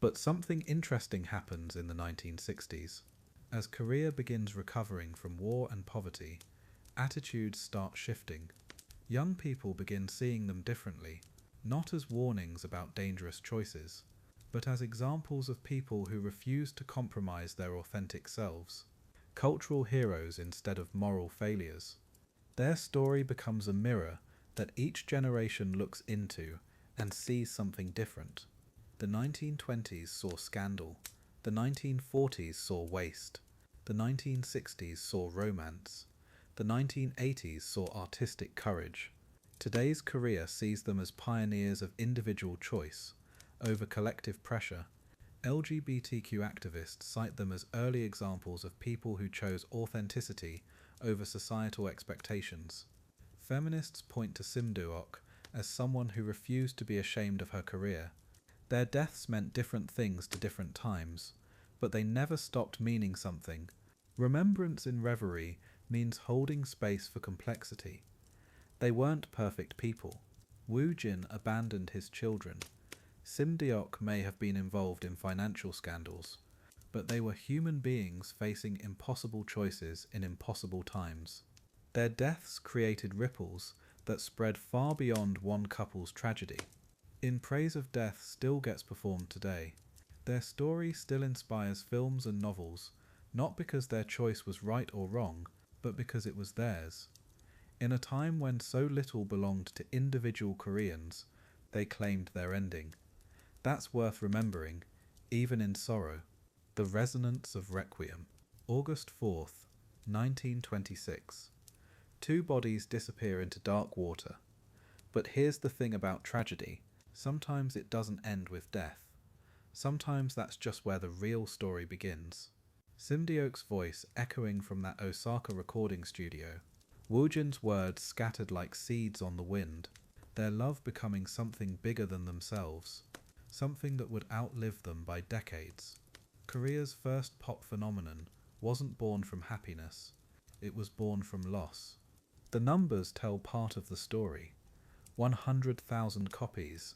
But something interesting happens in the 1960s. As Korea begins recovering from war and poverty, attitudes start shifting. Young people begin seeing them differently, not as warnings about dangerous choices, but as examples of people who refuse to compromise their authentic selves. Cultural heroes instead of moral failures. Their story becomes a mirror that each generation looks into and sees something different. The 1920s saw scandal. The 1940s saw waste. The 1960s saw romance. The 1980s saw artistic courage. Today's Korea sees them as pioneers of individual choice over collective pressure. LGBTQ activists cite them as early examples of people who chose authenticity over societal expectations. Feminists point to Sim-deok as someone who refused to be ashamed of her career. Their deaths meant different things to different times, but they never stopped meaning something. Remembrance in reverie means holding space for complexity. They weren't perfect people. Woo-jin abandoned his children. Sim-deok may have been involved in financial scandals, but they were human beings facing impossible choices in impossible times. Their deaths created ripples that spread far beyond one couple's tragedy. In Praise of Death still gets performed today. Their story still inspires films and novels, not because their choice was right or wrong, but because it was theirs. In a time when so little belonged to individual Koreans, they claimed their ending. That's worth remembering, even in sorrow. The Resonance of Requiem. August 4th, 1926. Two bodies disappear into dark water. But here's the thing about tragedy. Sometimes it doesn't end with death. Sometimes that's just where the real story begins. Sim-deok's voice echoing from that Osaka recording studio. Woo-jin's words scattered like seeds on the wind. Their love becoming something bigger than themselves. Something that would outlive them by decades. Korea's first pop phenomenon wasn't born from happiness. It was born from loss. The numbers tell part of the story. 100,000 copies.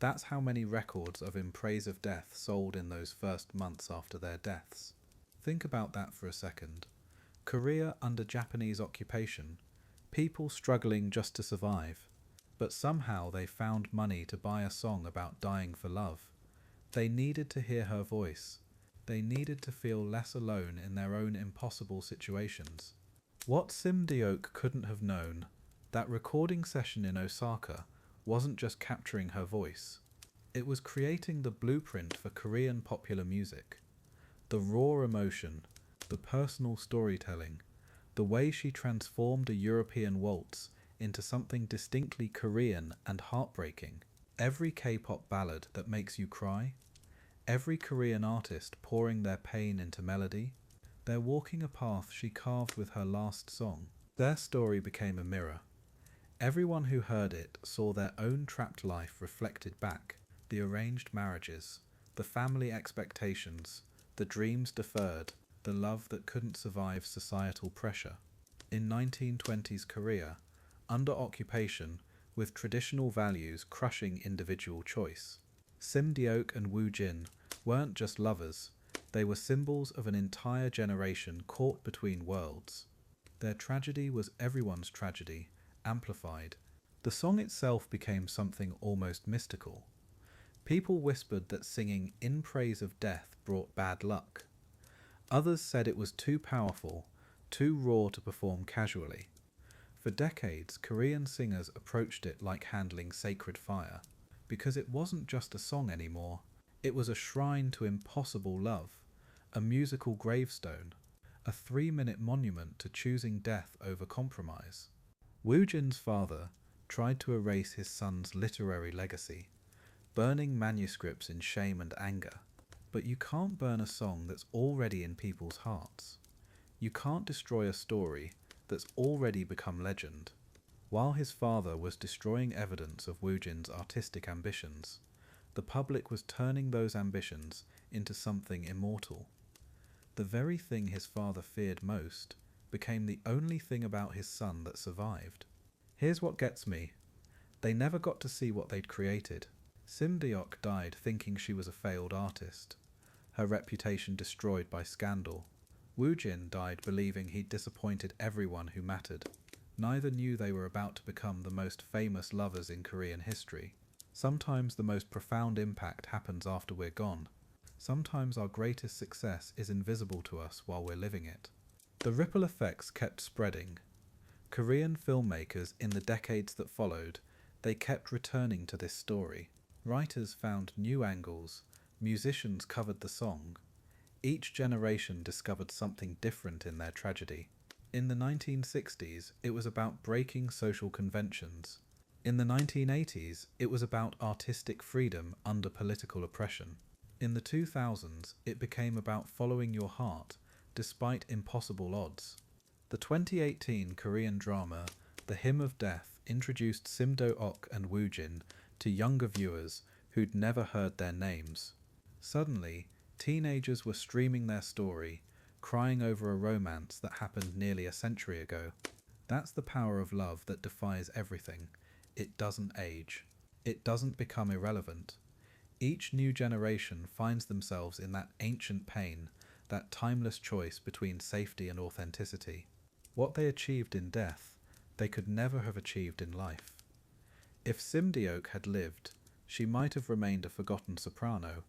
That's how many records of In Praise of Death sold in those first months after their deaths. Think about that for a second. Korea under Japanese occupation, people struggling just to survive. But somehow they found money to buy a song about dying for love. They needed to hear her voice. They needed to feel less alone in their own impossible situations. What Sim-deok couldn't have known, that recording session in Osaka wasn't just capturing her voice. It was creating the blueprint for Korean popular music. The raw emotion, the personal storytelling, the way she transformed a European waltz into something distinctly Korean and heartbreaking. Every K-pop ballad that makes you cry, every Korean artist pouring their pain into melody, they're walking a path she carved with her last song. Their story became a mirror. Everyone who heard it saw their own trapped life reflected back. The arranged marriages, the family expectations, the dreams deferred, the love that couldn't survive societal pressure. In 1920s Korea, under occupation, with traditional values crushing individual choice, Sim-deok and Woo-jin weren't just lovers, they were symbols of an entire generation caught between worlds. Their tragedy was everyone's tragedy, amplified. The song itself became something almost mystical. People whispered that singing In Praise of Death brought bad luck. Others said it was too powerful, too raw to perform casually. For decades, Korean singers approached it like handling sacred fire, because it wasn't just a song anymore. It was a shrine to impossible love, a musical gravestone, a 3-minute monument to choosing death over compromise. Woo-jin's father tried to erase his son's literary legacy, burning manuscripts in shame and anger. But you can't burn a song that's already in people's hearts. You can't destroy a story that's already become legend. While his father was destroying evidence of Woo-jin's artistic ambitions, the public was turning those ambitions into something immortal. The very thing his father feared most became the only thing about his son that survived. Here's what gets me. They never got to see what they'd created. Sim-deok died thinking she was a failed artist, her reputation destroyed by scandal. Woo-jin died believing he'd disappointed everyone who mattered. Neither knew they were about to become the most famous lovers in Korean history. Sometimes the most profound impact happens after we're gone. Sometimes our greatest success is invisible to us while we're living it. The ripple effects kept spreading. Korean filmmakers in the decades that followed, they kept returning to this story. Writers found new angles, musicians covered the song. Each generation discovered something different in their tragedy. In the 1960s, it was about breaking social conventions. In the 1980s, it was about artistic freedom under political oppression. In the 2000s, it became about following your heart, despite impossible odds. The 2018 Korean drama, The Hymn of Death, introduced Sim-deok and Woo-jin to younger viewers who'd never heard their names. Suddenly, teenagers were streaming their story, crying over a romance that happened nearly a century ago. That's the power of love that defies everything. It doesn't age. It doesn't become irrelevant. Each new generation finds themselves in that ancient pain, that timeless choice between safety and authenticity. What they achieved in death, they could never have achieved in life. If Sim-deok had lived, she might have remained a forgotten soprano,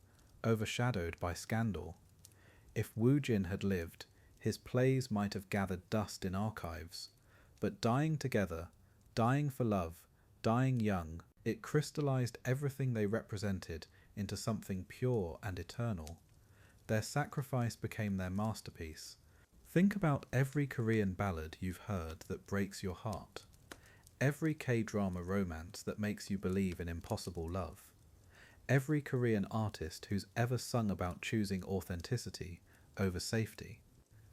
overshadowed by scandal. If Woo-jin had lived, his plays might have gathered dust in archives. But dying together, dying for love, dying young, it crystallized everything they represented into something pure and eternal. Their sacrifice became their masterpiece. Think about every Korean ballad you've heard that breaks your heart. Every K-drama romance that makes you believe in impossible love. Every Korean artist who's ever sung about choosing authenticity over safety.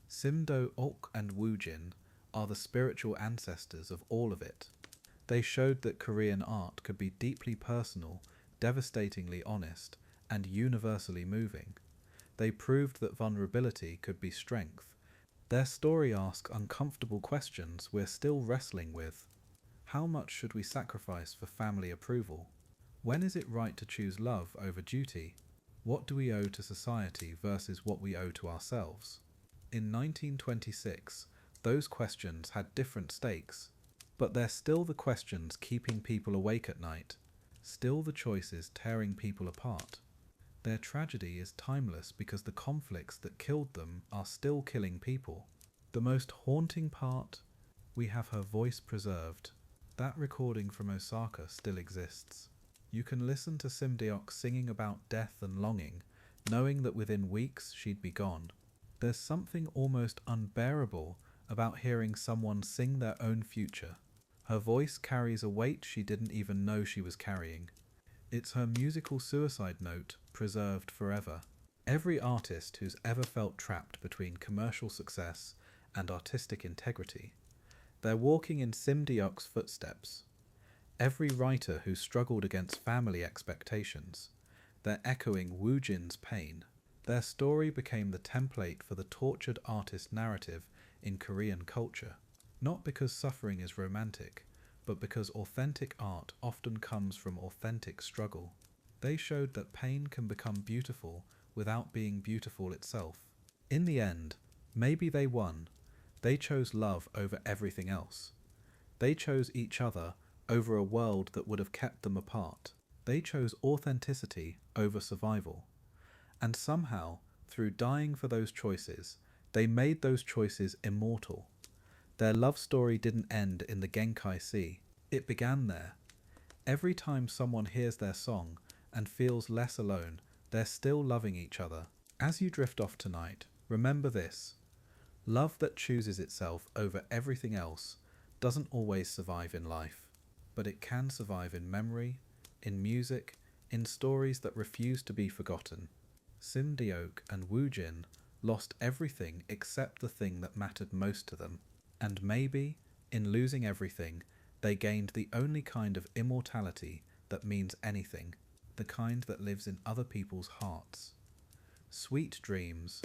Sim-deok and Woo-jin are the spiritual ancestors of all of it. They showed that Korean art could be deeply personal, devastatingly honest, and universally moving. They proved that vulnerability could be strength. Their story asks uncomfortable questions we're still wrestling with. How much should we sacrifice for family approval? When is it right to choose love over duty? What do we owe to society versus what we owe to ourselves? In 1926, those questions had different stakes, but they're still the questions keeping people awake at night, still the choices tearing people apart. Their tragedy is timeless because the conflicts that killed them are still killing people. The most haunting part, we have her voice preserved. That recording from Osaka still exists. You can listen to Sim-deok singing about death and longing, knowing that within weeks she'd be gone. There's something almost unbearable about hearing someone sing their own future. Her voice carries a weight she didn't even know she was carrying. It's her musical suicide note preserved forever. Every artist who's ever felt trapped between commercial success and artistic integrity, they're walking in Sim-deok's footsteps. Every writer who struggled against family expectations, they're echoing Woo-jin's pain. Their story became the template for the tortured artist narrative in Korean culture, not because suffering is romantic, but because authentic art often comes from authentic struggle. They showed that pain can become beautiful without being beautiful itself. In the end, maybe they won. They chose love over everything else. They chose each other over a world that would have kept them apart. They chose authenticity over survival. And somehow, through dying for those choices, they made those choices immortal. Their love story didn't end in the Genkai Sea. It began there. Every time someone hears their song and feels less alone, they're still loving each other. As you drift off tonight, remember this. Love that chooses itself over everything else doesn't always survive in life, but it can survive in memory, in music, in stories that refuse to be forgotten. Sim-deok and Woo-jin lost everything except the thing that mattered most to them. And maybe, in losing everything, they gained the only kind of immortality that means anything, the kind that lives in other people's hearts. Sweet dreams.